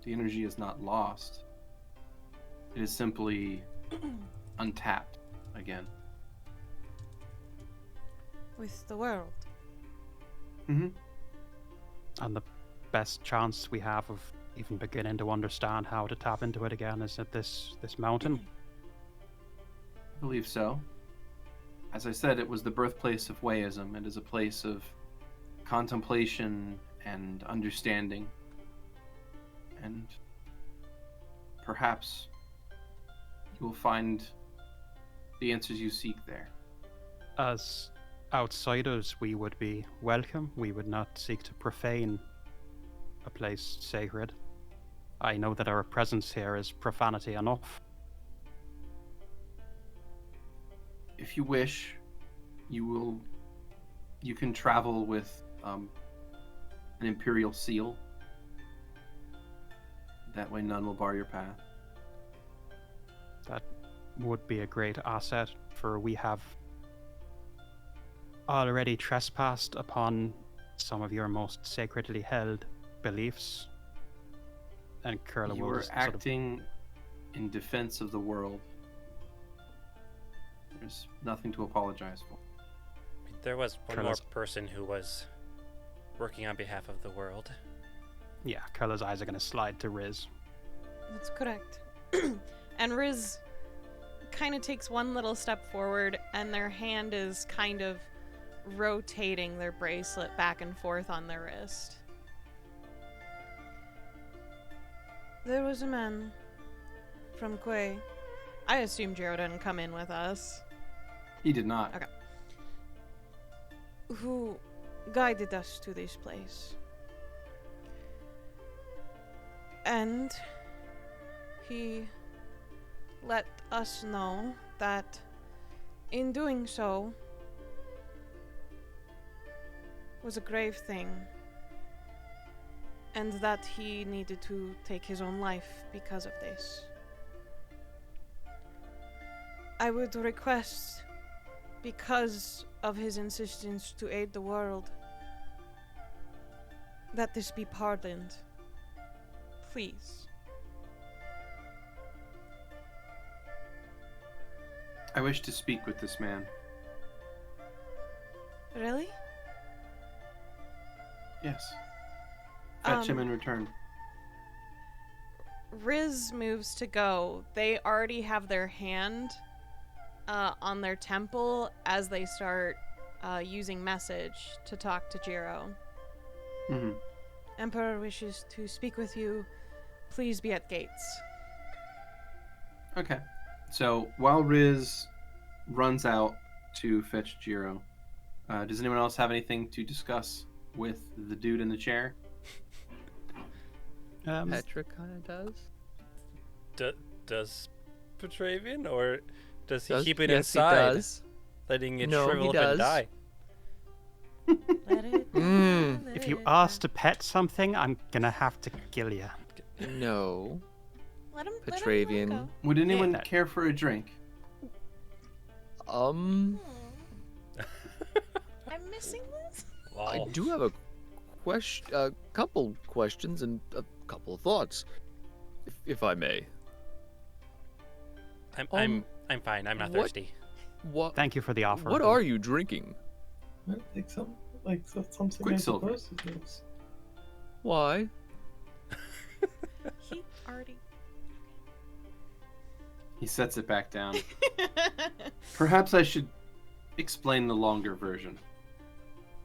The energy is not lost. It is simply untapped again. With the world. Mm-hmm. And the best chance we have of even beginning to understand how to tap into it again is at this mountain. I believe so. As I said, it was the birthplace of Wayism. It is a place of contemplation and understanding. And perhaps you will find the answers you seek there. As outsiders, we would be welcome. We would not seek to profane a place sacred. I know that our presence here is profanity enough. If you wish, you can travel with an imperial seal. That way none will bar your path. That would be a great asset, for we have already trespassed upon some of your most sacredly held beliefs. And Kurla You will were just sort of acting in defense of the world. There's nothing to apologize for. There was one more Kurla's- person who was working on behalf of the world. Yeah, Kurla's eyes are going to slide to Riz. That's correct. And Riz kind of takes one little step forward, and their hand is kind of rotating their bracelet back and forth on their wrist. There was a man from Quay. I assume Jero didn't come in with us. He did not. Okay. Who guided us to this place. And he let us know that in doing so was a grave thing. and that he needed to take his own life because of this. I would request, because of his insistence to aid the world, that this be pardoned. Please. I wish to speak with this man. Really? Yes. Fetch him in return. Riz moves to go. They already have their hand on their temple as they start using message to talk to Jiro. Mm-hmm. Emperor wishes to speak with you. Please be at gates. Okay. So while Riz runs out to fetch Jiro, does anyone else have anything to discuss with the dude in the chair? Petra kind of does. Does Petravian, or does he Does- keep it yes, he inside, does. letting it No, he shrivel up does. and die? Let it Mm. let If you it ask to pet something, I'm gonna have to kill you. No. let him Petravian. go. Would anyone that- care for a drink? I'm missing this. I Lol. do have a couple questions and a couple of thoughts, if I may. I'm fine. I'm not what- thirsty. What? Thank you for the offer. What are you drinking? Like something I Quicksilver. suppose it is. Why? He already. He sets it back down. Perhaps I should explain the longer version.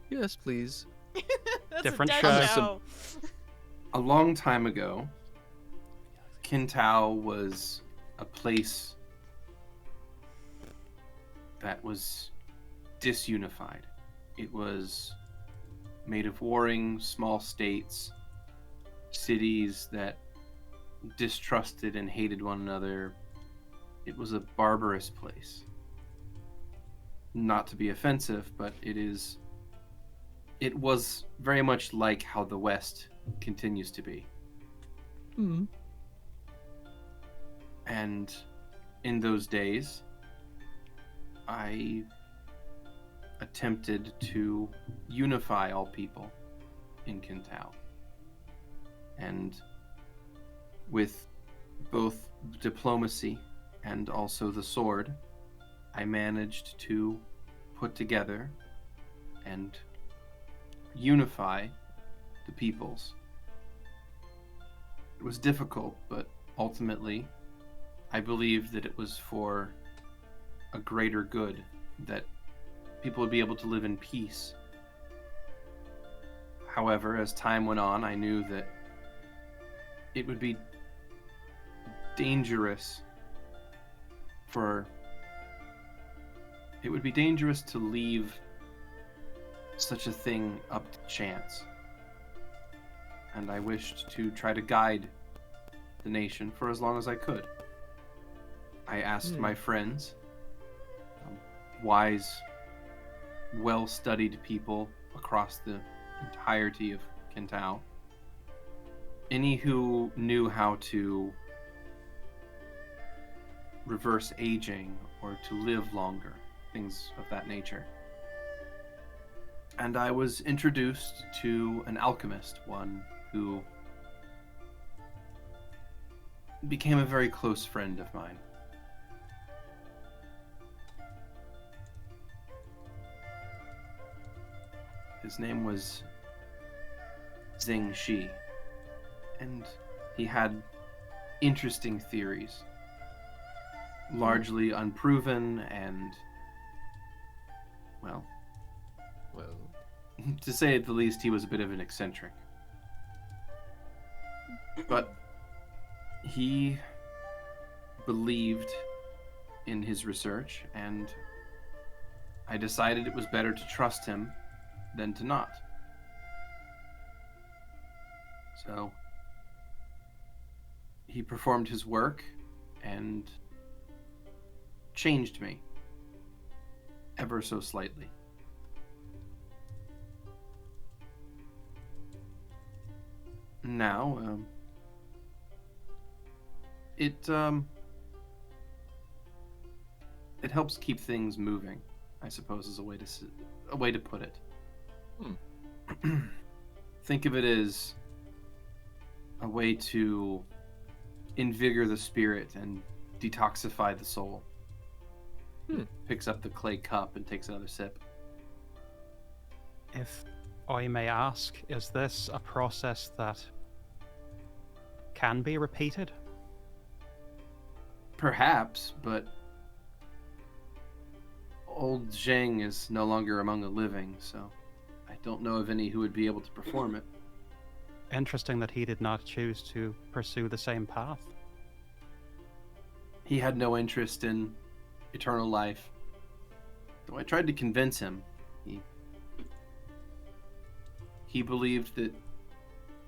Yes, please. That's Different a dead show. show. A long time ago, Kintao was a place that was disunified. It was made of warring small states, cities that distrusted and hated one another. It was a barbarous place. Not to be offensive, but it was very much like how the West continues to be. Hmm. And in those days, I attempted to unify all people in Kintao. And with both diplomacy and also the sword, I managed to put together and unify the peoples. It was difficult, but ultimately, I believed that it was for a greater good, that people would be able to live in peace. However, as time went on, I knew that it would be dangerous to leave such a thing up to chance. And I wished to try to guide the nation for as long as I could. I asked my friends, wise, well-studied people across the entirety of Kintao, any who knew how to reverse aging or to live longer, things of that nature. And I was introduced to an alchemist, one who became a very close friend of mine. His name was Zheng Shi, and he had interesting theories, largely unproven and, well, to say the least, he was a bit of an eccentric. But he believed in his research, and I decided it was better to trust him than to not. So he performed his work and changed me ever so slightly. now, it helps keep things moving, I suppose, is a way to put it. Think of it as a way to invigor the spirit and detoxify the soul. Picks up the clay cup and takes another sip. If I may ask, is this a process that can be repeated? Perhaps, but old Zheng is no longer among the living, so I don't know of any who would be able to perform it. Interesting that he did not choose to pursue the same path. He had no interest in eternal life. Though I tried to convince him, he believed that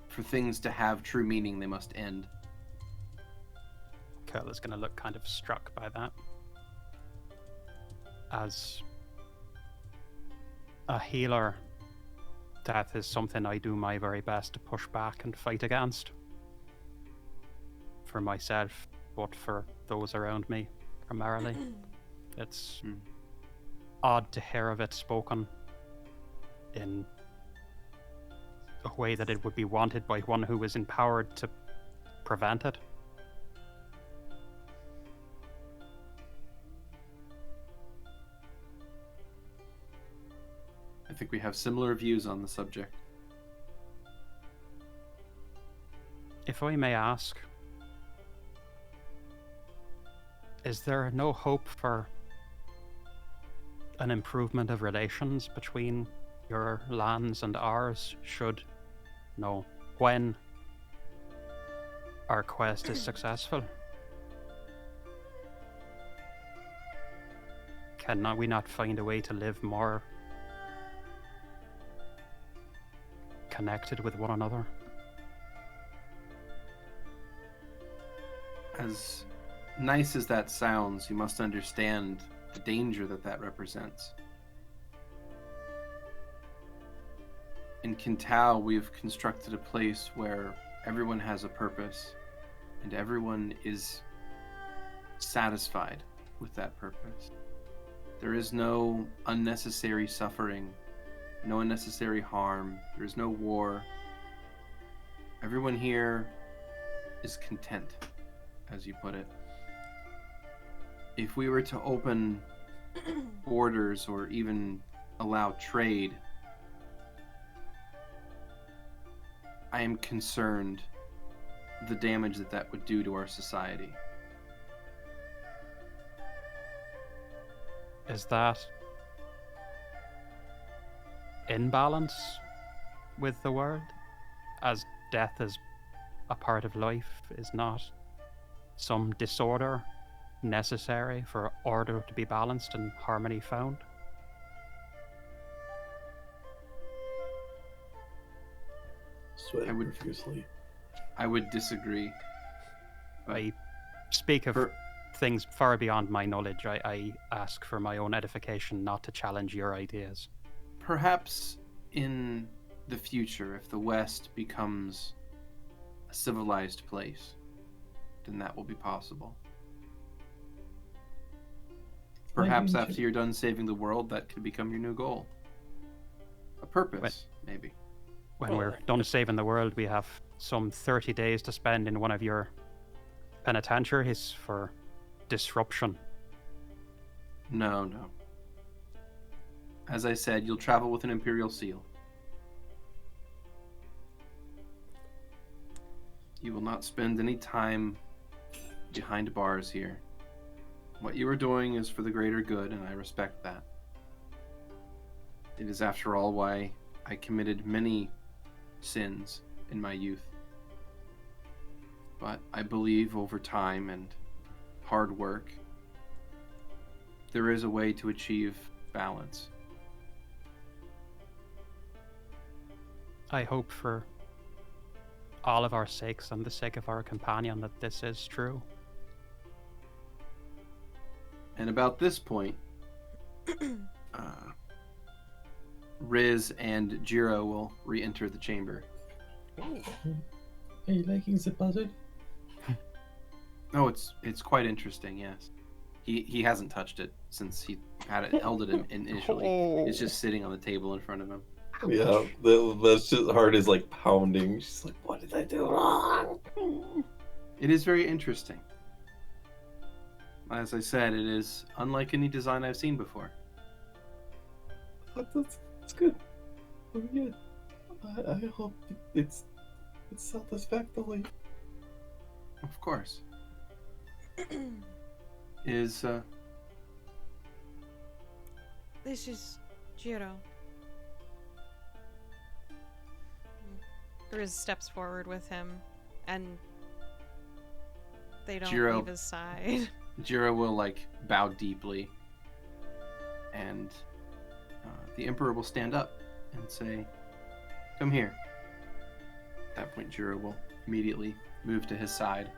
for things to have true meaning, they must end. Kurla's going to look kind of struck by that. As a healer, death is something I do my very best to push back and fight against. For myself, but for those around me, primarily. It's odd to hear of it spoken in a way that it would be wanted by one who is empowered to prevent it. I think we have similar views on the subject. If I may ask, is there no hope for an improvement of relations between your lands and ours when our quest is successful? Cannot we not find a way to live more connected with one another? As nice as that sounds, you must understand the danger that represents. In Kintao, we've constructed a place where everyone has a purpose and everyone is satisfied with that purpose. There is no unnecessary suffering, no unnecessary harm, there is no war. Everyone here is content, as you put it. If we were to open borders or even allow trade, I am concerned the damage that would do to our society. Is that in balance with the world? As death is a part of life, is not some disorder necessary for order to be balanced and harmony found? Sweating profusely. I would disagree. I speak of things far beyond my knowledge. I ask for my own edification, not to challenge your ideas. Perhaps in the future, if the West becomes a civilized place, then that will be possible. Perhaps after you're done saving the world, that could become your new goal. A purpose, maybe. When we're done saving the world, we have some 30 days to spend in one of your penitentiaries for disruption. No. As I said, you'll travel with an Imperial seal. You will not spend any time behind bars here. What you are doing is for the greater good, and I respect that. It is, after all, why I committed many sins in my youth. But I believe over time and hard work, there is a way to achieve balance. I hope for all of our sakes and the sake of our companion that this is true. And about this point, Riz and Jiro will re-enter the chamber. Are you liking the puzzle? Oh, it's quite interesting. Yes, he hasn't touched it since he held it initially. It's just sitting on the table in front of him. Yeah, that's just heart is like pounding. She's like, "What did I do wrong?" It is very interesting. As I said, it is unlike any design I've seen before. That's good. Oh, yeah. I hope it's satisfactory. Of course. Is This is Jiro. Riz steps forward with him, and they don't Jiro. leave his side. Jiro will like bow deeply, and the Emperor will stand up and say, "Come here." At that point, Jiro will immediately move to his side.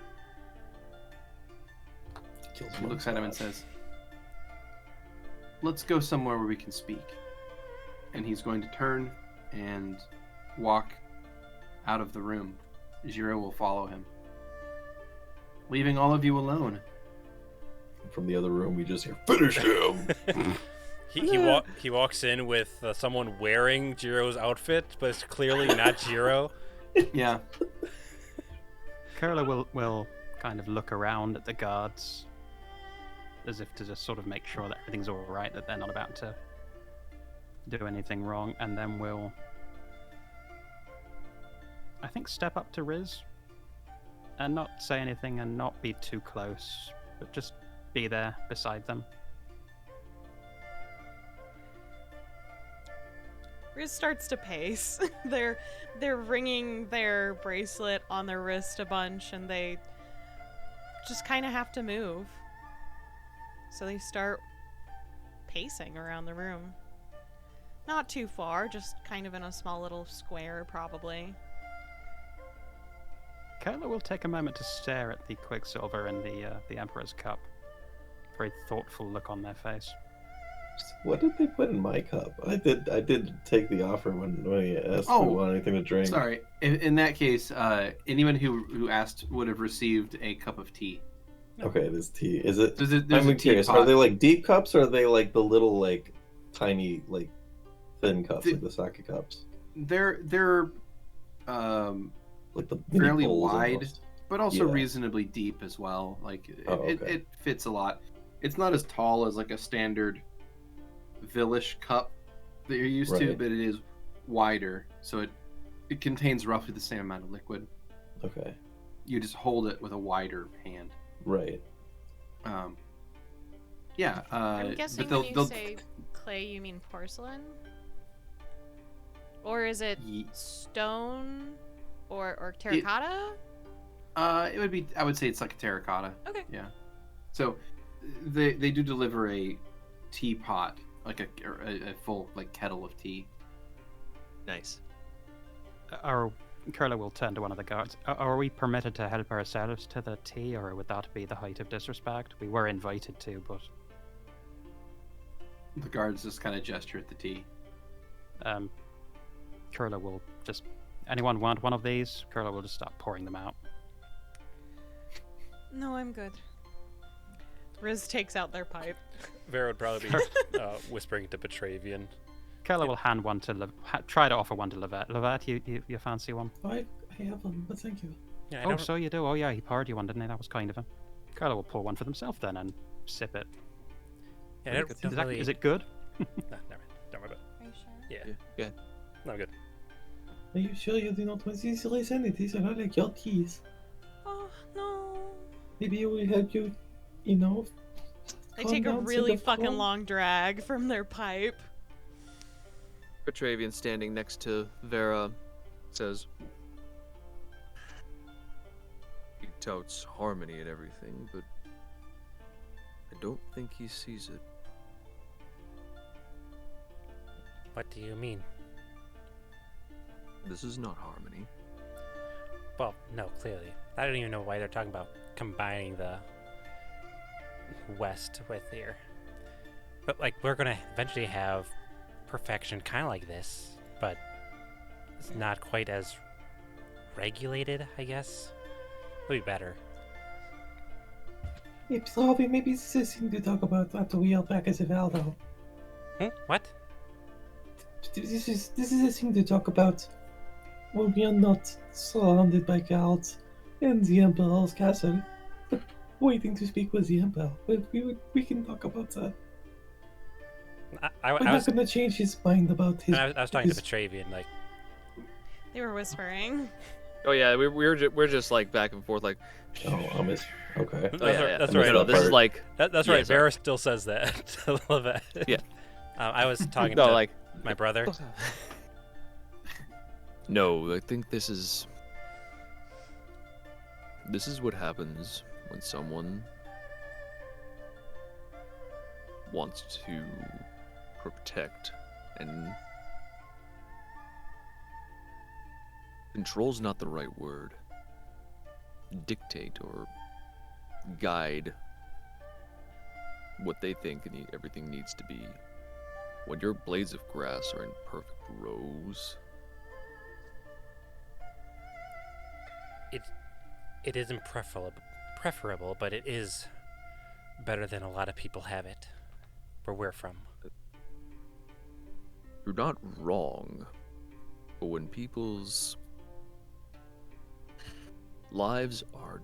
He looks at him and says, "Let's go somewhere where we can speak." And he's going to turn and walk out of the room. Jiro will follow him, leaving all of you alone. From the other room, we just hear, "Finish him!" He walks in with someone wearing Jiro's outfit, but it's clearly not Jiro. Yeah. Kurla will kind of look around at the guards as if to just sort of make sure that everything's all right, that they're not about to do anything wrong, and then will, I think, step up to Riz and not say anything and not be too close, but just be there beside them. Riz starts to pace. They're ringing their bracelet on their wrist a bunch, and they just kind of have to move. So they start pacing around the room. Not too far, just kind of in a small little square, probably. Kurla will take a moment to stare at the Quicksilver and the Emperor's Cup. Very thoughtful look on their face. What did they put in my cup? I did take the offer when he asked if Oh, we want anything to drink. Sorry. In that case, anyone who asked would have received a cup of tea. Okay, it is tea. Is it? There's I'm a curious. teapot. Are they like deep cups, or are they like the little like tiny like thin cups, like the sake cups, They're like the mini fairly bowls wide, almost? but also Yeah. reasonably deep as well. Like Okay. it fits a lot. It's not as tall as like a standard Villish cup that you're used to, Right. but it is wider, so it contains roughly the same amount of liquid. Okay, You just hold it with a wider hand. right. Yeah. I'm guessing but when you say clay, you mean porcelain? Or is it stone or terracotta? It would be. I would say it's like a terracotta. Okay. Yeah. So they do deliver a teapot, like a full like kettle of tea. Nice. Kurla will turn to one of the guards. Are we permitted to help ourselves to the tea, or would that be the height of disrespect? We were invited to, but The guards just kind of gesture at the tea. Kurla will just... Anyone want one of these? Kurla will just start pouring them out. No, I'm good. Riz takes out their pipe. Vera would probably be whispering to Petravian. Kurla will hand one to... try to offer one to Lovette. Lovette, you fancy one? I have one, but thank you. Yeah, I Oh, don't- so you do? Oh yeah, he poured you one, didn't he? That was kind of him. Kurla will pour one for themselves then and sip it. yeah, I don't really... Is it good? No, never mind. Don't worry about Are you sure? it. Yeah, Yeah. Good. no, I'm good. Are you sure you do not want these listen? It is not like your teas. Oh, no. Maybe it will help you, you know. They calm take a down, really sit up fucking calm. long drag from their pipe. Petravian, standing next to Vera, says, "He touts harmony and everything, but I don't think he sees it." What do you mean? This is not harmony. Well, no, clearly. I don't even know why they're talking about combining the West with here. But, like, we're gonna eventually have perfection kind of like this, but it's not quite as regulated, I guess. Would be better. It's probably maybe this is a thing to talk about after we are back as a Valdo. What? This is a thing to talk about when we are not surrounded by guards in the Emperor's castle, but waiting to speak with the Emperor. We can talk about that. I We're was not going to change his mind about his. I was talking to his- Petravian, like, They were whispering. Oh yeah, we're just like back and forth like. Oh, I missed. Okay. Oh, yeah, that's I right. missed No, that this is part. like. That's Yeah, right. sorry. Vera still says that to Lovette. Yeah. I was talking No, to like. my brother. No, I think this is what happens when someone wants to protect and control's not the right word. Dictate or guide what they think everything needs to be. When your blades of grass are in perfect rows, It isn't preferable, but it is better than a lot of people have it, where we're from. you're not wrong. But when people's lives are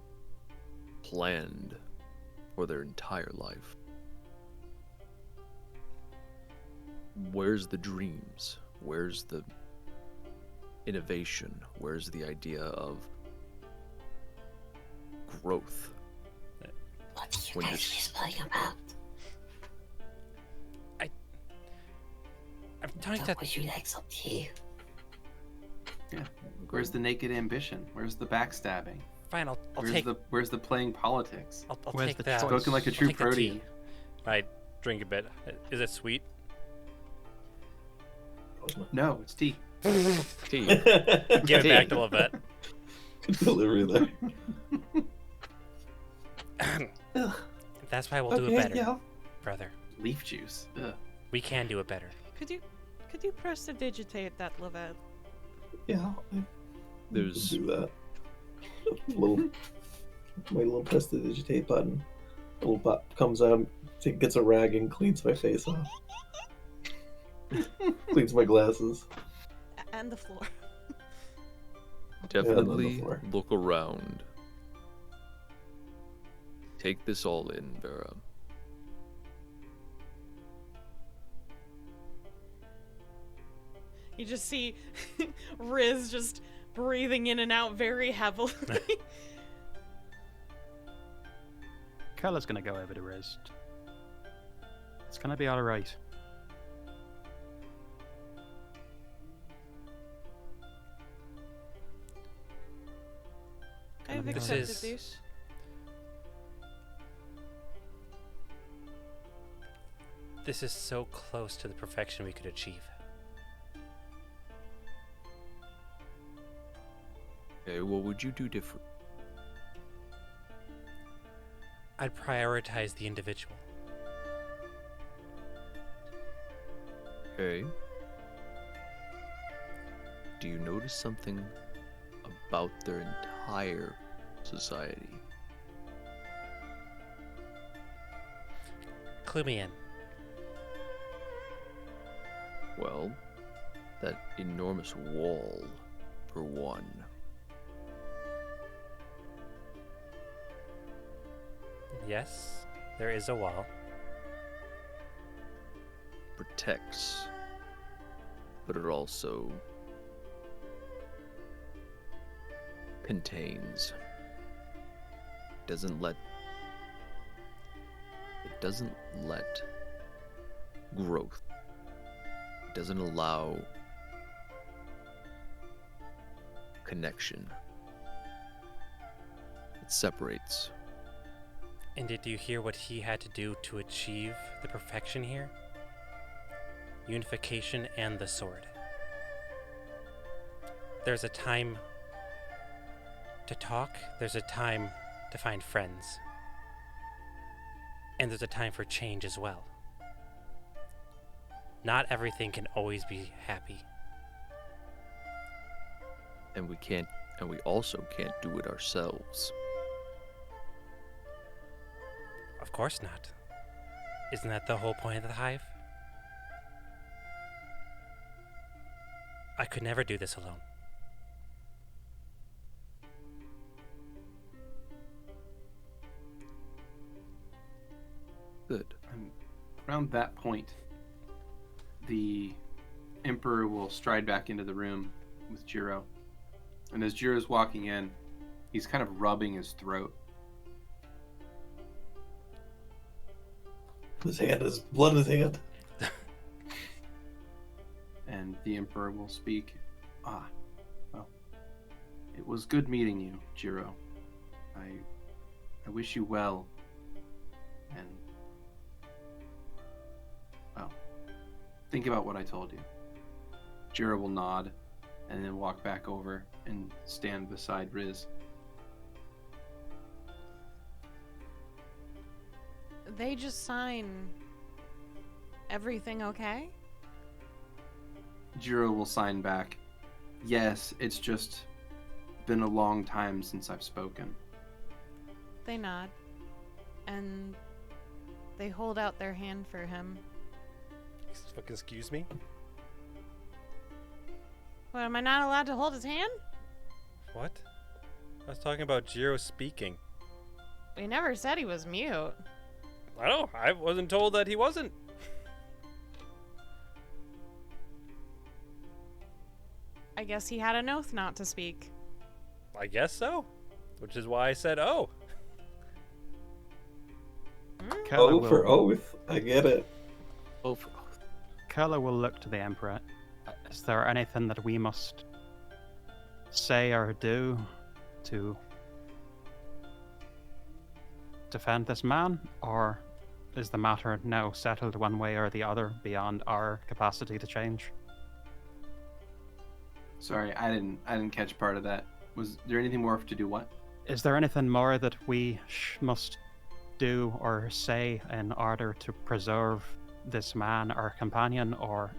planned for their entire life, where's the dreams? Where's the innovation? Where's the idea of growth? What are you When guys you're- whispering about? I'm talking to What would you like some tea? Yeah. Where's the naked ambition? Where's the backstabbing? fine. I'll Where's take where's the playing politics? I'll Where's take the that. choice? Spoken like a I'll true take the tea. protean. I drink a bit. Is it sweet? No, it's tea. Tea. Give it Tea. back to Lovette. Good delivery there. Ugh. That's why we'll do it Okay, better, yeah. brother. Leaf juice. Ugh. We can do it better. Could you prestidigitate that, Lovette? Yeah. There's Do that. My little prestidigitate button. Little pop comes out, gets a rag and cleans my face off. Cleans my glasses. And the floor. definitely before. look around. Take this all in, Vera. You just see Riz just breathing in and out very heavily. Kurla's gonna go over to Riz. It's gonna be alright. I've This accepted is- this. This is so close to the perfection we could achieve. Okay, what would you do different? I'd prioritize the individual. Okay. Do you notice something about their entire society? Clue me in. Well, that enormous wall, for one. Yes, there is a wall. Protects, but it also contains. It doesn't let growth. It doesn't allow connection. It separates. And did you hear what he had to do to achieve the perfection here? Unification and the sword. There's a time to talk, there's a time to find friends. And there's a time for change as well. Not everything can always be happy. And we can't And we also can't do it ourselves. Of course not. Isn't that the whole point of the hive? I could never do this alone. Good. And around that point, the Emperor will stride back into the room with Jiro. And as Jiro's walking in, he's kind of rubbing his throat. His hand is blood in his hand. And the Emperor will speak. Well, it was good meeting you, Jiro. I wish you well. And, well, think about what I told you. Jiro will nod and then walk back over and stand beside Riz. They just sign everything okay? Jiro will sign back. Yes, it's just been a long time since I've spoken. They nod. And they hold out their hand for him. Fucking excuse me? What, am I not allowed to hold his hand? What? I was talking about Jiro speaking. We never said he was mute. I don't know. I wasn't told that he wasn't. I guess he had an oath not to speak. I guess so. Which is why I said, oh. Kurla Oh, for will, oath. I get it. Oh, for oath. Kurla will look to the Emperor. Is there anything that we must say or do to defend this man? Or is the matter now settled one way or the other beyond our capacity to change? Sorry, I didn't catch part of that. Was there anything more to do what? Is there anything more that we must do or say in order to preserve this man, our companion, or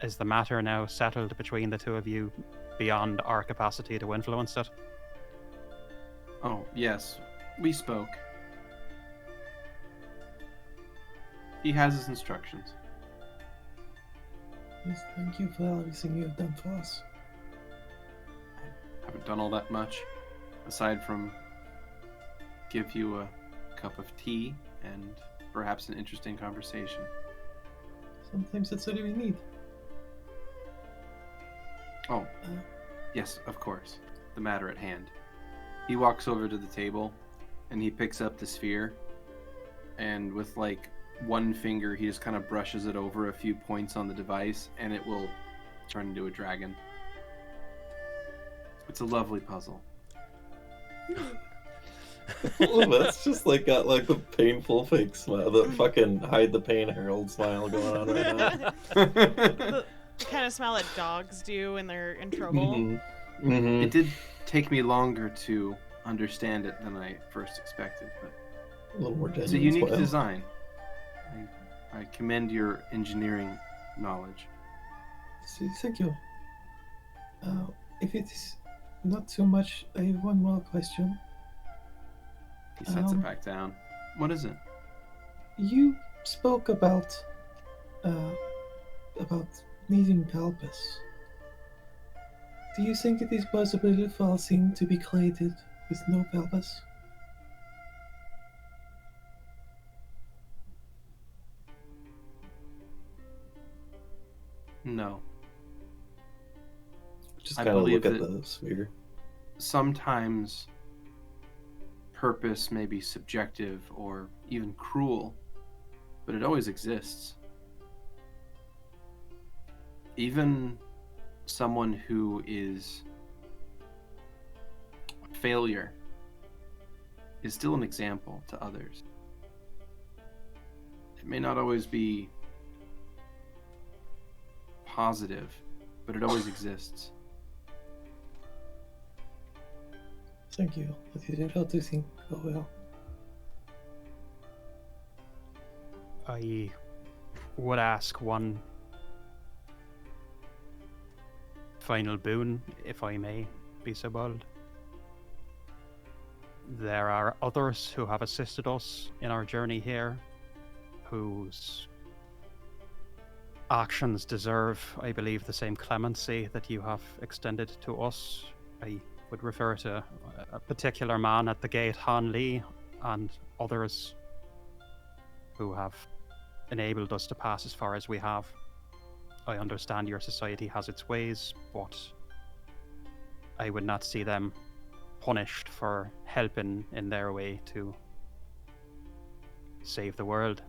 is the matter now settled between the two of you beyond our capacity to influence it? Oh, yes. We spoke. He has his instructions. Yes, thank you for everything you have done for us. Haven't done all that much, aside from give you a cup of tea and perhaps an interesting conversation. Sometimes that's all we need. Oh, yes, of course. The matter at hand. He walks over to the table and he picks up the sphere, and with like one finger he just kind of brushes it over a few points on the device and it will turn into a dragon. It's a lovely puzzle. That's just like got like the painful fake smile, the fucking hide the pain Harold smile going on right now. The kind of smell that dogs do when they're in trouble. Mm-hmm. Mm-hmm. It did take me longer to understand it than I first expected, but A little more it's a genuine unique smile. design. I commend your engineering knowledge. Thank you. If it is not too much, I have one more question. He sets it back down. What is it? You spoke about needing purpose. Do you think it is possible for a thing to be created with no purpose? No. Just I kind of believe look at that- the sphere. Sometimes purpose may be subjective or even cruel, but it always exists. Even someone who is a failure is still an example to others. It may not always be positive, but it always exists. Thank you. I didn't know to think so well. I would ask one final boon, if I may. be so bold. There are others who have assisted us in our journey here, whose actions deserve, I believe, the same clemency that you have extended to us. I would refer to a particular man at the gate, Han Li, and others who have enabled us to pass as far as we have. I understand your society has its ways, but I would not see them punished for helping in their way to save the world,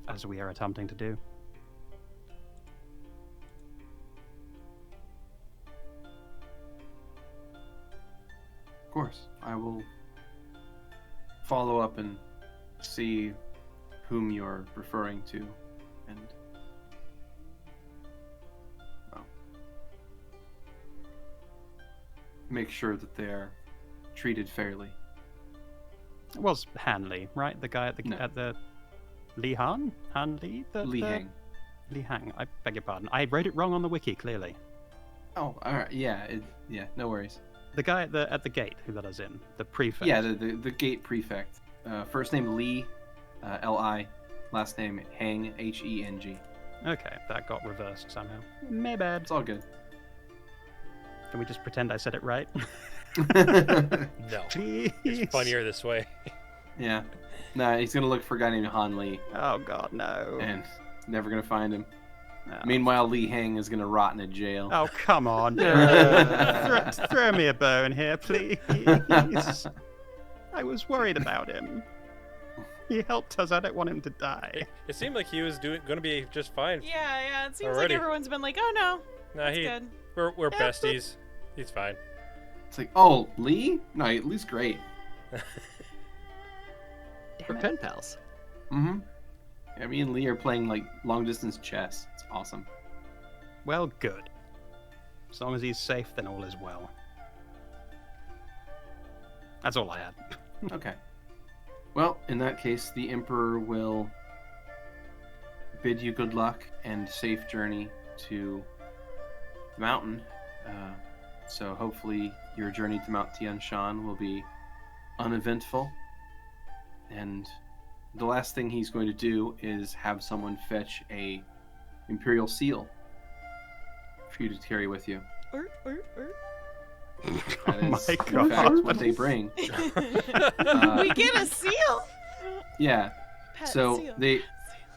as we are attempting to do. Of course, I will follow up and see whom you're referring to, and make sure that they're treated fairly. It was Hanley, right? The guy at the Li Han? Han Li? Li Hang. Li Hang. I beg your pardon. I wrote it wrong on the wiki, clearly. Oh, alright. Yeah, no worries. The guy at the gate who let us in. The prefect. Yeah, the gate prefect. First name Li, Li. Last name Heng, Heng. Okay, that got reversed somehow. My bad. It's all good. Can we just pretend I said it right? No. Please. It's funnier this way. Yeah. Nah, he's gonna look for a guy named Han Li, Oh god, no. and never gonna find him. No. Meanwhile, Li Hang is gonna rot in a jail. Oh, come on. Throw me a bone here, please. I was worried about him. He helped us. I don't want him to die. It seemed like he was going to be just fine. Yeah, it seems Already. like everyone's been like, oh no, Nah, it's good. we're besties. He's fine. It's like, oh, Lee? No, Lee's great. We're pen pals. Mm-hmm. Yeah, me and Lee are playing, like, long-distance chess. It's awesome. Well, good. As long as he's safe, then all is well. That's all I had. Okay. Well, in that case, the Emperor will bid you good luck and safe journey to the mountain. So hopefully your journey to Mount Tianshan will be uneventful. And the last thing he's going to do is have someone fetch a Imperial Seal for you to carry with you. That is, my in God. fact, what they bring. We get a seal. Yeah. Pet So seal. they.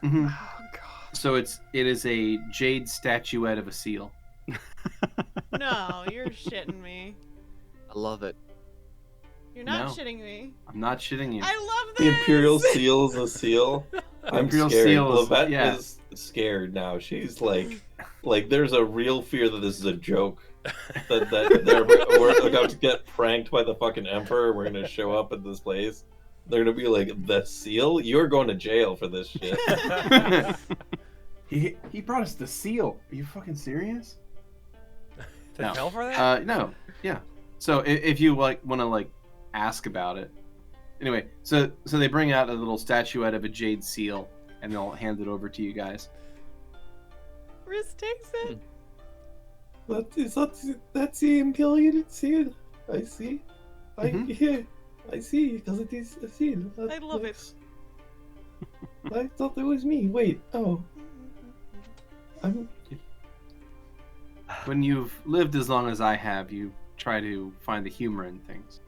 Mhm. Oh, God. So it is a jade statuette of a seal. No, you're shitting me. I love it. You're not No. shitting me. I'm not shitting you. I love The this. Imperial Seal is a seal. I'm Imperial scared. Seal is- Lovette yeah. is scared now. She's like there's a real fear that this is a joke. We're about to get pranked by the fucking Emperor. We're gonna show up at this place. They're gonna be like, the seal? You're going to jail for this shit. He brought us the seal. Are you fucking serious? To No. hell for that? No. Yeah. So if you want to ask about it. Anyway, so they bring out a little statuette of a jade seal and they'll hand it over to you guys. Riz takes it. That's the Imperial seal. I see. Mhm. Yeah, I see, because it is a seal. I love it. I thought it was me. Wait, oh. When you've lived as long as I have, you try to find the humor in things.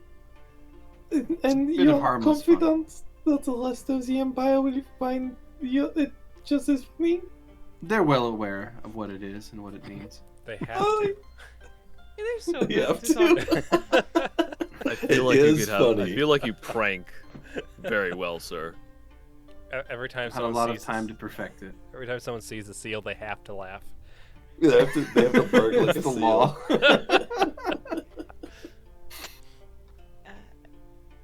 And bit of you're harmless fun. confident that the rest of the Empire will find it just as funny? They're well aware of what it is and what it means. They have Oh, to. They're so You have good to to. talk. I feel like It you is could have. I funny. feel like you prank very well, sir. Every time Had a someone lot of sees time to perfect it. every time someone sees the seal, they have to laugh. They have to burgle like It's a the seal. law.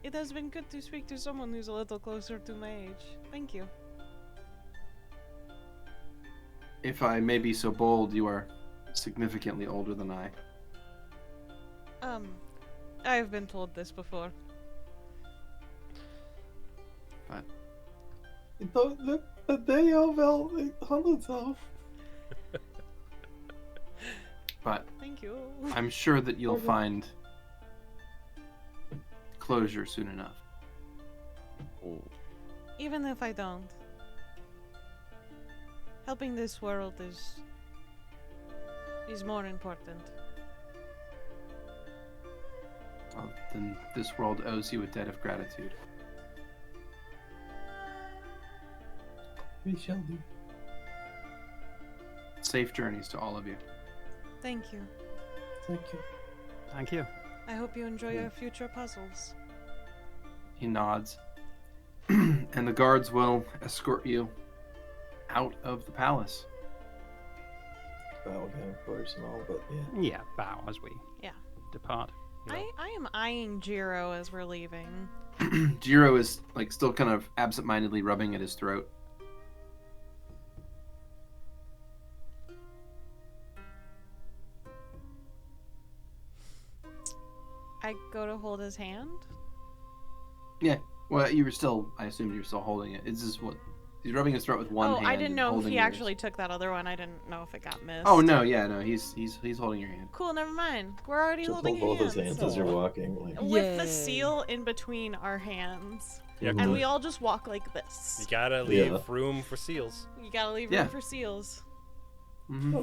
It has been good to speak to someone who's a little closer to my age. Thank you. If I may be so bold, you are significantly older than I. I've been told this before. Don't look, but they are well hundreds of. but Thank you. I'm sure that you'll find closure soon enough. Even if I don't, helping this world is more important. Well, then this world owes you a debt of gratitude. We shall do. Safe journeys to all of you. Thank you. Thank you. Thank you. I hope you enjoy your future puzzles. He nods. And the guards will escort you out of the palace. Bow again, of course, and all, but yeah. Yeah, bow as we Yeah. depart. I am eyeing Jiro as we're leaving. Jiro is like still kind of absentmindedly rubbing at his throat. I go to hold his hand. Yeah. Well, you were still. I assumed you were still holding it. It's just what he's rubbing his throat with one hand. I didn't and know holding he yours. actually took that other one. I didn't know if it got missed. Oh no, yeah, no. He's holding your hand. Cool, never mind. We're already Just holding hold both hands. his hands as you're walking. Like, With the Yay. seal in between our hands. You, have And to- we all just walk like this. you gotta leave Yeah. room for seals. You gotta leave Yeah. room for seals. Mm-hmm.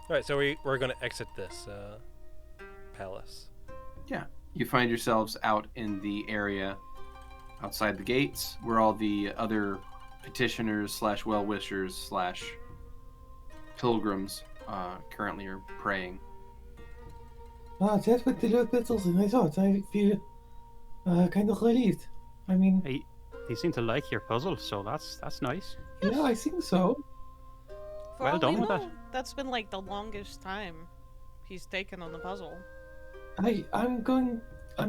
All right, so we're gonna exit this palace. Yeah. You find yourselves out in the area outside the gates where all the other petitioners / well-wishers / pilgrims currently are praying. Ah, that's what the little petals, and I thought I feel kind of relieved. I mean, He seemed to like your puzzle, so that's nice. yeah, I think so. For Well all done we with that. know, that's been like the longest time he's taken on the puzzle. I'm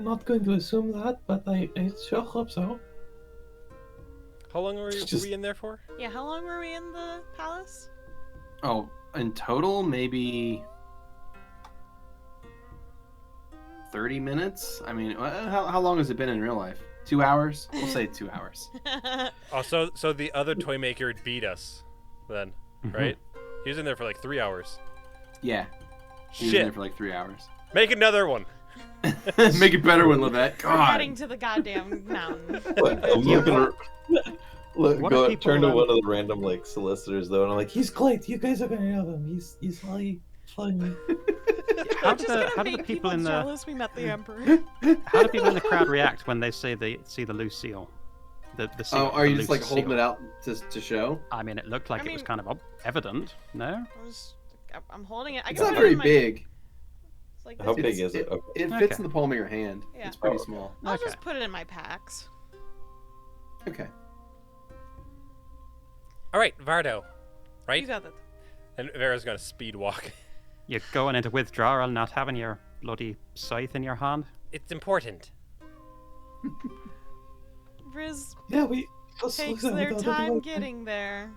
not going to assume that, but I sure hope so. How long were Just- we in there for? Yeah, how long were we in the palace? Oh, in total, maybe 30 minutes? I mean, how long has it been in real life? 2 hours? We'll say 2 hours. Oh, so the other toy maker beat us, then, right? He was in there for like 3 hours. Yeah. He was in there Shit! for like 3 hours. Make another one. Make it better one, Lovette. We're God. heading to the goddamn mountain. Look, I'm looking. Look, What go are people, turn to one of the random like solicitors though, and I'm like, He's great. You guys are gonna love him. He's really funny. How We're do just gonna the make people in the jealous we met the emperor. how do people in the crowd react when they see the loose seal? The seal. Oh, are the you just like loose holding seal? it out to show? I mean, it looked like it was mean- kind of evident. No. I'm holding it. I It's can not put it very in my- big. It's like How this. big is it? Okay. It fits Okay. in the palm of your hand. Yeah. It's pretty Oh, okay. small. I'll Okay. just put it in my packs. Okay. All right, Vardo, right? You got it. And Vera's gonna speed walk. You're going into withdrawal, not having your bloody scythe in your hand. It's important. Riz Yeah, we just takes look at their it, time otherwise- getting there.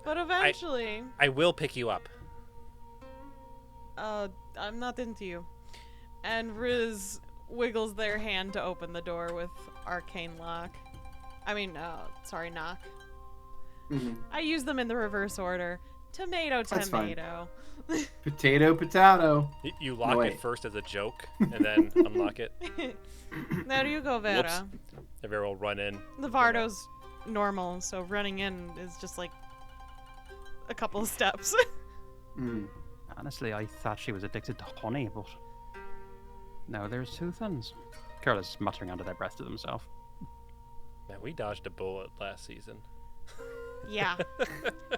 But eventually, I will pick you up. I'm not into you. And Riz wiggles their hand to open the door with arcane lock. I mean, sorry, knock. Mhm. I use them in the reverse order. Tomato, That's fine. tomato. Potato, potato. You lock wait. it first as a joke, and then unlock it. There you go, Vera. Whoops. And Vera will run in. The Vardo's normal, so running in is just like a couple of steps. Mm. Honestly, I thought she was addicted to honey, but no, there's two things. Kurla's muttering under their breath to themselves. Man, we dodged a bullet last season. Yeah.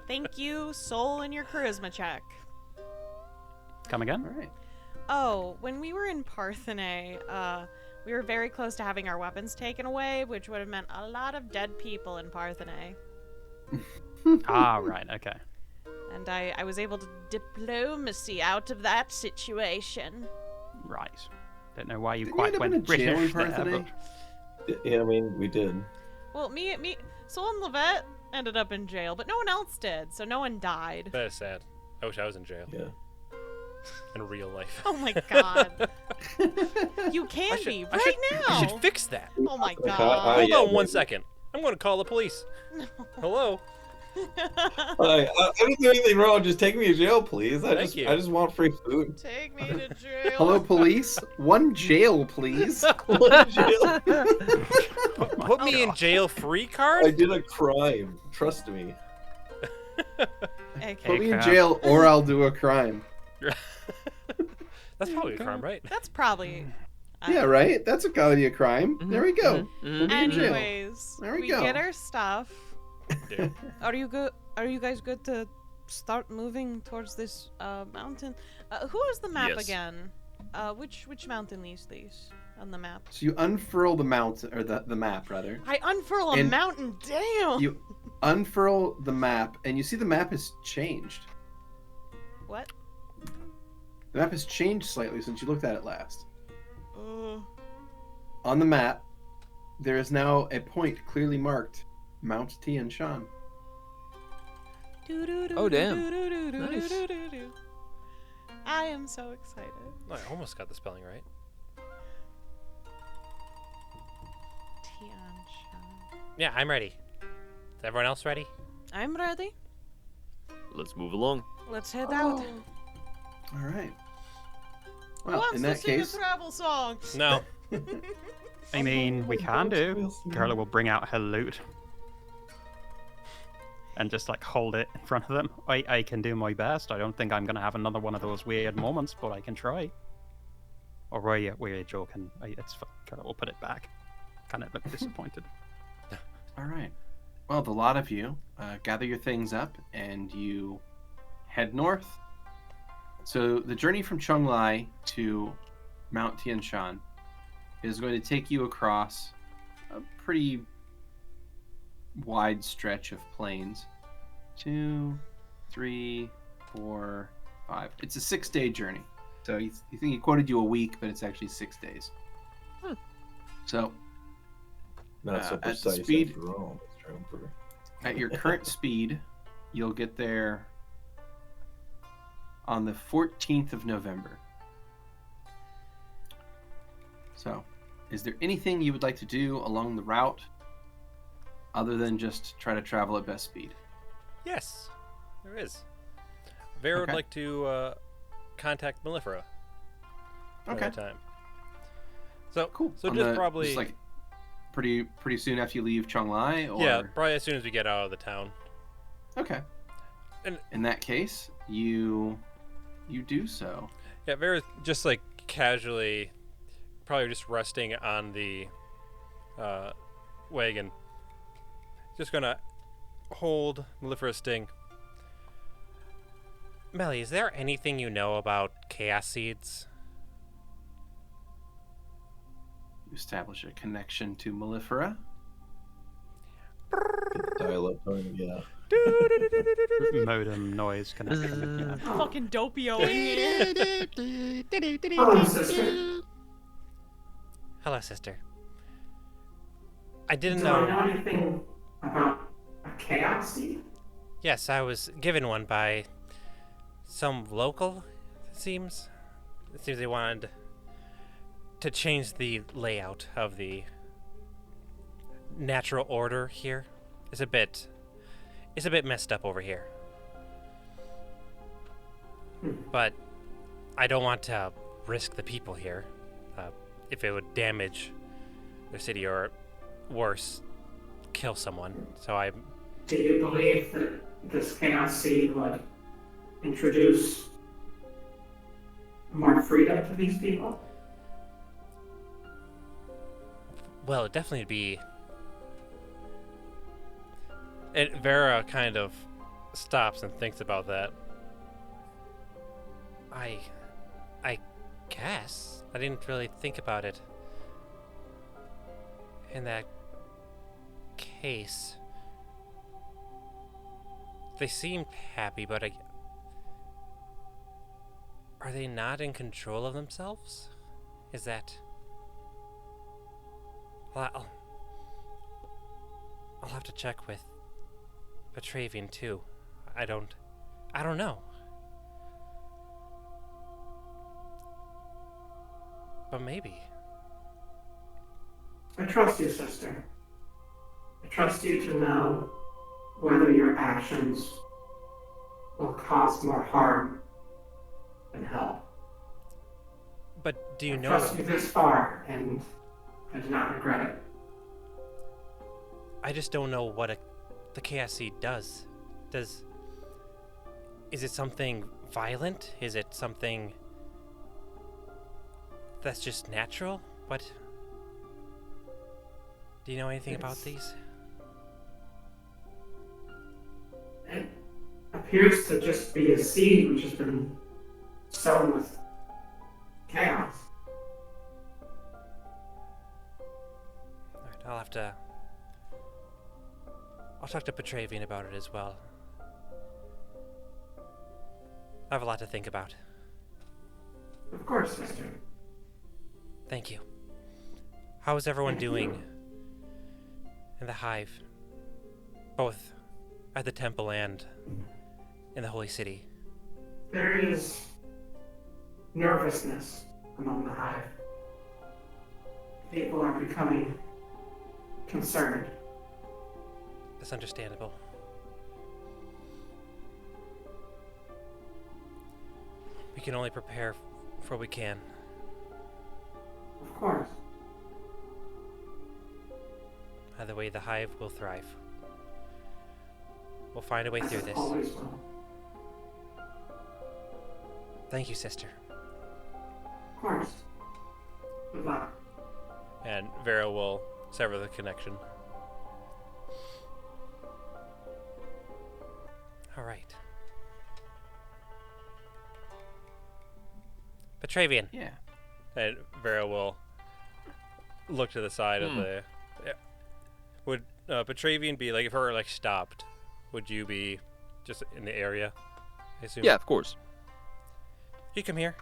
Thank you, soul, and your charisma check. Come again? All right. Oh, when we were in Parthenae, we were very close to having our weapons taken away, which would have meant a lot of dead people in Parthenae. Ah, right, okay. And I was able to diplomacy out of that situation. Right. Don't know why you Didn't quite you end up in went a jail in British there, Parthenae? but Yeah, I mean, we did. Well, me, Soul and Lovette ended up in jail, but no one else did, so no one died. That is sad. I wish I was in jail Yeah. in real life. Oh my god. You can I be should- right I now. should fix that. Oh my Like, god. Hold yeah, on one maybe. second. I'm going to call the police. Hello? I didn't do anything wrong. Just take me to jail, please. I Thank you. just want free food. Take me to jail. Hello, police. One jail, please. One jail. Put me in jail free I card? did a crime. Trust me. Okay. Put me in Cap. jail, or I'll do a crime. That's probably a crime, right? That's probably. Yeah, right. That's a crime. There we go. Put me in jail. Anyways, There we we go. get our stuff. Dude. Are you good? Are you guys good to start moving towards this mountain? Who is the map Yes. again? Which mountain is these on the map? So you unfurl the mountain, or the map rather. I unfurl a And mountain. Damn. You unfurl the map, and you see the map has changed. What? The map has changed slightly since you looked at it last. Uh, On the map, there is now a point clearly marked, Mount Tian Shan. Oh, damn. Nice. I am so excited. I almost got the spelling right. Tianshan. Yeah, I'm ready. Is everyone else ready? I'm ready. Let's move along. Let's head out. All right. Who Well, wants in to that sing case, a travel song? No. I mean, we can do. Kurla will bring out her loot and just like hold it in front of them. I can do my best. I don't think I'm gonna have another one of those weird moments, but I can try. Or were you joking? It's fine. Kurla will put it back. Kind of look disappointed. all right. Well, the lot of you gather your things up and you head north. So the journey from Chonglai to Mount Tian Shan is going to take you across a pretty wide stretch of plains. 2, 3, 4, 5. It's a 6-day journey. So you think he quoted you a week, but it's actually 6 days. So Not so at precise speed- after all, Mr. Emperor. at your current speed, you'll get there on the 14th of November. So, is there anything you would like to do along the route other than just try to travel at best speed? Yes, there is. Vera would Okay. like to contact Mellifera. Okay. Another time. So Cool. So On just the- probably just like pretty soon after you leave Chonglai, or yeah, probably as soon as we get out of the town. okay. And- In that case, you do so. Yeah, Vera's just like casually, probably just resting on the wagon. Just gonna hold Mellifera's sting. Melly, is there anything you know about chaos seeds? You establish a connection to Mellifera. Dial up tone, yeah. Modem noise connection. Yeah. Fucking dopey over here. Hello, sister. Hello, sister. I didn't Do know. I know anything about a chaos seed? Yes, I was given one by some local, it seems. It seems they wanted to change the layout of the natural order here. It's a bit messed up over here. But I don't want to risk the people here if it would damage their city or worse, kill someone. So I Do you believe that this chaos seed would introduce more freedom to these people? Well, it'd definitely be. And Vera kind of stops and thinks about that. I guess I didn't really think about it. In that case, they seemed happy, but are they not in control of themselves? Is that? Well, I'll have to check with Petravian too. I don't know. But maybe. I trust you, sister. I trust you to know whether your actions will cause more harm than help. But do you I know? trust you this far, and I do not regret it. I just don't know what the chaos seed does. Is it something violent? Is it something that's just natural? What? Do you know anything about these? It appears to just be a seed which has been sown with chaos. Alright, I'll talk to Petravian about it as well. I have a lot to think about. Of course, Mister. Thank you. How is everyone doing in the hive? Both at the temple and in the holy city. There is nervousness among the hive. People are becoming concerned. That's understandable. We can only prepare for what we can. Of course. Either way, the hive will thrive. We'll find a way through this. Always will. Thank you, sister. Of course. Good luck. And Vera will sever the connection. All right. Petravian. Yeah. And Vera will look to the side of the... Would Petravian be, like, if her, like, stopped, would you be just in the area, I assume? Yeah, of course. You come here.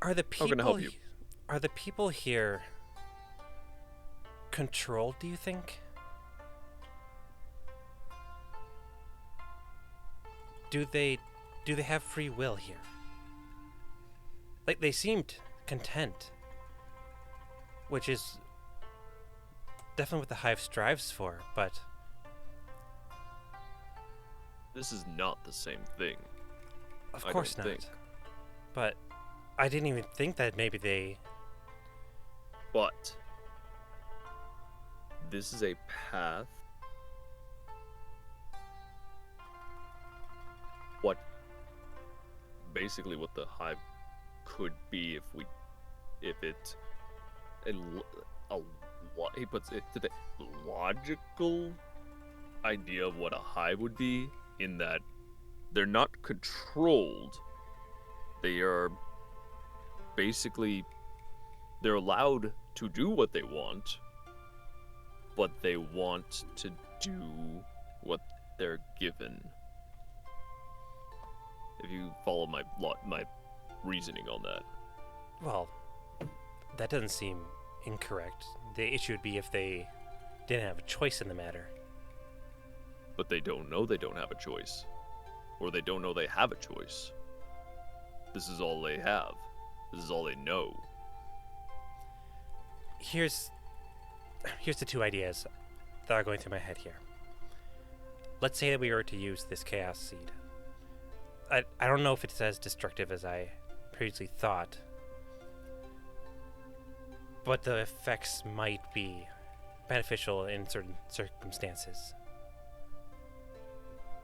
Are the people... How can I help you? Are the people here controlled, do you think? Do they have free will here? Like, they seemed content, which is definitely what the hive strives for, but This is not the same thing. of I course don't not. think. But I didn't even think that maybe they... But this is a path. Basically what the hive could be if it he puts it to the logical idea of what a hive would be, in that they're not controlled. They are basically, they're allowed to do what they want, but they want to do what they're given. If you follow my reasoning on that. Well, that doesn't seem incorrect. The issue would be if they didn't have a choice in the matter. But they don't know they don't have a choice. Or they don't know they have a choice. This is all they have. This is all they know. Here's the two ideas that are going through my head here. Let's say that we were to use this chaos seed. I don't know if it's as destructive as I previously thought, but the effects might be beneficial in certain circumstances.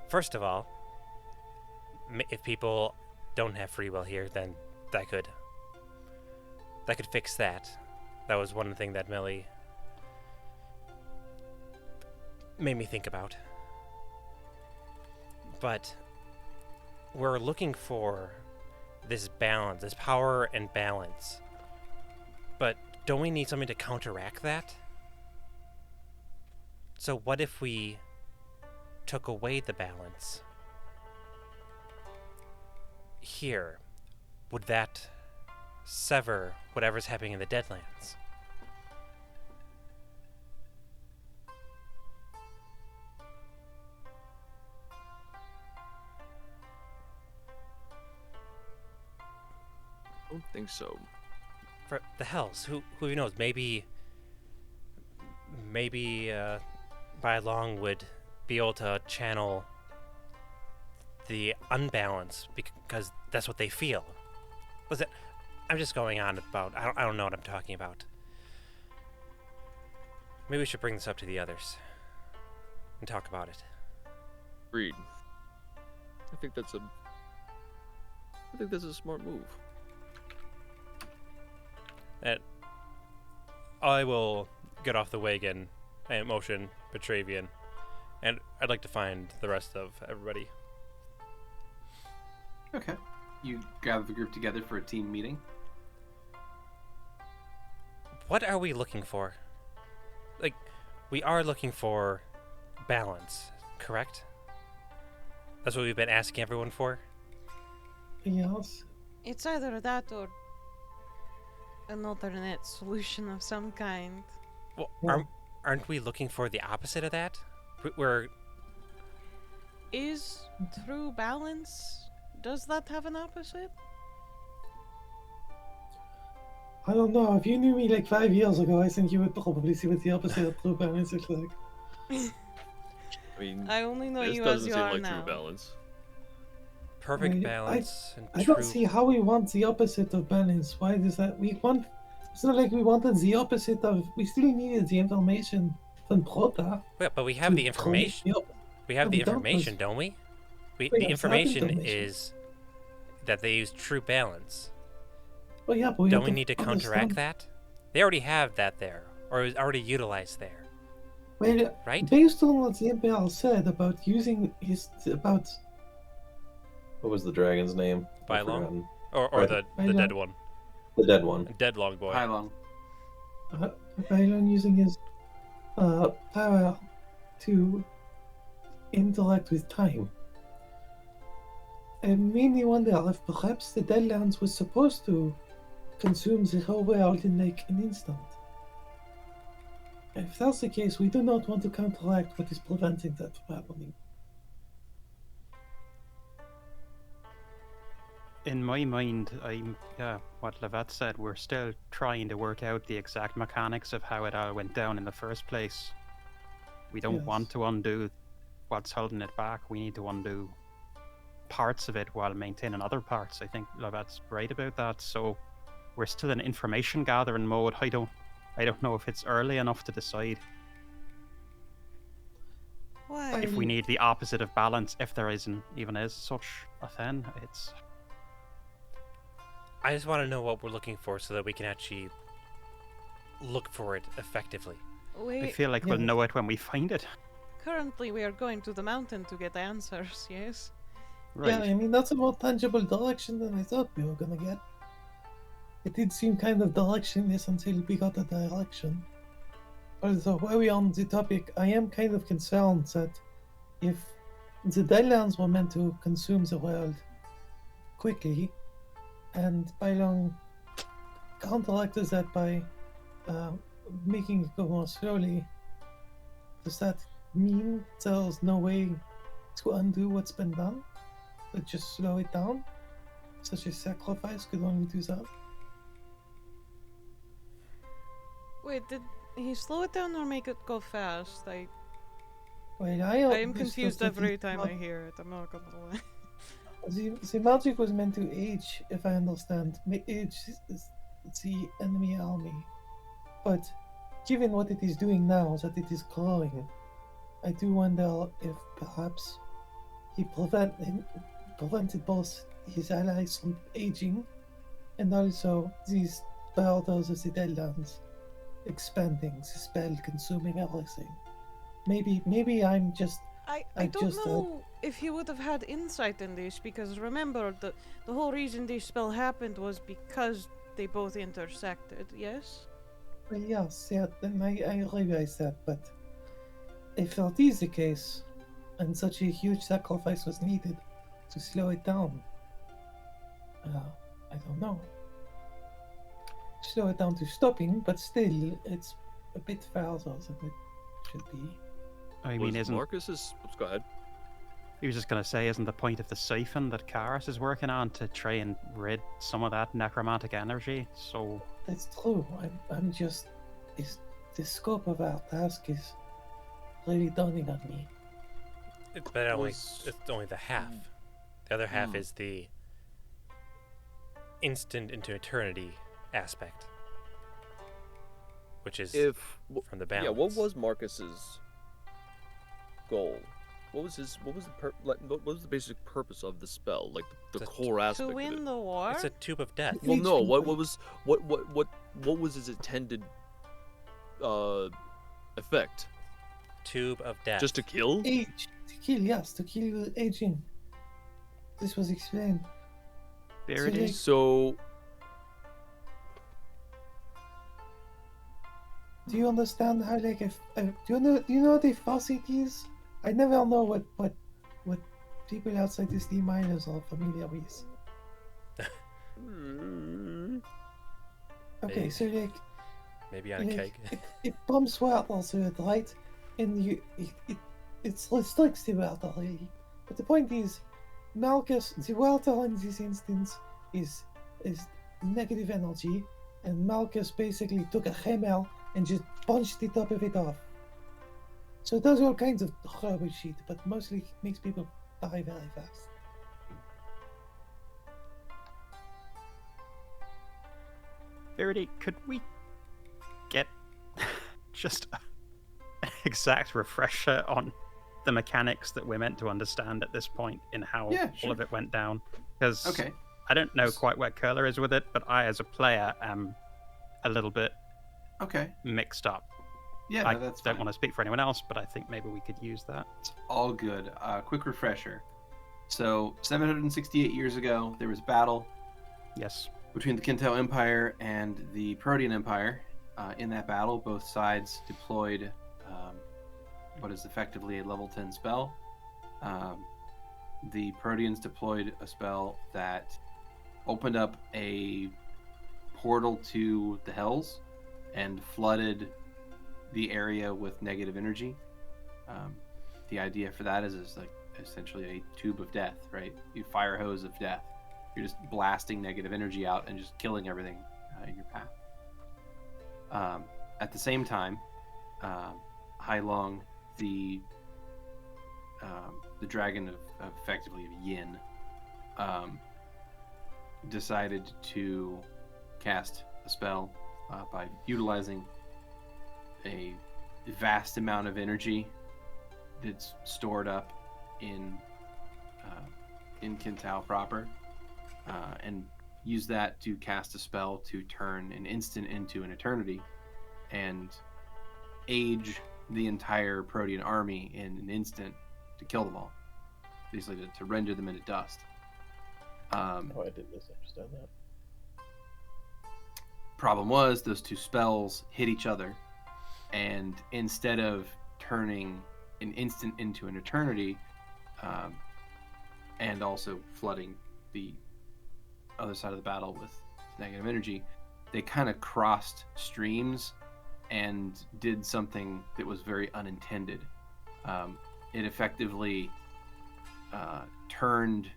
First of all, if people don't have free will here, then that could fix that. That was one thing that Millie made me think about. But we're looking for this balance, this power and balance. But don't we need something to counteract that? So what if we took away the balance? Here, would that sever whatever's happening in the Deadlands? I don't think so. For the Hells, who knows? Maybe maybe Bylong would be able to channel the unbalance because that's what they feel. Was it? I'm just going on about. I don't know what I'm talking about. Maybe we should bring this up to the others and talk about it. Agreed. I think that's a smart move. And I will get off the wagon and motion Petravian, and I'd like to find the rest of everybody. Okay. You gather the group together for a team meeting. What are we looking for? Like, we are looking for balance, correct? That's what we've been asking everyone for? Yes. It's either that or an alternate solution of some kind. Well, Yeah. aren't we looking for the opposite of that? We're Is true balance, does that have an opposite? I don't know. If you knew me like 5 years ago, I think you would probably see what the opposite of true balance looks like. I mean, I only know this you as doesn't you seem are like now. true balance. perfect I- balance and I true. don't see how we want the opposite of balance. Why does that? We want. It's not like we wanted the opposite of. We still needed the information from Prota. Yeah, but we have the to information. create the We have No, the we don't, information, 'cause- don't we? We The have information information. is that they use true balance. Well, yeah, but we Don't have we need to counteract understand- that? They already have that there, or is already utilized there, Well, right? based on what the Emperor said about using his about What was the dragon's name? I've Bylong? forgotten. Or Right. the Bylong. dead one, The dead one. dead long boy. Hi, Long. Bylon using his power to interact with time. It made me wonder if perhaps the Deadlands was supposed to consume the whole world in like an instant. If that's the case, we do not want to counteract what is preventing that from happening. In my mind, what Lovette said, we're still trying to work out the exact mechanics of how it all went down in the first place. We don't Yes. want to undo what's holding it back. We need to undo parts of it while maintaining other parts. I think Lovette's right about that. So we're still in information gathering mode. I don't know if it's early enough to decide Why? if we need the opposite of balance, if there even is such a thing. It's I just want to know what we're looking for so that we can actually look for it effectively. I feel like we'll Yeah. know it when we find it. Currently, we are going to the mountain to get answers, yes? Right. Yeah, I mean, that's a more tangible direction than I thought we were gonna get. It did seem kind of directionless until we got a direction. Also, while we're on the topic, I am kind of concerned that if the Deadlands were meant to consume the world quickly, and Bylong counteracted that by making it go more slowly, does that mean there's no way to undo what's been done? But just slow it down? Such a sacrifice could only do that? Wait, did he slow it down or make it go fast? Well, I am understood confused that every it time not- I hear it, I'm not gonna lie. The magic was meant to age, if I understand. Age the enemy army. But given what it is doing now, that it is growing, I do wonder if perhaps he prevented both his allies from aging and also these borders of the Deadlands expanding, the spell consuming everything. Maybe I'm just I I don't just, know if he would have had insight in this, because remember, the whole reason this spell happened was because they both intersected, yes? well, yes, yeah, then I realize that, but if that is the case, and such a huge sacrifice was needed to slow it down, I don't know. Slow it down to stopping, but still, it's a bit further than it should be. I Was mean, isn't Marcus's? Oops, go ahead. he was just going to say, isn't the point of the siphon that Karis is working on to try and rid some of that necromantic energy? So That's true. I'm just. the scope of our task is really dawning on me. But it's only the half. The other half is the instant into eternity aspect, which is from the balance. Yeah, what was Marcus's goal? What was the basic purpose of the spell? Like the core aspect To of it? win the war? It's a tube of death. Well, no. What was his intended effect? Tube of death. Just to kill? Age. To kill, yes. To kill aging. This was explained. Beardy. So, do you understand how, like, if do you know what a faucet is? I never know what people outside the steam miners are familiar with. Okay, so like maybe on a keg. it pumps water through it, right? And it restricts the water, really. But the point is, Malchus, the water in this instance is negative energy, and Malchus basically took a hammer and just punched the top of it off. So it does all kinds of horrible shit, but mostly makes people die very fast. Beardy, could we get just an exact refresher on the mechanics that we're meant to understand at this point in how all of it went down? Because I don't know quite where Kurla is with it, but I, as a player, am a little bit mixed up. Yeah, I that's don't fine. want to speak for anyone else, but I think maybe we could use that. It's all good. Quick refresher. So, 768 years ago, there was a battle. Yes. Between the Kintao Empire and the Protean Empire. In that battle, both sides deployed what is effectively a level 10 spell. The Proteans deployed a spell that opened up a portal to the Hells and flooded the area with negative energy. The idea for that is like essentially a tube of death, right? You fire hose of death. You're just blasting negative energy out and just killing everything in your path. At the same time, Hailong, the dragon of effectively of Yin, decided to cast a spell by utilizing a vast amount of energy that's stored up in Kintao proper, and use that to cast a spell to turn an instant into an eternity and age the entire Protean army in an instant to kill them all, basically to render them into dust. I did misunderstand that. Problem was, those two spells hit each other, and instead of turning an instant into an eternity, and also flooding the other side of the battle with negative energy, they kind of crossed streams and did something that was very unintended. It effectively turned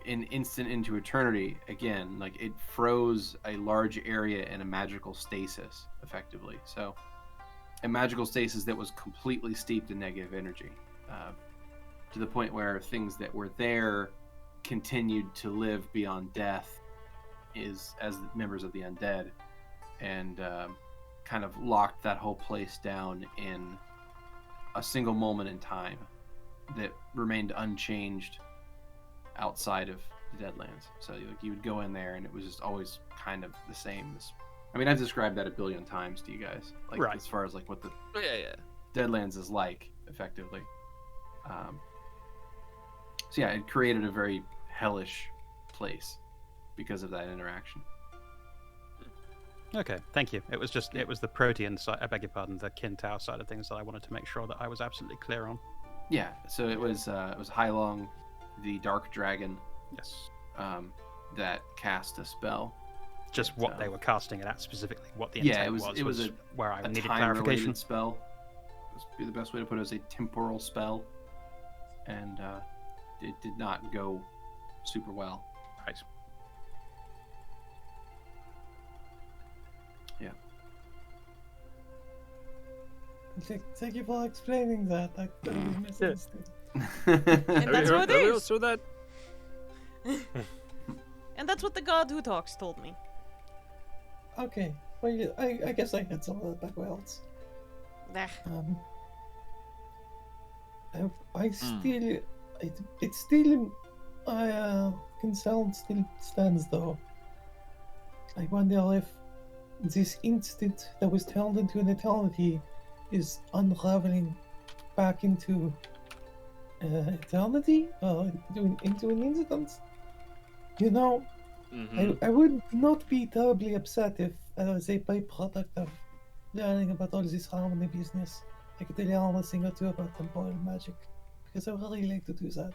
an instant into eternity again. Like, it froze a large area in a magical stasis, effectively. So, a magical stasis that was completely steeped in negative energy, to the point where things that were there continued to live beyond death as members of the undead, and kind of locked that whole place down in a single moment in time that remained unchanged outside of the Deadlands. So you would go in there and it was just always kind of the same. I mean, I've described that a billion times to you guys, like right. As far as like what the Yeah. Deadlands is like, effectively. So yeah, it created a very hellish place because of that interaction. Okay, thank you. It was the Protean side, I beg your pardon, the Kintao side of things that I wanted to make sure that I was absolutely clear on. Yeah, so it was Hailong, the Dark Dragon. Yes. That cast a spell. Just what they were casting it at specifically, what the intent it was where I needed time-related clarification. spell. Be the best way to put it as a temporal spell, and it did not go super well. Right. Yeah. Thank you for explaining that. I misunderstood. And that's what it is. So that And that's what the god who talks told me. Okay. Well, yeah, I guess I had some of that backgrounds. Nah. I still, it's still, concern still stands though. I wonder if this instant that was turned into an eternity is unraveling back into eternity or into an incident. You know, I would not be terribly upset if, as a byproduct of learning about all this harmony business, I could learn a thing or two about temporal magic, because I really like to do that.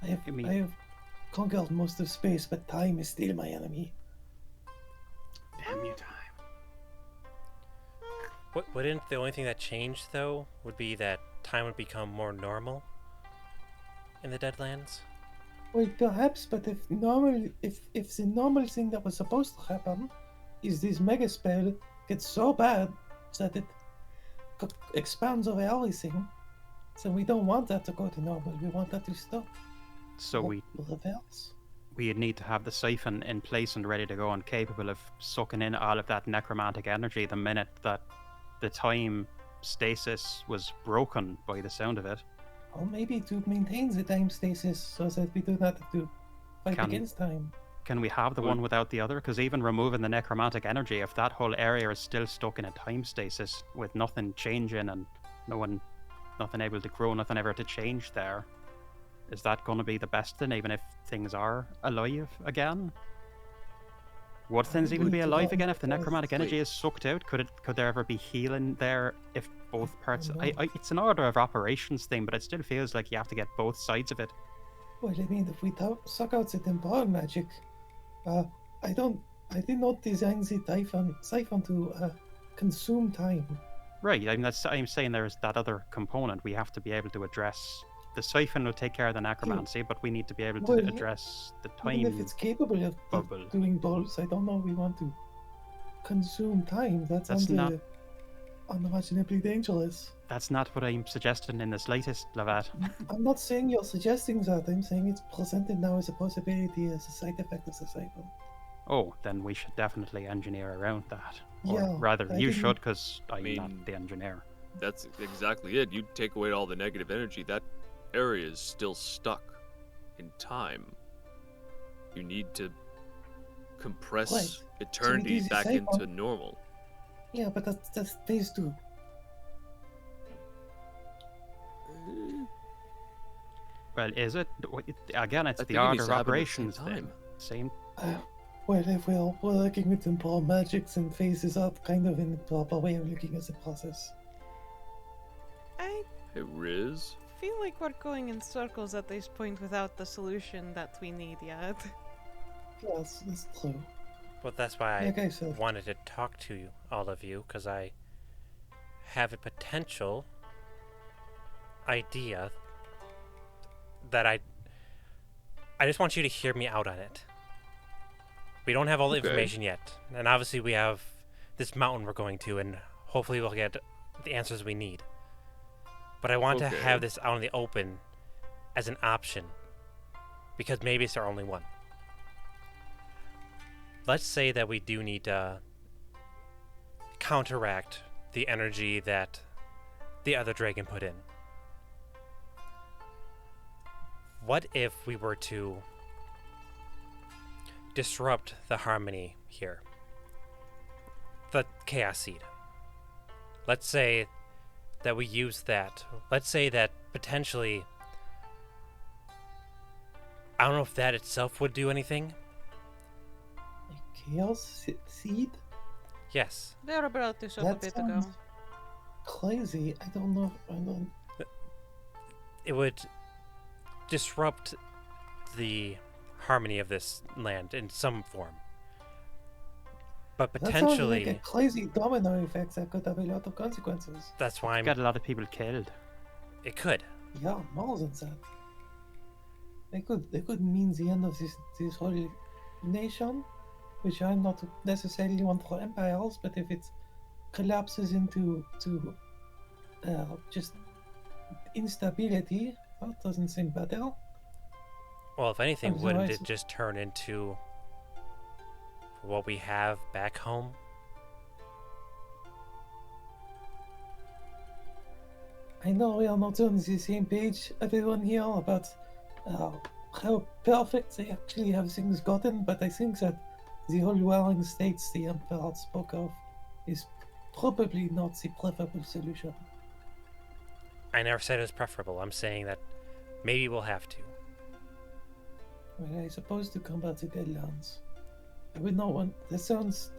I have conquered most of space, but time is still my enemy. Damn you, time. Wouldn't the only thing that changed, though, would be that time would become more normal in the Deadlands? Well, perhaps, but if the normal thing that was supposed to happen is this mega spell gets so bad that it expands over everything, so we don't want that to go to normal. We want that to stop. So we reverse. We'd need to have the siphon in place and ready to go and capable of sucking in all of that necromantic energy the minute that the time stasis was broken, by the sound of it. Or maybe to maintain the time stasis so that we do not have to fight against time. Can we have the one without the other? Because even removing the necromantic energy, if that whole area is still stuck in a time stasis with nothing changing and nothing able to grow, nothing ever to change there, is that going to be the best thing, even if things are alive again? Would things even be alive again if the necromantic energy is sucked out? Could there ever be healing there if both parts? It's an order of operations thing, but it still feels like you have to get both sides of it. Well, I mean, if we suck out the temporal magic, I did not design the siphon to consume time. Right. I mean, I'm saying there's that other component. We have to be able to address. The siphon will take care of the necromancy, but we need to be able to address the time. Even if it's capable of doing both, I don't know. We want to consume time. That's not unimaginably dangerous. That's not what I'm suggesting in the slightest, Lovette. I'm not saying you're suggesting that. I'm saying it's presented now as a possibility, as a side effect of the siphon. Oh, then we should definitely engineer around that. Or yeah, rather, you should, because I'm not the engineer. That's exactly it. You take away all the negative energy, that area is still stuck in time. You need to compress eternity back into normal. Yeah, but that's phase 2. Well, is it? Again, it's the order of operations then. Same. Well, if we're working with temporal magics and phases up kind of in the proper way of looking at the process. I Riz? feel like we're going in circles at this point without the solution that we need yet. Yes, that's true. Well, that's why Like I I said. wanted to talk to you, all of you, because I have a potential idea that I just want you to hear me out on it. We don't have all the information yet, and obviously we have this mountain we're going to, and hopefully we'll get the answers we need. But I want to have this out in the open as an option, because maybe it's our only one. Let's say that we do need to counteract the energy that the other dragon put in. What if we were to disrupt the harmony here? The chaos seed. Let's say that we use that. Let's say that potentially, I don't know if that itself would do anything. Chaos seed? Yes. Vera brought this up a bit ago. Crazy. I don't know. It would disrupt the harmony of this land in some form. But potentially, that sounds like a crazy domino effect that could have a lot of consequences. That's why I'm got a lot of people killed. It could. Yeah, more than that. They could mean the end of this whole nation, which I'm not necessarily one for empires, but if it's collapses into just instability. That doesn't seem better. Well, if anything, Oh, so wouldn't I it see. just turn into what we have back home? I know we are not on the same page, everyone here, about how perfect they actually have things gotten, but I think that the whole warring states the Emperor spoke of is probably not the preferable solution. I never said it was preferable. I'm saying that maybe we'll have to. Well, I suppose to combat the Deadlands, I would not want. That sounds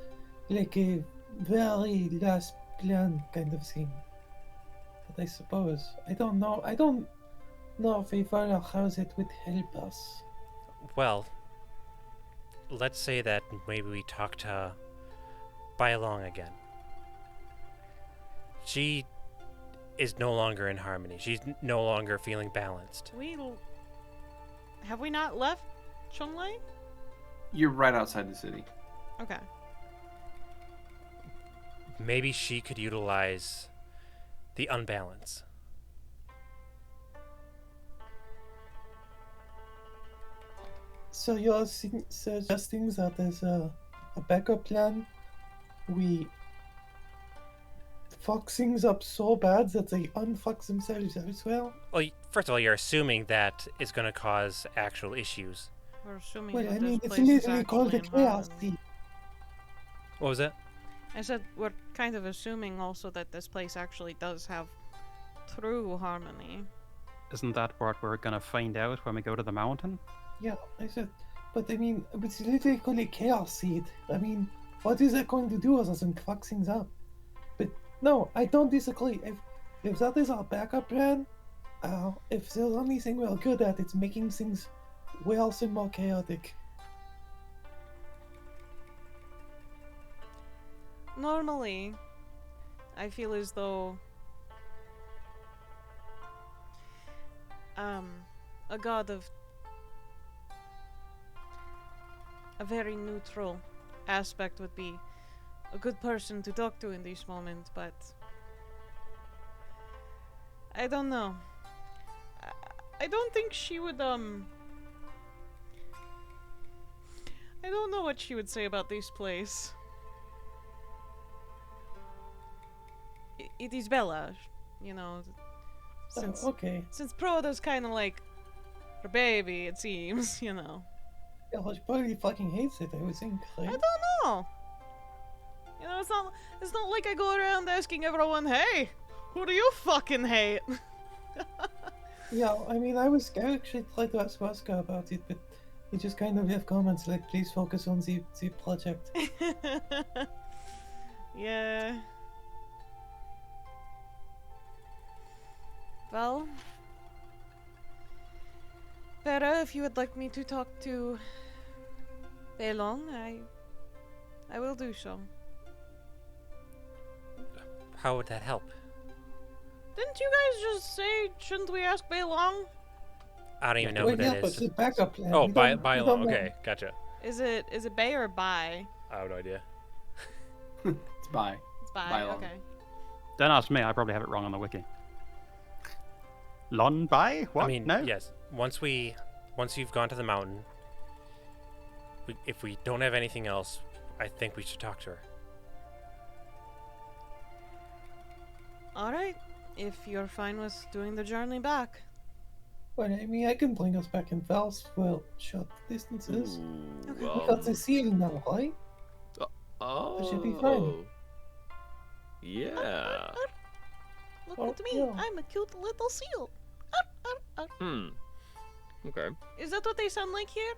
like a very last plan kind of thing. But I suppose I don't know. I don't know if we follow how that would help us. Well, let's say that maybe we talk to Bylong again. She is no longer in harmony. She's no longer feeling balanced. Have we not left Chunlai? You're right outside the city. Okay. Maybe she could utilize the unbalance. So you're suggesting that as a backup plan, we fuck things up so bad that they unfuck themselves elsewhere? Well, first of all, you're assuming that it's going to cause actual issues. We're assuming Well, that I mean, this it's place is literally called a actually in chaos harmony. sea. What was that? I said we're kind of assuming also that this place actually does have true harmony. Isn't that what we're gonna find out when we go to the mountain? Yeah, I said, but I mean, it's literally called a chaos seed. I mean, what is that going to do other than fuck things up? But no, I don't disagree. If that is our backup plan, if there's anything we're good at, it's making things worse and more chaotic. Normally, I feel as though a god of a very neutral aspect would be a good person to talk to in this moment, but I don't know. I don't think she would I don't know what she would say about this place. It is Bella, you know. Since Okay. since Proto's kind of like her baby, it seems, you know. Yeah, well, she probably fucking hates it, I would think, right? I don't know. You know, it's not like I go around asking everyone, "Hey, who do you fucking hate?" Yeah, I mean, I actually tried to ask Oscar about it, but he just kind of left comments like, please focus on the project. Yeah. Well, Vera, if you would like me to talk to Beilong, I will do so. How would that help? Didn't you guys just say, shouldn't we ask Beilong? I don't even know Well, who yeah, that but is. the backup plan. Oh, we don't- we Bylong. don't know. Okay, gotcha. Is it Bay or Bai? I have no idea. It's bye. It's Bai, Beilong. okay. Don't ask me, I probably have it wrong on the wiki. Lon Bai? What? I mean, no? yes. Once you've gone to the mountain, if we don't have anything else, I think we should talk to her. Alright, if you're fine with doing the journey back. Well, I mean, I can bring us back in fast, well, short distances. Ooh, We got the seal now, right? oh, should be fine. Yeah. Look Oh, at me, yeah. I'm a cute little seal. Hmm. Okay. Is that what they sound like here?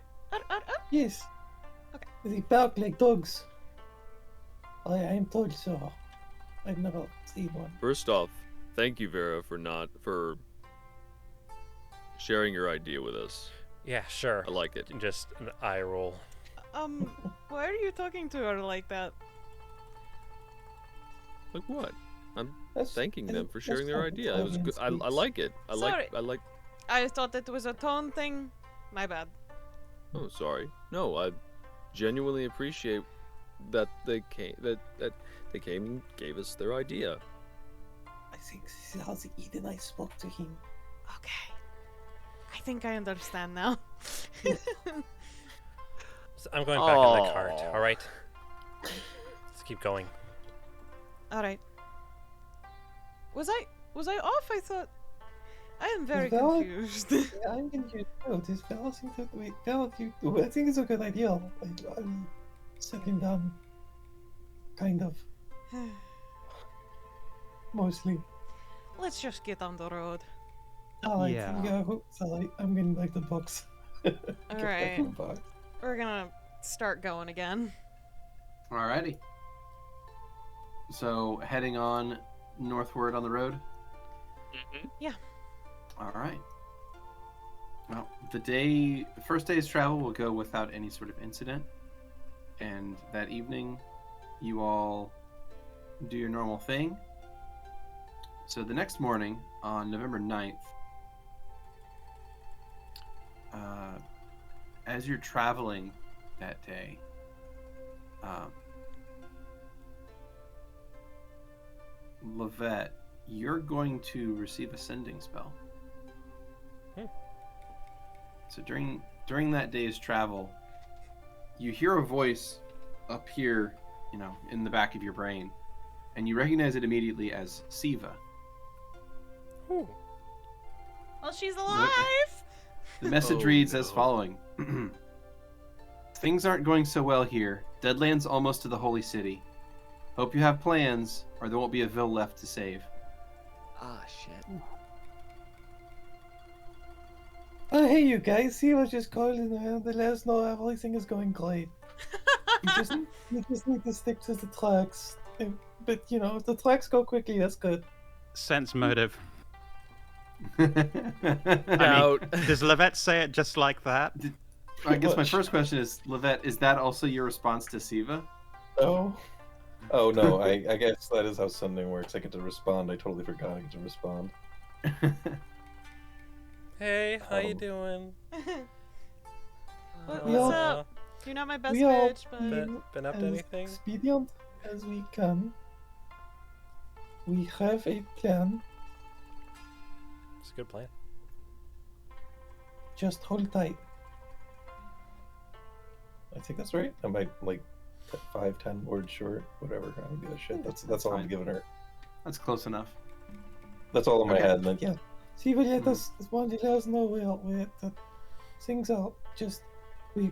Yes. Okay. They bark like dogs. I'm told so. I've never seen one. First off, thank you, Vera, for sharing your idea with us. Yeah, sure. I like it. Just an eye roll. Why are you talking to her like that? Like what? I'm That's- thanking them for that's sharing their how idea. It was good. I Petravian like it. I Sorry. like. I thought that was a tone thing. My bad. Oh, sorry. No, I genuinely appreciate that they came and gave us their idea. I think this is how the Eden I spoke to him. Okay. I think I understand now. So I'm going back in the cart. Aw. All right. Let's keep going. All right. Was I off? I thought. I am very Well, confused. Yeah, I'm confused too. This Bella thinks that I think it's a good idea. I'll set him down. Kind of. Mostly. Let's just get on the road. Alright, Yeah. Sorry, I'm getting back to the box. All Get back right. in the box. We're gonna start going again. Alrighty. So heading on northward on the road. Yeah. All right. Well, the first day's travel will go without any sort of incident, and that evening, you all do your normal thing. So the next morning, on November 9th, as you're traveling that day, Lovette, you're going to receive a sending spell. So during that day's travel, you hear a voice appear, in the back of your brain, and you recognize it immediately as Siva. Well, she's alive. The message Oh, reads no. as following. Things aren't going so well here. Deadland's almost to the Holy City. Hope you have plans, or there won't be a Vil left to save. Ah, shit. Oh, hey, you guys. He was just calling around to let us know everything is going great. You just need to stick to the tracks. But, if the tracks go quickly, that's good. Sense motive. Out. Does Lovette say it just like that? I guess my first question is, Lovette, is that also your response to Siva? Oh. Oh no, I guess that is how sending works. I get to respond. I totally forgot I get to respond. Hey, how you doing? What's We all- up? You're not my best we all bitch, but Been up to as anything? expedient as we can. We have a plan. It's a good plan. Just hold tight. I think that's right. I might 5-10 words short, whatever. I don't give a shit. That's all I'm giving her. That's close enough. That's all in my Okay. head. And then, Yeah. See, but let us wanted to let us know where that things are just we're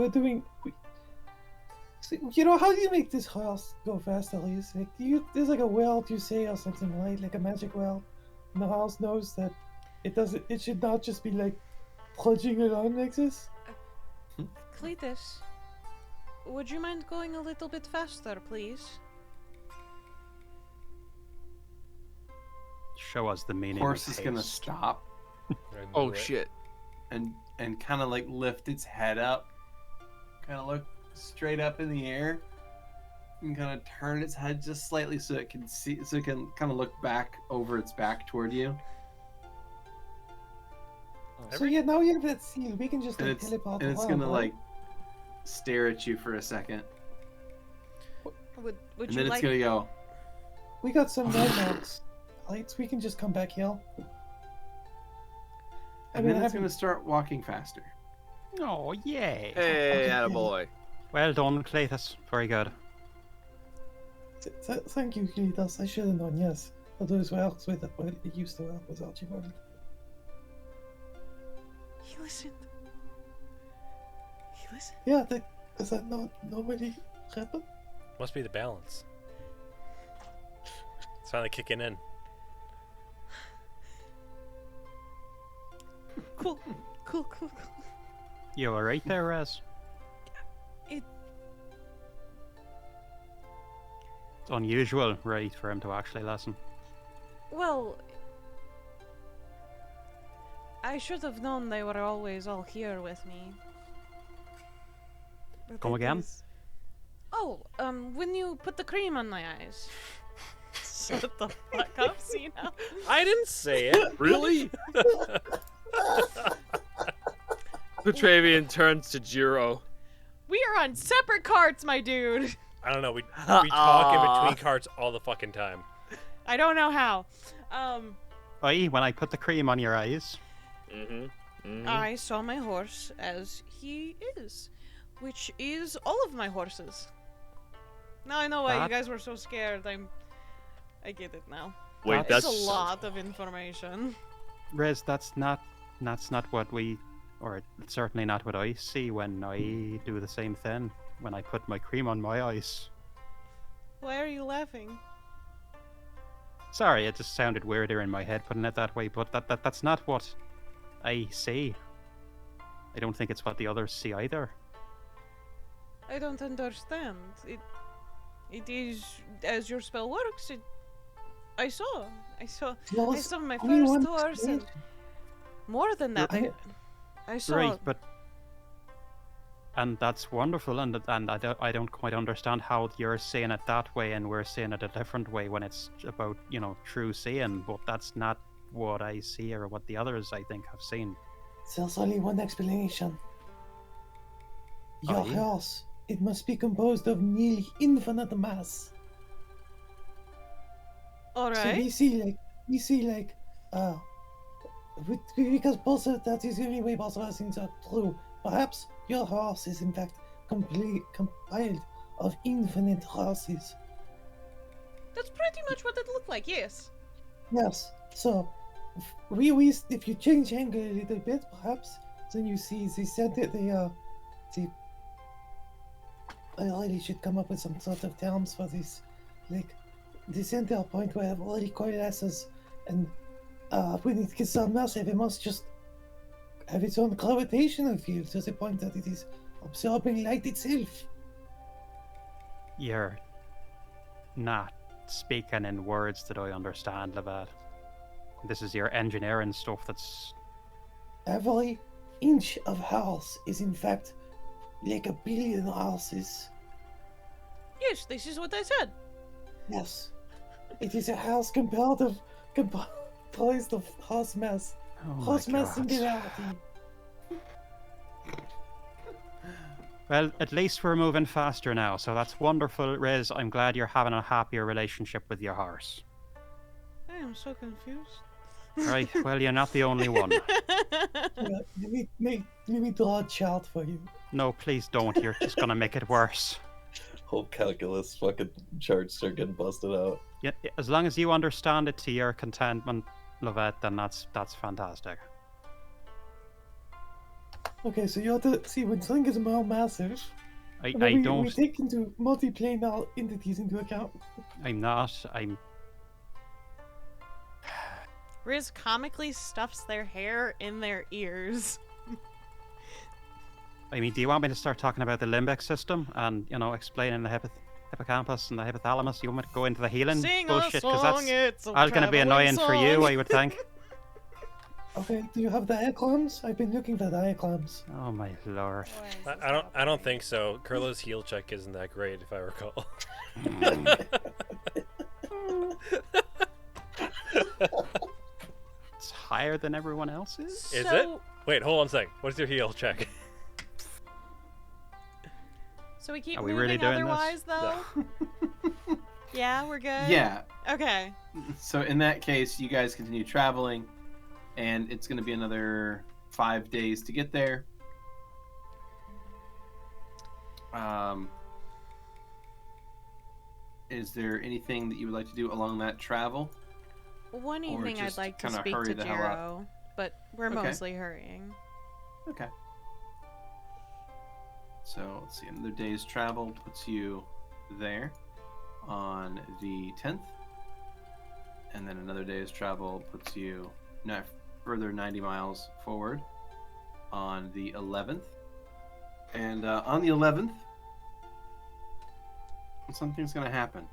doing. How do you make this horse go faster? Is like there's like a word you say or something, right? Like a magic word, and the horse knows that it should not just be like trudging along like this. Cletus, would you mind going a little bit faster, please? Show us the meaning. Horse of is gonna haste. stop Oh shit. and kind of lift its head up, kind of look straight up in the air, and kind of turn its head just slightly so it can kind of look back over its back toward you. So yeah, now you have that seal. We can just And like it's teleport and it's around, gonna right? stare at you for a second, Would and you then like? it's gonna go. We got some landmarks. Lights. We can just come back here. And then it's gonna start walking faster. Oh, yay. Hey, Okay, attaboy. Well done, Cletus. Very good. Thank you, Cletus. I should have known. Yes, for those works with it, it used to work with Archibald. He listened. He listened. Yeah, does that not normally happen? Must be the balance. It's finally kicking in. Cool. You alright there, Raz? It. It's unusual, right, for him to actually listen. Well, I should have known they were always all here with me. But Come it again? is- Oh, when you put the cream on my eyes. Shut the fuck up, Xeno. I didn't say it. Really? Petravian turns to Jiro. We are on separate carts, my dude. I don't know. We talk in Aw. between carts all the fucking time. I don't know how. I.e., when I put the cream on your eyes. I saw my horse as he is, which is all of my horses. Now I know why you That- guys were so scared. I get it now. Wait, That's that's a lot of information. Riz, that's not what we, or it's certainly not what I see when I do the same thing. When I put my cream on my eyes. Why are you laughing? Sorry, it just sounded weirder in my head putting it that way, but that's not what I see. I don't think it's what the others see either. I don't understand. It is as your spell works. I saw my first horse and more than that. I saw. Right, but and that's wonderful, and I don't quite understand how you're saying it that way and we're saying it a different way when it's about true seeing. But that's not what I see or what the others I think have seen. There's only one explanation. Your Aye. house, it must be composed of nearly infinite mass. All So right. we see because both of that is the only way both of those things are true. Perhaps your house is in fact compiled of infinite houses. That's pretty much what it looked like. Yes. Yes. So if you change angle a little bit, perhaps then you see the center. I really should come up with some sort of terms for this, like the center point where all the coalesces, and when it gets so massive, it must just have its own gravitational field to the point that it is absorbing light itself. You're not speaking in words that I understand, Lovette. This is your engineering stuff that's... Every inch of house is in fact like a billion houses. Yes, this is what I said. Yes. It is a house composed of house mass. Oh my House mass God. singularity. Well, at least we're moving faster now, so that's wonderful, Riz. I'm glad you're having a happier relationship with your horse. I am so confused. Right, well, you're not the only one. Yeah, let me draw a chart for you. No, please don't. You're just gonna make it worse. Whole calculus fucking charts start getting busted out. Yeah, as long as you understand it to your contentment, Lovette, then that's fantastic. Okay, so you have to see when something is more massive. I we don't. take into multiplanar entities into account. I'm. Riz comically stuffs their hair in their ears. I mean, do you want me to start talking about the limbic system and explaining the hippocampus and the hypothalamus? You want me to go into the healing Sing bullshit? a song, it's a all going to be traveling annoying for you, song. I would think. Okay, do you have diagrams? I've been looking for diagrams. Oh my lord. I don't think so. Kurla's heal check isn't that great, if I recall. It's higher than everyone else's? Is it? Wait, hold on a sec. What's your heal check? So we keep Are we moving really doing this? otherwise, though? Yeah, we're good? Yeah. Okay. So in that case, you guys continue traveling, and it's going to be another 5 days to get there. Is there anything that you would like to do along that travel? One Or evening I'd just like to kinda speak hurry to the hell up? Jero, but we're Okay. mostly hurrying. Okay. So let's see, another day's travel puts you there on the 10th, and then another day's travel puts you further 90 miles forward on the 11th. And on the 11th, something's going to happen.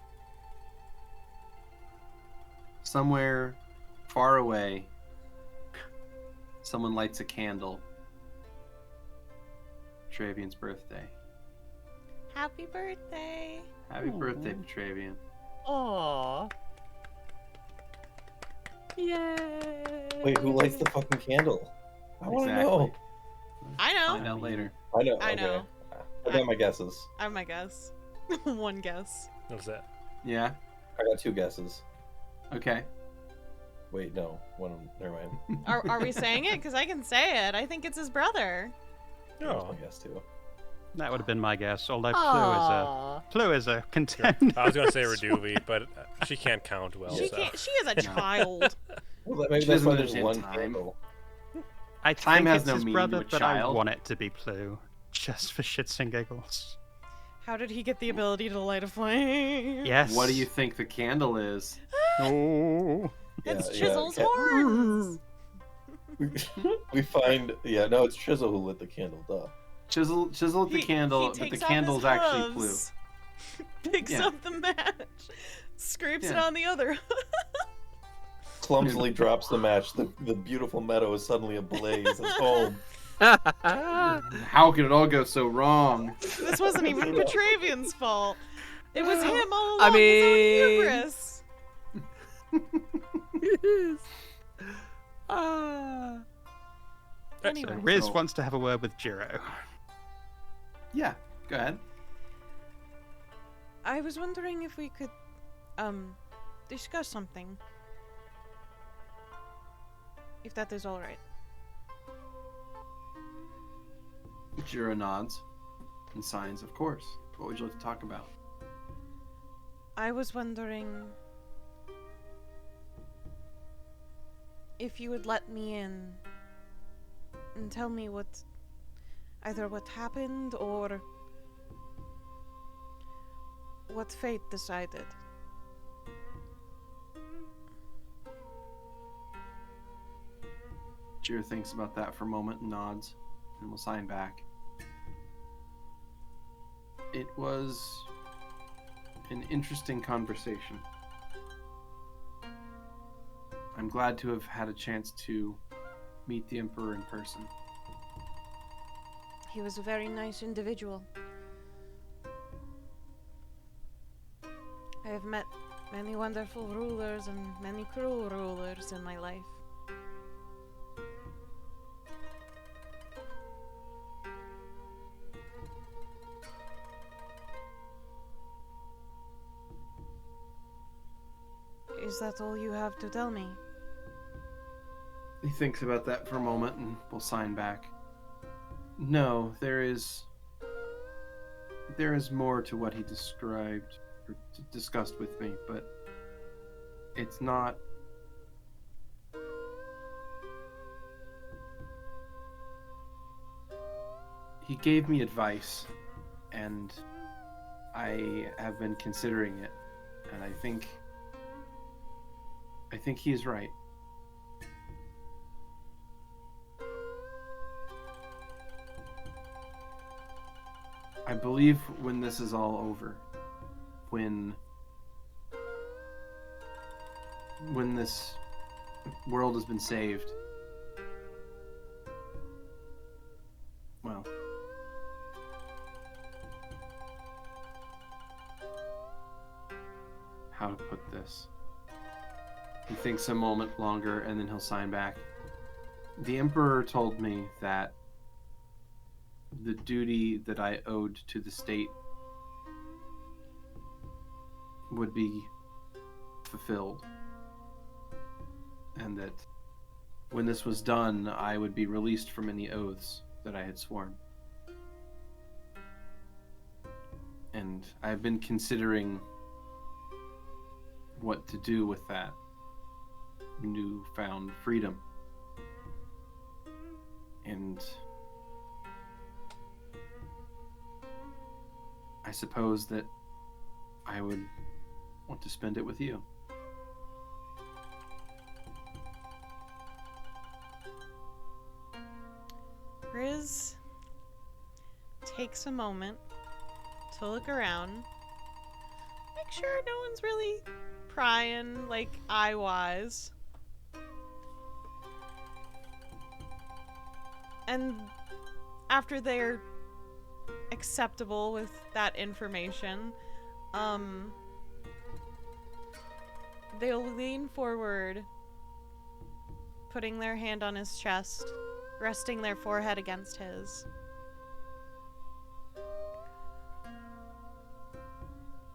Somewhere far away, someone lights a candle. Petravian's birthday. Happy birthday! Happy birthday, Petravian. Aww. Yay! Wait, who lights the fucking candle? I want to Exactly. know. I know. Find out later. I know. I okay. know. I got my guesses. I have my guess. One guess. What was that? Yeah. I got 2 guesses. Okay. Wait, no. One of them. Never mind. Are we saying it? Because I can say it. I think it's his brother. That was my guess too. That would have been my guess, although Aw. Clue is a contender. I was gonna say Reduvi, but she can't count well. She so. can't. She is a child. Well, maybe She that's doesn't why there's understand one time. candle. I Time think has it's no his meaning brother, to a but I child. want it to be Clue, just for shits and giggles. How did he get the ability to light a flame? Yes. What do you think the candle is? Oh. It's Yeah, Chisel's yeah. horns. We find, no, it's Chisel who lit the candle, duh. Chisel lit the candle, but the takes off candle's his actually Clue. hooves, Picks Yeah. up the match, scrapes it Yeah. on the other. Clumsily drops the match. The beautiful meadow is suddenly ablaze. It's home. How could it all go so wrong? This wasn't even Petravian's fault. It was him all along. I his mean- own hubris. Anyway. Riz So- wants to have a word with Jiro. Yeah, go ahead. I was wondering if we could, discuss something. If that is all right. Jiro nods and signs, of course. What would you like to talk about? I was wondering if you would let me in and tell me either what happened or what fate decided. Jiro thinks about that for a moment and nods, and will sign back. It was an interesting conversation. I'm glad to have had a chance to meet the Emperor in person. He was a very nice individual. I have met many wonderful rulers and many cruel rulers in my life. Is that all you have to tell me? He thinks about that for a moment and will sign back. No, there is more to what he described or discussed with me, but it's not. He gave me advice, and I have been considering it, and I think he's right. I believe when this is all over, when this world has been saved, well, how to put this? He thinks a moment longer and then he'll sign back. The Emperor told me that the duty that I owed to the state would be fulfilled, and that when this was done, I would be released from any oaths that I had sworn. And I've been considering what to do with that newfound freedom. And I suppose that I would want to spend it with you. Riz takes a moment to look around, make sure no one's really prying, like, eye-wise. And after they're acceptable with that information, they'll lean forward, putting their hand on his chest, resting their forehead against his.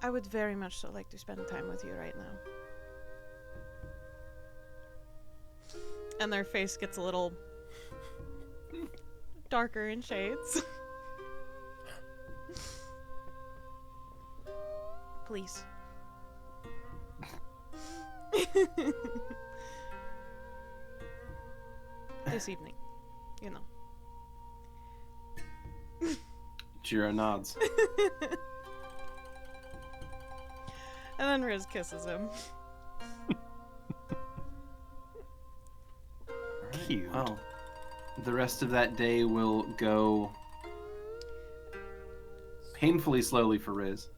I would very much so like to spend time with you right now. And their face gets a little darker in shades. Please. This evening, you know. Jiro nods. And then Riz kisses him. Cute. Well, the rest of that day will go painfully slowly for Riz.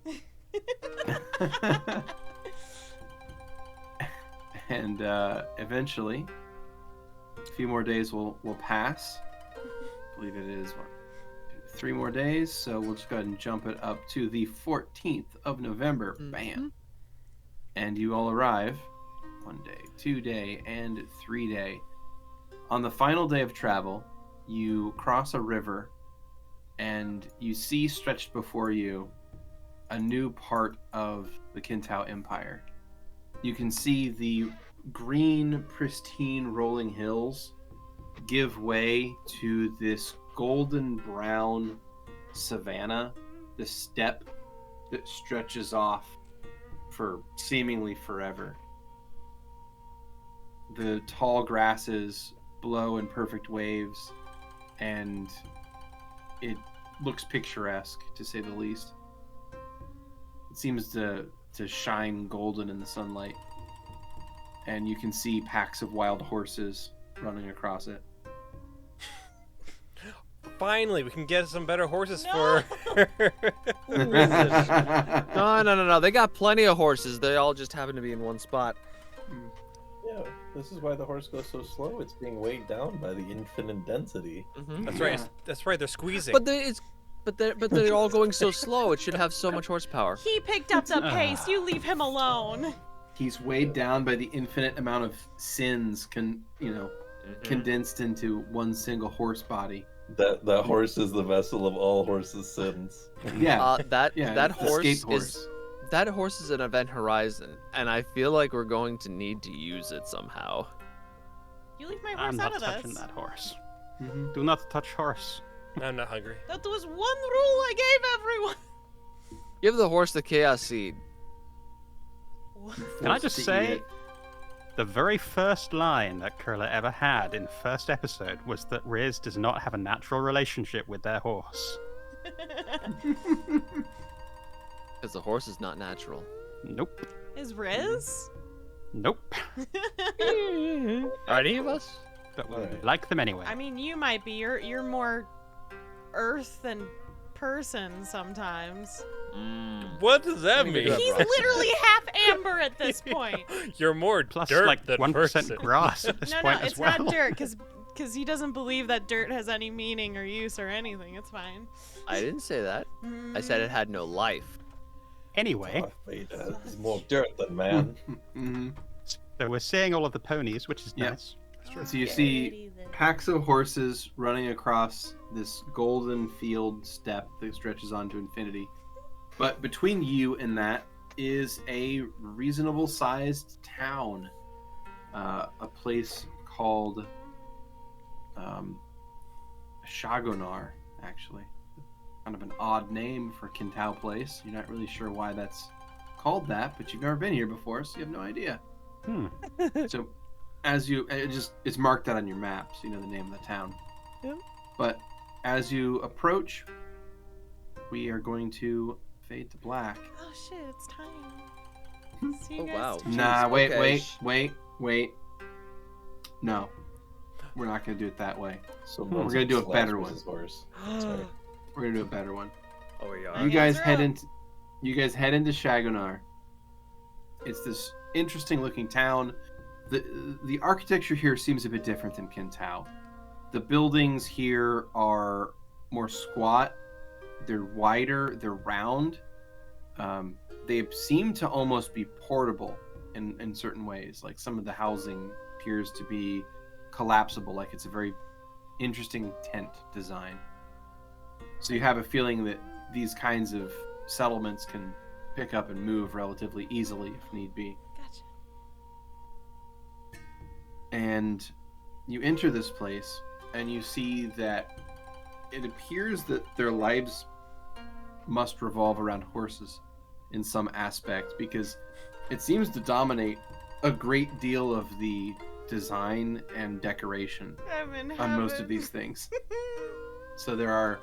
And eventually, a few more days will pass. I believe it is 3 more days, so we'll just go ahead and jump it up to the 14th of November. Bam! And you all arrive 1 day, 2 day, and 3 day. On the final day of travel, you cross a river, and you see stretched before you a new part of the Kintao Empire. You can see the green, pristine rolling hills give way to this golden brown savanna, the steppe that stretches off for seemingly forever. The tall grasses blow in perfect waves, and it looks picturesque, to say the least. It seems to shine golden in the sunlight, and you can see packs of wild horses running across it. Finally, we can get some better horses for her. No. They got plenty of horses. They all just happen to be in one spot. Yeah, this is why the horse goes so slow. It's being weighed down by the infinite density. That's right. That's right. They're squeezing. But they're all going so slow. It should have so much horsepower. He picked up the pace. You leave him alone. He's weighed down by the infinite amount of sins condensed into one single horse body. That horse is the vessel of all horses' sins. Yeah. That horse horse. is an event horizon, and I feel like we're going to need to use it somehow. You leave my horse I'm out not of touching this. that horse. Do not touch horse. I'm not hungry. That was one rule I gave everyone. Give the horse the chaos seed. Can I just to eat say, it. the very first line that Kurla ever had in the first episode was that Riz does not have a natural relationship with their horse. Because the horse is not natural. Nope. Is Riz? Nope. Are any of us? But we like them anyway. I mean, you might be. You're more earth than person sometimes. What does that mean? He's literally half amber at this point. You're more Plus dirt like than 1% person. grass at this point it's as well. not dirt, because he doesn't believe that dirt has any meaning or use or anything. It's fine. I didn't say that. I said it had no life. Anyway, It's more dirt than man. so we're seeing all of the ponies, which is Yeah. nice. So you see packs of horses running across this golden field steppe that stretches on to infinity. But between you and that is a reasonable sized town. A place called Shagonar, actually. Kind of an odd name for Kintao place. You're not really sure why that's called that, but you've never been here before, so you have no idea. So it's marked out on your map, so you know the name of the town. Yeah. But as you approach, we are going to fade to black. Oh shit, it's time. See you Oh, guys wow. tomorrow. Nah, wait. No, we're not going to do it that way. So We're going to do a better one. Lazarus' horse. Sorry. We're going to do a better one. Oh, we are. You guys Hands head up. into Shagonar. It's this interesting looking town. The architecture here seems a bit different than Kintao. The buildings here are more squat. They're wider. They're round. They seem to almost be portable in certain ways. Like some of the housing appears to be collapsible. Like it's a very interesting tent design. So you have a feeling that these kinds of settlements can pick up and move relatively easily if need be. Gotcha. And you enter this place, and you see that it appears that their lives must revolve around horses in some aspect, because it seems to dominate a great deal of the design and decoration on most of these things. So there are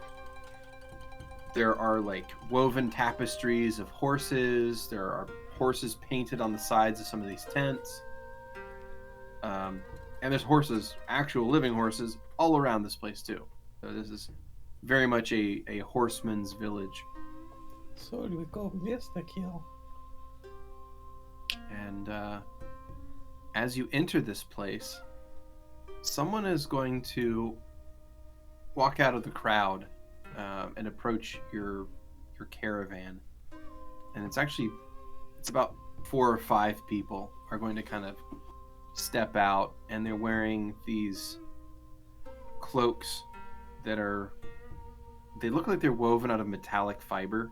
like woven tapestries of horses. There are horses painted on the sides of some of these tents. And there's horses, actual living horses, all around this place too. So this is very much a horseman's village. So we go Mr. Kill. And as you enter this place, someone is going to walk out of the crowd and approach your caravan. And it's about 4 or 5 people are going to kind of step out, and they're wearing these cloaks that they look like they're woven out of metallic fiber.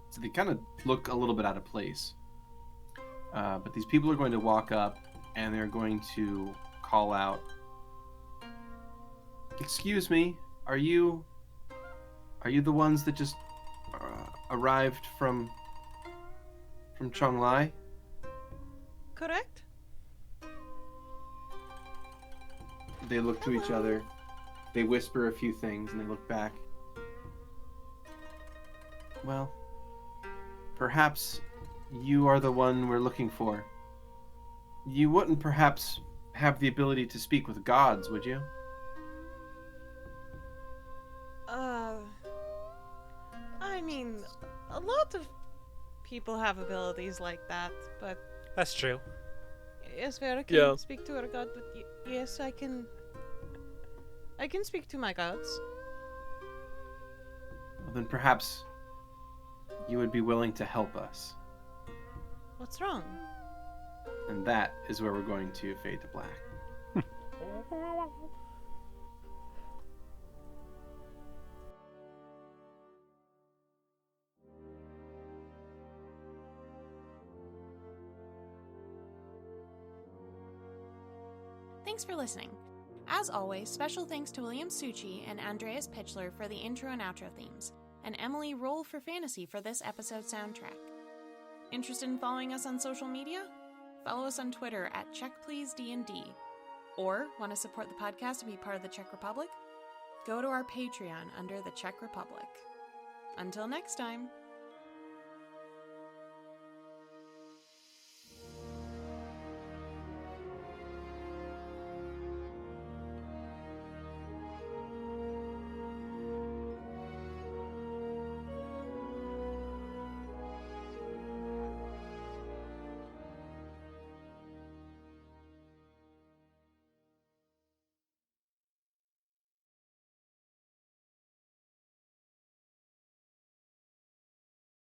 So they kind of look a little bit out of place. But these people are going to walk up, and they're going to call out, "Excuse me, are you the ones that just arrived from Chonglai?" Correct? They look to each other. They whisper a few things, and they look back. "Well, perhaps you are the one we're looking for. You wouldn't perhaps have the ability to speak with gods, would you?" I mean, a lot of people have abilities like that, but That's true. yes, Vera can Yeah. speak to her god, but yes, I can speak to my gods. Well, then perhaps you would be willing to help us. What's wrong? And that is where we're going to fade to black. Thanks for listening. As always, special thanks to William Succi and Andreas Pichler for the intro and outro themes, and Emily Roll for Fantasy for this episode's soundtrack. Interested in following us on social media? Follow us on Twitter at CheckPleaseDND. Or want to support the podcast and be part of the Czech Republic? Go to our Patreon under the Czech Republic. Until next time.